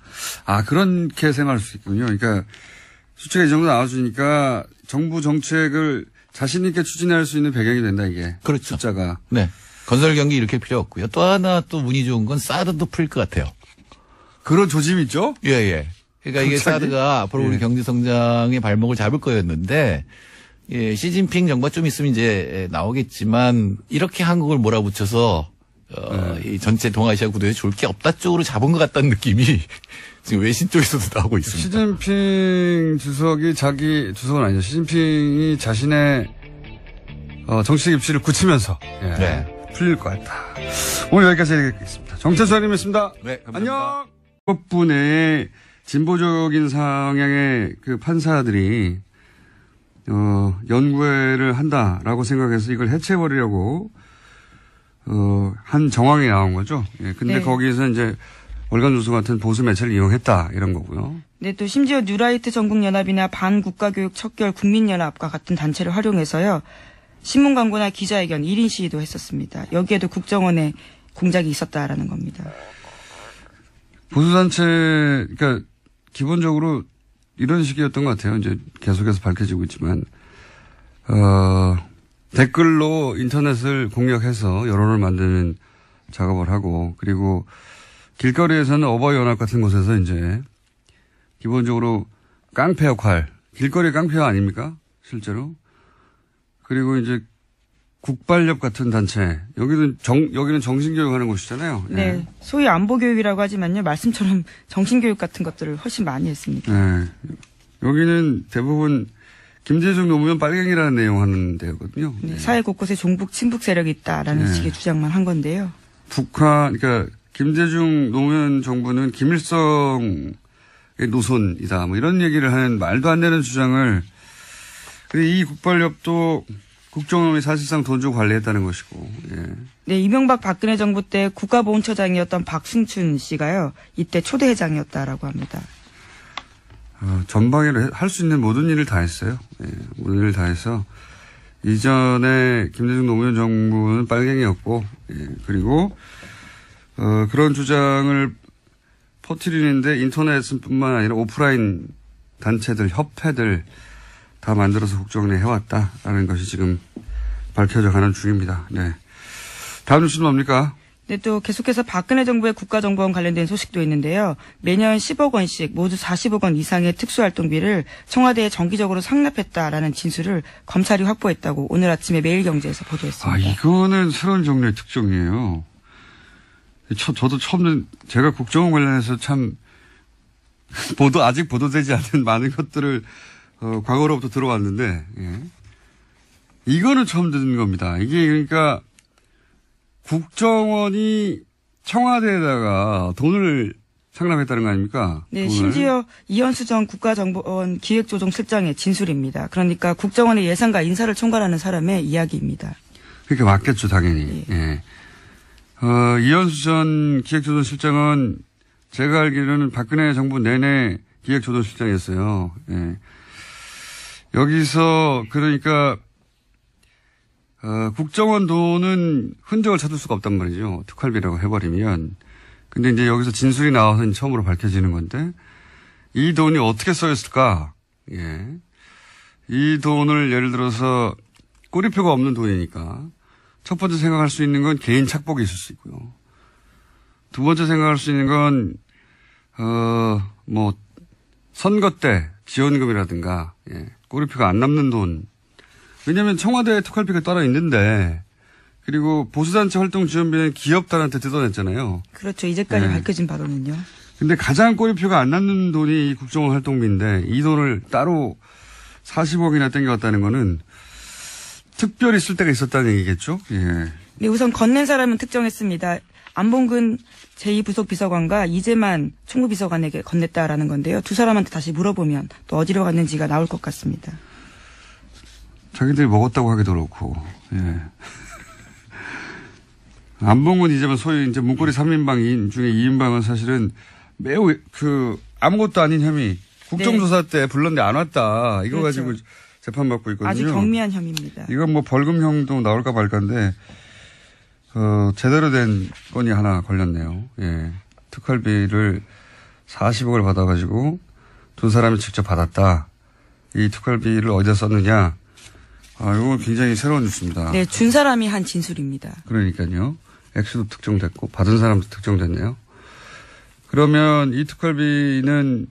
그렇게 생각할 수 있군요. 그러니까 수치가 이 정도 나와주니까 정부 정책을 자신 있게 추진할 수 있는 배경이 된다 이게. 그렇죠. 숫자가. 네. 건설 경기 이렇게 필요 없고요. 또 하나 또 운이 좋은 건 사드도 풀릴 것 같아요. 그런 조짐이 있죠? 예. 그러니까 이게 사드가 앞으로 우리 경제 성장의 발목을 잡을 거였는데 시진핑 정부가 좀 있으면 이제 나오겠지만 이렇게 한국을 몰아붙여서 이 전체 동아시아 구도에 좋을 게 없다 쪽으로 잡은 것 같다는 느낌이 지금 외신 쪽에서도 나오고 있습니다. 시진핑 주석은 아니죠. 시진핑이 자신의 정치적 입지를 굳히면서 풀릴 것 같다. 오늘 여기까지 하겠습니다. 정찬수 의원님이었습니다. 네, 감사합니다. 안녕. 법부 내에 진보적인 성향의 그 판사들이 연구회를 한다라고 생각해서 이걸 해체해버리려고 한 정황이 나온 거죠. 예, 근데 네. 거기에서 이제 월간조선 같은 보수 매체를 이용했다 이런 거고요. 네, 또 심지어 뉴라이트 전국연합이나 반국가교육 척결 국민연합과 같은 단체를 활용해서요. 신문 광고나 기자회견 1인 시위도 했었습니다. 여기에도 국정원의 공작이 있었다라는 겁니다. 보수단체, 그러니까 기본적으로 이런 식이었던 것 같아요. 이제 계속해서 밝혀지고 있지만, 댓글로 인터넷을 공략해서 여론을 만드는 작업을 하고, 그리고 길거리에서는 어버이연합 같은 곳에서 이제 기본적으로 깡패 역할, 길거리 깡패 아닙니까? 실제로. 그리고 이제 국발협 같은 단체, 여기는 정신교육 하는 곳이잖아요. 네. 예. 소위 안보교육이라고 하지만요. 말씀처럼 정신교육 같은 것들을 훨씬 많이 했습니다. 네. 여기는 대부분 김대중 노무현 빨갱이라는 내용 하는 데거든요. 네, 사회 곳곳에 종북, 친북 세력이 있다라는 네. 식의 주장만 한 건데요. 그러니까 김대중 노무현 정부는 김일성의 노선이다. 뭐 이런 얘기를 하는 말도 안 되는 주장을 이 국발협도 국정원이 사실상 돈 주고 관리했다는 것이고. 예. 네, 이명박 박근혜 정부 때 국가보훈처장이었던 박승춘 씨가요. 이때 초대 회장이었다라고 합니다. 전방위로 할 수 있는 모든 일을 다 했어요. 예, 모든 일을 다 해서 이전에 김대중 노무현 정부는 빨갱이였고, 예, 그리고 그런 주장을 퍼뜨리는데 인터넷뿐만 아니라 오프라인 단체들, 협회들 다 만들어서 국정원에 해왔다라는 것이 지금 밝혀져 가는 중입니다. 네. 다음 뉴스는 뭡니까? 네, 또 계속해서 박근혜 정부의 국가정보원 관련된 소식도 있는데요. 매년 10억 원씩 모두 40억 원 이상의 특수활동비를 청와대에 정기적으로 상납했다라는 진술을 검찰이 확보했다고 오늘 아침에 매일경제에서 보도했습니다. 이거는 새로운 종류의 특종이에요. 저도 처음 제가 국정원 관련해서 참 아직 보도되지 않은 많은 것들을 과거로부터 들어왔는데, 예. 이거는 처음 듣는 겁니다. 이게 그러니까 국정원이 청와대에다가 돈을 상납했다는 거 아닙니까? 네, 돈을. 심지어 이현수 전 국가정보원 기획조정실장의 진술입니다. 그러니까 국정원의 예산과 인사를 총괄하는 사람의 이야기입니다. 그렇게 맞겠죠, 당연히. 예. 이현수 전 기획조정실장은 제가 알기로는 박근혜 정부 내내 기획조정실장이었어요. 예. 여기서 그러니까 국정원 돈은 흔적을 찾을 수가 없단 말이죠. 특활비라고 해버리면. 근데 이제 여기서 진술이 나와서 처음으로 밝혀지는 건데 이 돈이 어떻게 써있을까? 예. 이 돈을 예를 들어서 꼬리표가 없는 돈이니까 첫 번째 생각할 수 있는 건 개인 착복이 있을 수 있고요. 두 번째 생각할 수 있는 건 선거 때 지원금이라든가, 예. 꼬리표가 안 남는 돈. 왜냐하면 청와대 특활비가 따로 있는데, 그리고 보수단체 활동 지원비는 기업단한테 뜯어냈잖아요. 그렇죠. 이제까지 네. 밝혀진 바로는요. 근데 가장 꼬리표가 안 남는 돈이 국정원 활동비인데, 이 돈을 따로 40억이나 땡겨왔다는 거는 특별히 쓸 때가 있었다는 얘기겠죠? 예. 네, 우선 건넨 사람은 특정했습니다. 안봉근 제2부속 비서관과 이재만 총무비서관에게 건넸다라는 건데요. 두 사람한테 다시 물어보면 또 어디로 갔는지가 나올 것 같습니다. 자기들이 먹었다고 하기도 그렇고, 예. 안봉근 이재만 소위 이제 문고리 3인방 중에 2인방은 사실은 매우 아무것도 아닌 혐의, 국정조사 때 불렀는데 안 왔다. 이거 그렇죠. 가지고 재판받고 있거든요. 아주 경미한 혐의입니다. 이건 뭐 벌금형도 나올까 말까인데 제대로 된 건이 하나 걸렸네요. 예. 특활비를 40억을 받아가지고 두 사람이 직접 받았다. 이 특활비를 어디다 썼느냐. 이건 굉장히 새로운 뉴스입니다. 네, 준 사람이 한 진술입니다. 그러니까요. 액수도 특정됐고 받은 사람도 특정됐네요. 그러면 이 특활비는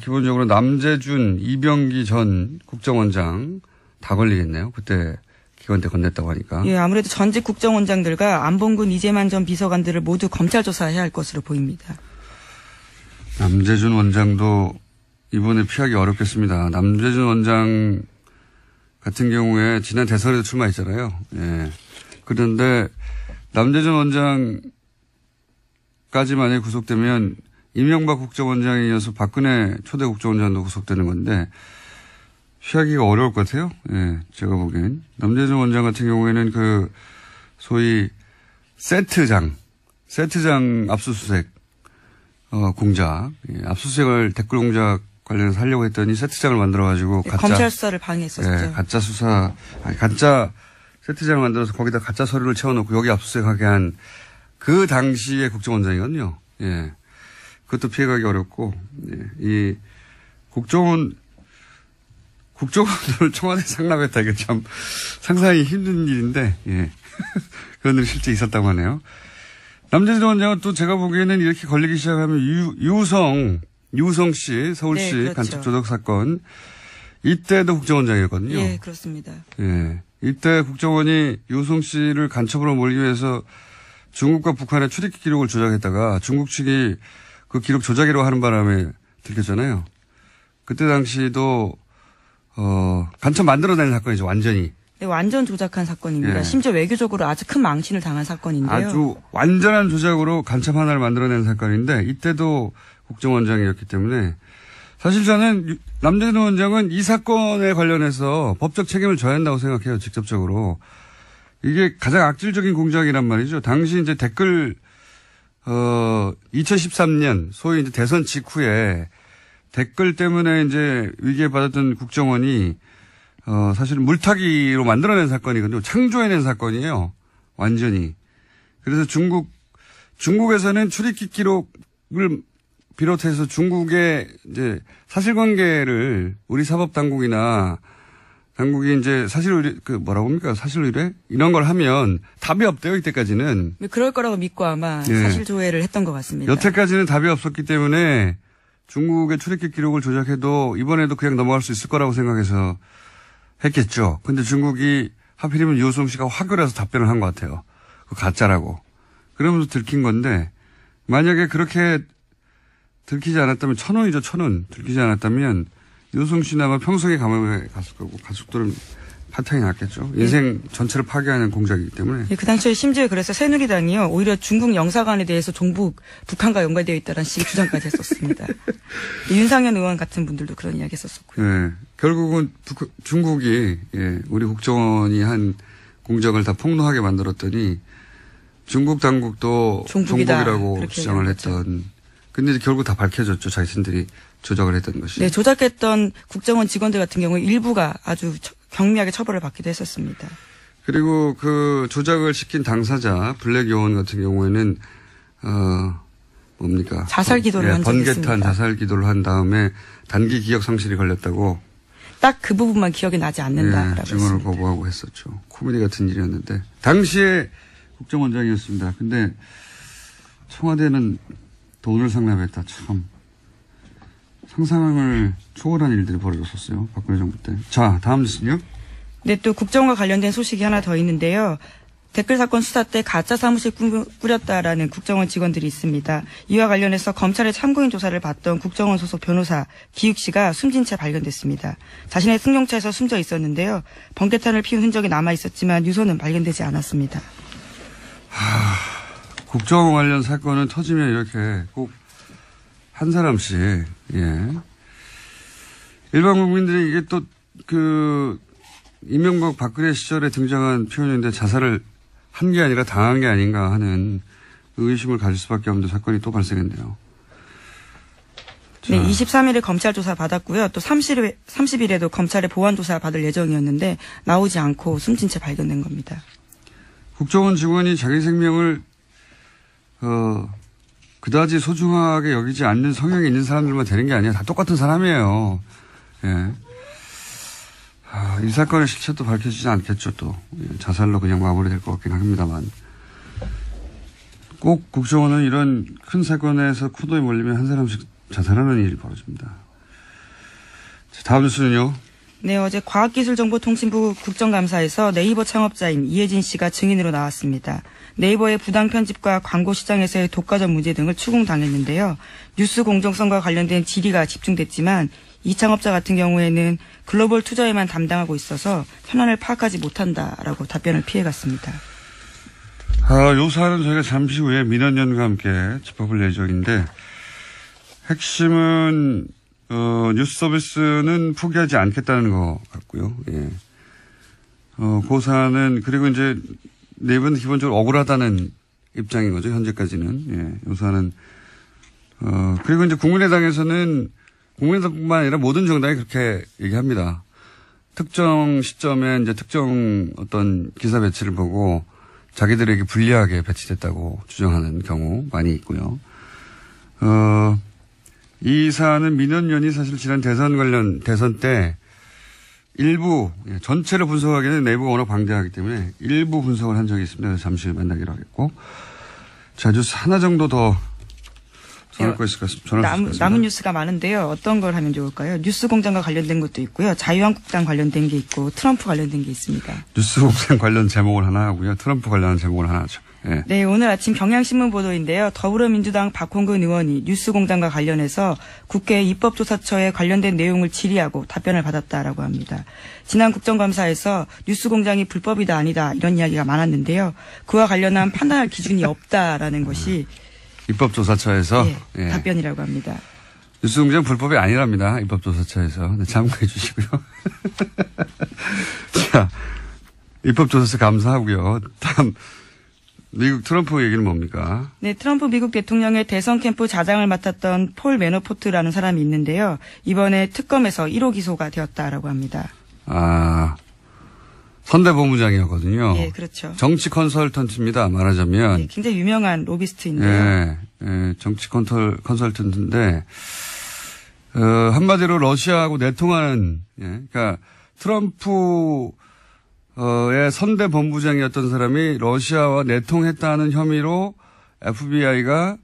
기본적으로 남재준, 이병기 전 국정원장 다 걸리겠네요. 그때 기관대 건넸다고 하니까. 예, 아무래도 전직 국정원장들과 안봉근, 이재만 전 비서관들을 모두 검찰 조사해야 할 것으로 보입니다. 남재준 원장도 이번에 피하기 어렵겠습니다. 남재준 원장 같은 경우에 지난 대선에도 출마했잖아요. 예. 그런데 남재준 원장까지 만약에 구속되면 이명박 국정원장에 이어서 박근혜 초대 국정원장도 구속되는 건데 피하기가 어려울 것 같아요. 예, 제가 보기엔. 남재준 원장 같은 경우에는 그 소위 세트장 압수수색 공작, 예, 압수수색을 댓글 공작 관련해서 하려고 했더니 세트장을 만들어가지고 네, 가짜 검찰 수사를 방해했었죠. 예, 가짜 세트장을 만들어서 거기다 가짜 서류를 채워놓고 여기 압수수색하게 한 그 당시의 국정원장이거든요. 예, 그것도 피해가기 어렵고 예, 이 국정원을 청와대 상납했다 이게 참 상상하기 힘든 일인데 예, 그런 일이 실제 있었다고 하네요. 남재준 원장은 또 제가 보기에는 이렇게 걸리기 시작하면 유성 씨, 서울시 네, 그렇죠. 간첩 조작 사건 이때도 국정원장이었거든요. 예, 그렇습니다. 예, 이때 국정원이 유성 씨를 간첩으로 몰기 위해서 중국과 북한의 출입 기록을 조작했다가 중국 측이 그 기록 조작이라고 하는 바람에 들켰잖아요. 그때 당시도 간첩 만들어내는 사건이죠, 완전히. 네, 완전 조작한 사건입니다. 예. 심지어 외교적으로 아주 큰 망신을 당한 사건인데요. 아주 완전한 조작으로 간첩 하나를 만들어내는 사건인데 이때도 국정원장이었기 때문에 사실 저는 남재준 원장은 이 사건에 관련해서 법적 책임을 져야 한다고 생각해요. 직접적으로. 이게 가장 악질적인 공작이란 말이죠. 당시 이제 댓글 2013년 소위 이제 대선 직후에 댓글 때문에 이제 위기에 받았던 국정원이 사실은 물타기로 만들어낸 사건이거든요. 창조해낸 사건이에요. 완전히. 그래서 중국에서는 출입국 기록을 비롯해서 중국의 이제 사실관계를 우리 사법당국이나 당국이 이제 사실 의뢰? 이런 걸 하면 답이 없대요, 이때까지는. 그럴 거라고 믿고 아마 예. 사실 조회를 했던 것 같습니다. 여태까지는 답이 없었기 때문에 중국의 출입국 기록을 조작해도 이번에도 그냥 넘어갈 수 있을 거라고 생각해서 했겠죠. 근데 중국이 하필이면 유호성 씨가 화교라서 답변을 한 것 같아요. 그 가짜라고. 그러면서 들킨 건데 만약에 그렇게 들키지 않았다면 1,000원이죠, 1,000원. 들키지 않았다면 유호성 씨는 아마 평생에 감옥에 갔을 거고 가족들은 파탄이 났겠죠. 인생 전체를 파괴하는 공작이기 때문에. 예, 그 당시에 심지어 그래서 새누리당이요. 오히려 중국 영사관에 대해서 종북 북한과 연관되어 있다는 식의 주장까지 했었습니다. 윤상현 의원 같은 분들도 그런 이야기 했었고요. 예, 결국은 중국이 우리 국정원이 한 공작을 다 폭로하게 만들었더니 중국 당국도 종북이라고 주장을 했던. 근데 이제 결국 다 밝혀졌죠. 자신들이 조작을 했던 것이. 네, 조작했던 국정원 직원들 같은 경우 일부가 아주 경미하게 처벌을 받기도 했었습니다. 그리고 그 조작을 시킨 당사자 블랙 요원 같은 경우에는 뭡니까? 자살 기도를 한 적이 있습니다. 번개탄 자살 기도를 한 다음에 단기 기억 상실이 걸렸다고. 딱 그 부분만 기억이 나지 않는다라고 증언을 했습니다. 거부하고 했었죠. 코미디 같은 일이었는데 당시에 국정원장이었습니다. 근데 청와대는 돈을 상납했다. 참 상상을 초월한 일들이 벌어졌었어요. 박근혜 정부 때. 자, 다음 뉴스는요. 네, 또 국정과 관련된 소식이 하나 더 있는데요. 댓글 사건 수사 때 가짜 사무실 꾸렸다라는 국정원 직원들이 있습니다. 이와 관련해서 검찰의 참고인 조사를 받던 국정원 소속 변호사 기욱 씨가 숨진 채 발견됐습니다. 자신의 승용차에서 숨져 있었는데요. 번개탄을 피운 흔적이 남아 있었지만 유서는 발견되지 않았습니다. 국정원 관련 사건은 터지면 이렇게 꼭 한 사람씩, 일반 국민들이 이게 또 이명박 박근혜 시절에 등장한 표현인데 자살을 한 게 아니라 당한 게 아닌가 하는 의심을 가질 수밖에 없는 사건이 또 발생했네요. 네, 23일에 검찰 조사 받았고요. 또 30일에도 검찰의 보완 조사 받을 예정이었는데 나오지 않고 숨진 채 발견된 겁니다. 국정원 직원이 자기 생명을 그다지 소중하게 여기지 않는 성향이 있는 사람들만 되는 게 아니야. 다 똑같은 사람이에요. 예. 이 사건의 실체도 밝혀지지 않겠죠. 또 자살로 그냥 마무리될 것 같긴 합니다만. 꼭 국정원은 이런 큰 사건에서 쿠도에 몰리면 한 사람씩 자살하는 일이 벌어집니다. 자, 다음 뉴스는요. 네, 어제 과학기술정보통신부 국정감사에서 네이버 창업자인 이혜진 씨가 증인으로 나왔습니다. 네이버의 부당 편집과 광고 시장에서의 독과점 문제 등을 추궁당했는데요. 뉴스 공정성과 관련된 질의가 집중됐지만 이 창업자 같은 경우에는 글로벌 투자에만 담당하고 있어서 현안을 파악하지 못한다라고 답변을 피해갔습니다. 요 사안은 저희가 잠시 후에 민원연과 함께 짚어볼 예정인데 핵심은 뉴스 서비스는 포기하지 않겠다는 것 같고요. 예. 그 그리고 이제 네이버는 기본적으로 억울하다는 입장인 거죠. 현재까지는. 예. 요 사안은 그리고 이제 국민의당에서는 국민의당뿐만 아니라 모든 정당이 그렇게 얘기합니다. 특정 시점에 이제 특정 어떤 기사 배치를 보고 자기들에게 불리하게 배치됐다고 주장하는 경우 많이 있고요. 이 사안은 민원연이 사실 지난 대선 때 일부, 전체를 분석하기에는 네이버가 워낙 방대하기 때문에 일부 분석을 한 적이 있습니다. 그래서 잠시 후에 만나기로 하겠고. 자, 뉴스 하나 정도 더 전할 거 있을 것 같습니다. 남은 뉴스가 많은데요. 어떤 걸 하면 좋을까요? 뉴스공장과 관련된 것도 있고요. 자유한국당 관련된 게 있고 트럼프 관련된 게 있습니다. 뉴스공장 관련 제목을 하나 하고요. 트럼프 관련한 제목을 하나 하죠. 네. 네, 오늘 아침 경향신문 보도인데요. 더불어민주당 박홍근 의원이 뉴스공장과 관련해서 국회 입법조사처에 관련된 내용을 질의하고 답변을 받았다라고 합니다. 지난 국정감사에서 뉴스공장이 불법이다 아니다 이런 이야기가 많았는데요. 그와 관련한 판단할 기준이 없다라는 것이 입법조사처에서 예. 답변이라고 합니다. 뉴스공장 불법이 아니랍니다. 입법조사처에서. 네, 참고해 주시고요. 자, 입법조사처 감사하고요. 다음 미국 트럼프 얘기는 뭡니까? 네, 트럼프 미국 대통령의 대선 캠프 자장을 맡았던 폴 매너포트라는 사람이 있는데요. 이번에 특검에서 1호 기소가 되었다라고 합니다. 선대본부장이었거든요. 네, 그렇죠. 정치 컨설턴트입니다. 말하자면. 네, 굉장히 유명한 로비스트인데요. 네, 정치 컨설턴트인데 한마디로 러시아하고 내통하는, 그러니까 트럼프의 선대본부장이었던 사람이 러시아와 내통했다는 혐의로 FBI가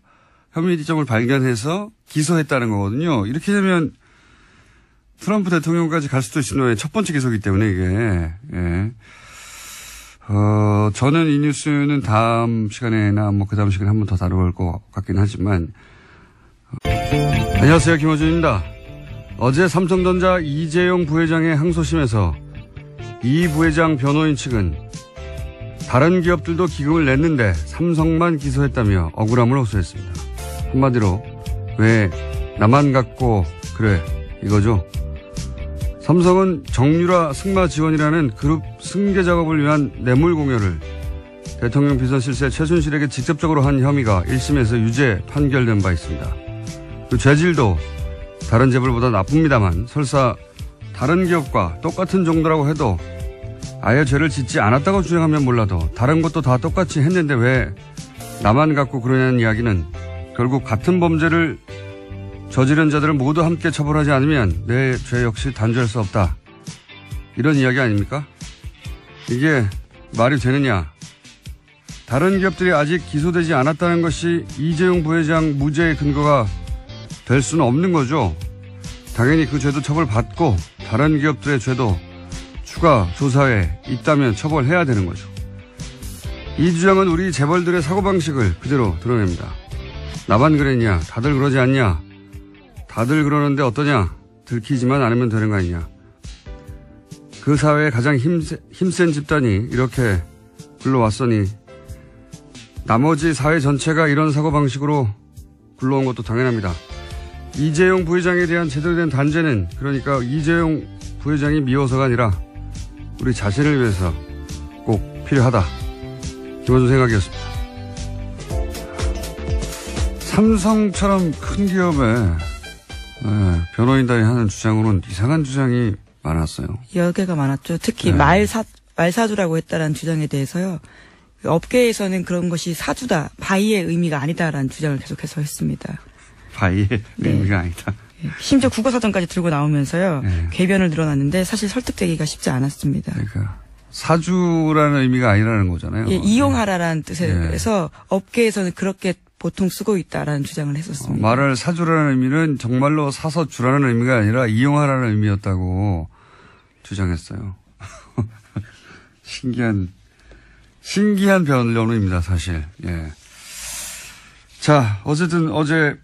혐의점을 발견해서 기소했다는 거거든요. 이렇게 되면 트럼프 대통령까지 갈 수도 있는 첫 번째 기소이기 때문에 이게. 예. 저는 이 뉴스는 다음 시간에나 그 다음 시간에 한 번 더 다룰 것 같긴 하지만. 안녕하세요. 김호준입니다. 어제 삼성전자 이재용 부회장의 항소심에서 이 부회장 변호인 측은 다른 기업들도 기금을 냈는데 삼성만 기소했다며 억울함을 호소했습니다. 한마디로 왜 나만 갖고 그래 이거죠. 삼성은 정유라 승마 지원이라는 그룹 승계 작업을 위한 뇌물 공여를 대통령 비선 실세 최순실에게 직접적으로 한 혐의가 1심에서 유죄 판결된 바 있습니다. 그 죄질도 다른 재벌보다 나쁩니다만 설사 다른 기업과 똑같은 정도라고 해도 아예 죄를 짓지 않았다고 주장하면 몰라도 다른 것도 다 똑같이 했는데 왜 나만 갖고 그러냐는 이야기는 결국 같은 범죄를 저지른 자들을 모두 함께 처벌하지 않으면 내 죄 역시 단죄할 수 없다. 이런 이야기 아닙니까? 이게 말이 되느냐. 다른 기업들이 아직 기소되지 않았다는 것이 이재용 부회장 무죄의 근거가 될 수는 없는 거죠. 당연히 그 죄도 처벌받고 다른 기업들의 죄도 추가 조사에 있다면 처벌해야 되는 거죠. 이 주장은 우리 재벌들의 사고방식을 그대로 드러냅니다. 나만 그랬냐? 다들 그러지 않냐? 다들 그러는데 어떠냐? 들키지만 않으면 되는 거 아니냐? 그 사회의 가장 힘센 집단이 이렇게 굴러왔으니 나머지 사회 전체가 이런 사고방식으로 굴러온 것도 당연합니다. 이재용 부회장에 대한 제대로 된 단죄는 그러니까 이재용 부회장이 미워서가 아니라 우리 자신을 위해서 꼭 필요하다. 김어준 생각이었습니다. 삼성처럼 큰 기업에 변호인단이 하는 주장으로는 이상한 주장이 많았어요. 여러 개가 많았죠. 특히 네. 말사주라고 했다라는 주장에 대해서요. 업계에서는 그런 것이 사주다, 바이의 의미가 아니다라는 주장을 계속해서 했습니다. 바이의 네. 의미가 아니다. 심지어 국어사전까지 들고 나오면서요. 네. 궤변을 늘어났는데 사실 설득되기가 쉽지 않았습니다. 그러니까 사주라는 의미가 아니라는 거잖아요. 예, 이용하라라는 뜻에서 네. 업계에서는 그렇게 보통 쓰고 있다라는 주장을 했었습니다. 말을 사주라는 의미는 정말로 사서 주라는 의미가 아니라 이용하라는 의미였다고 주장했어요. 신기한 변론입니다, 사실. 예. 자, 어쨌든 어제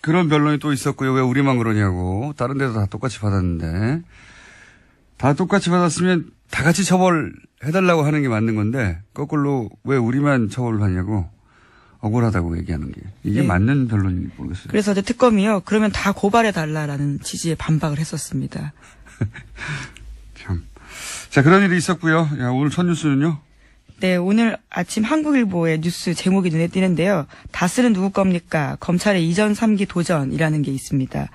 그런 변론이 또 있었고요. 왜 우리만 그러냐고. 다른 데도 다 똑같이 받았는데. 다 똑같이 받았으면 다 같이 처벌해달라고 하는 게 맞는 건데, 거꾸로 왜 우리만 처벌을 하냐고. 억울하다고 얘기하는 게. 이게 네. 맞는 변론인지 모르겠어요. 그래서 어제 특검이요. 그러면 다 고발해달라라는 취지의 반박을 했었습니다. 참. 자, 그런 일이 있었고요. 야, 오늘 첫 뉴스는요? 네, 오늘 아침 한국일보의 뉴스 제목이 눈에 띄는데요. 다스는 누구 겁니까? 검찰의 이전 3기 도전이라는 게 있습니다.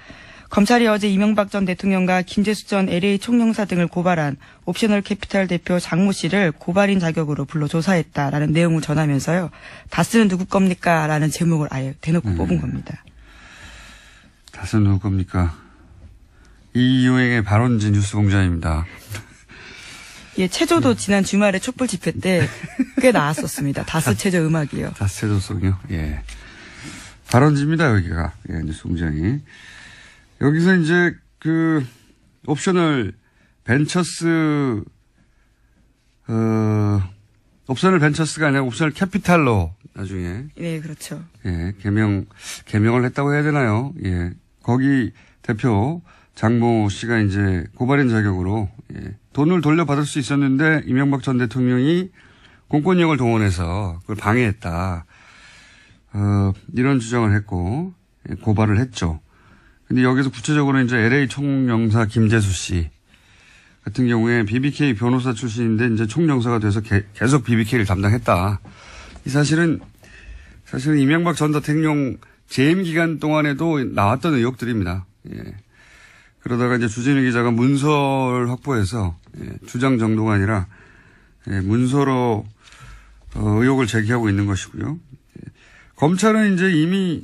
검찰이 어제 이명박 전 대통령과 김재수 전 LA 총영사 등을 고발한 옵셔널 캐피탈 대표 장모 씨를 고발인 자격으로 불러 조사했다라는 내용을 전하면서요. 다스는 누구 겁니까? 라는 제목을 아예 대놓고 뽑은 겁니다. 다스는 누구 겁니까? 이유행의 발언지 뉴스 공장입니다. 예, 체조도 지난 주말에 촛불 집회 때 꽤 나왔었습니다. 다스 체조 음악이요. 다스 체조송이요? 예. 발언지입니다, 여기가. 예, 뉴스 공장이. 여기서 이제 옵셔널 벤처스가 아니라 옵셔널 캐피탈로 나중에. 네, 그렇죠. 예, 개명을 했다고 해야 되나요? 예. 거기 대표 장모 씨가 이제 고발인 자격으로, 예. 돈을 돌려받을 수 있었는데 이명박 전 대통령이 공권력을 동원해서 그걸 방해했다. 이런 주장을 했고, 예, 고발을 했죠. 근데 여기서 구체적으로 이제 LA 총영사 김재수 씨 같은 경우에 BBK 변호사 출신인데 이제 총영사가 돼서 계속 BBK를 담당했다. 이 사실은 이명박 전 대통령 재임 기간 동안에도 나왔던 의혹들입니다. 예. 그러다가 이제 주진우 기자가 문서를 확보해서, 예, 주장 정도가 아니라, 예, 문서로 의혹을 제기하고 있는 것이고요. 예. 검찰은 이제 이미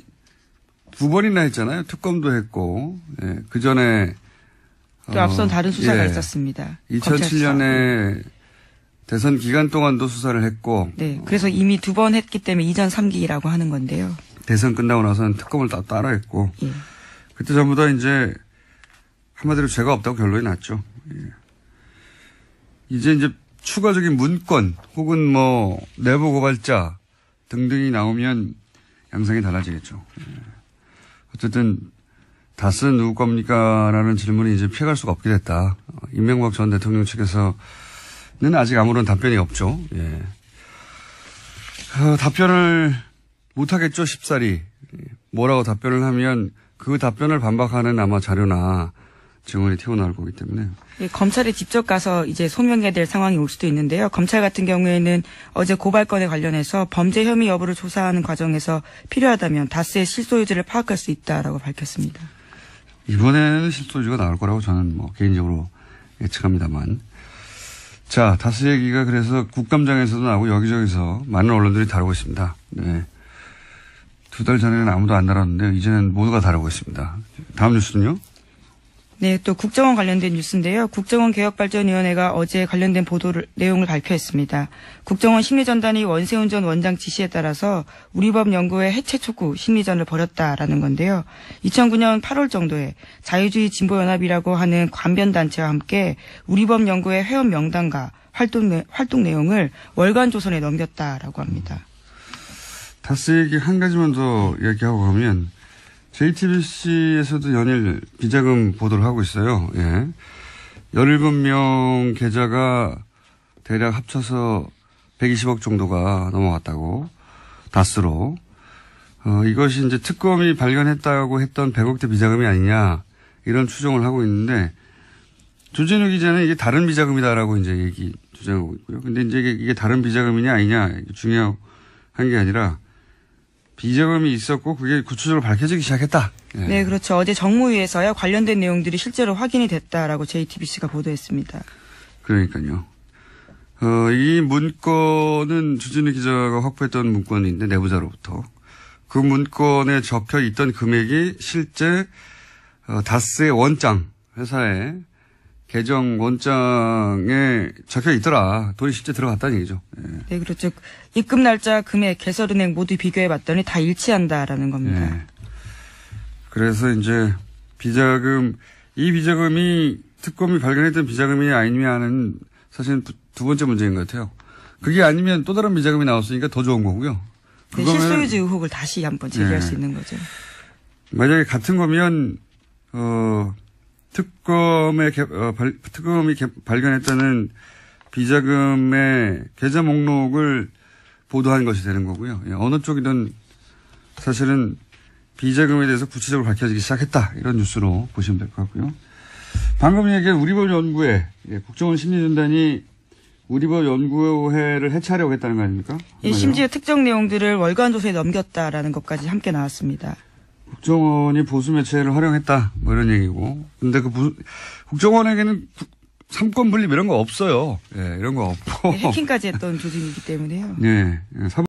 2번이나 했잖아요. 특검도 했고, 예, 그 전에 또 앞선 다른 수사가 예, 있었습니다. 2007년에 대선 기간 동안도 수사를 했고, 네, 그래서 이미 2번 했기 때문에 이전 3기라고 하는 건데요. 대선 끝나고 나서는 특검을 따라 했고, 예. 그때 전부 다 이제 한마디로 죄가 없다고 결론이 났죠. 예. 이제 추가적인 문건 혹은 뭐 내부 고발자 등등이 나오면 양상이 달라지겠죠. 예. 어쨌든 다스는 누구 겁니까라는 질문이 이제 피해갈 수가 없게 됐다. 이명박 전 대통령 측에서는 아직 아무런 답변이 없죠. 예. 답변을 못하겠죠, 쉽사리. 뭐라고 답변을 하면 그 답변을 반박하는 아마 자료나 증언이 튀어나올 거기 때문에. 예, 검찰에 직접 가서 이제 소명해야 될 상황이 올 수도 있는데요. 검찰 같은 경우에는 어제 고발건에 관련해서 범죄 혐의 여부를 조사하는 과정에서 필요하다면 다스의 실소유주를 파악할 수 있다라고 밝혔습니다. 이번에는 실소유주가 나올 거라고 저는 뭐 개인적으로 예측합니다만. 자, 다스 얘기가 그래서 국감장에서도 나오고 여기저기서 많은 언론들이 다루고 있습니다. 네. 2달 전에는 아무도 안 다뤘는데 이제는 모두가 다루고 있습니다. 다음 뉴스는요? 네, 또 국정원 관련된 뉴스인데요. 국정원 개혁발전위원회가 어제 관련된 내용을 발표했습니다. 국정원 심리전단이 원세훈 전 원장 지시에 따라서 우리법 연구회 해체 촉구 심리전을 벌였다라는 건데요. 2009년 8월 정도에 자유주의 진보연합이라고 하는 관변단체와 함께 우리법 연구회 회원 명단과 활동 내용을 월간조선에 넘겼다라고 합니다. 다스 얘기 한 가지만 더 얘기하고 가면 JTBC에서도 연일 비자금 보도를 하고 있어요. 예. 17명 계좌가 대략 합쳐서 120억 정도가 넘어갔다고, 다스로. 이것이 이제 특검이 발견했다고 했던 100억대 비자금이 아니냐, 이런 추정을 하고 있는데, 주진우 기자는 이게 다른 비자금이다라고 이제 주장하고 있고요. 근데 이제 이게 다른 비자금이냐 아니냐, 중요한 게 아니라, 비자금이 있었고 그게 구체적으로 밝혀지기 시작했다. 예. 네, 그렇죠. 어제 정무위에서야 관련된 내용들이 실제로 확인이 됐다라고 JTBC가 보도했습니다. 그러니까요. 이 문건은 주진우 기자가 확보했던 문건인데 내부자로부터 그 문건에 적혀 있던 금액이 실제 다스의 원장 회사의 계정 원장에 적혀 있더라. 돈이 실제 들어갔다는 얘기죠. 예. 네, 그렇죠. 입금 날짜, 금액, 개설은행 모두 비교해 봤더니 다 일치한다라는 겁니다. 예. 그래서 이제 비자금, 이 비자금이 특검이 발견했던 비자금이 아니냐는 사실은 두 번째 문제인 것 같아요. 그게 아니면 또 다른 비자금이 나왔으니까 더 좋은 거고요. 네, 실소유주 의혹을 다시 한번 제기할 예. 수 있는 거죠. 만약에 같은 거면 특검이 발견했다는 비자금의 계좌 목록을 보도한 것이 되는 거고요. 예, 어느 쪽이든 사실은 비자금에 대해서 구체적으로 밝혀지기 시작했다. 이런 뉴스로 보시면 될 것 같고요. 방금 얘기한 우리법 연구회, 예, 국정원 심리전단이 우리법 연구회를 해체하려고 했다는 거 아닙니까? 예, 심지어 특정 내용들을 월간 조사에 넘겼다라는 것까지 함께 나왔습니다. 국정원이 보수 매체를 활용했다. 뭐 이런 얘기고. 근데 국정원에게는 삼권 분립 이런 거 없어요. 예, 이런 거 없고. 해킹까지 했던 조직이기 때문에요. 예.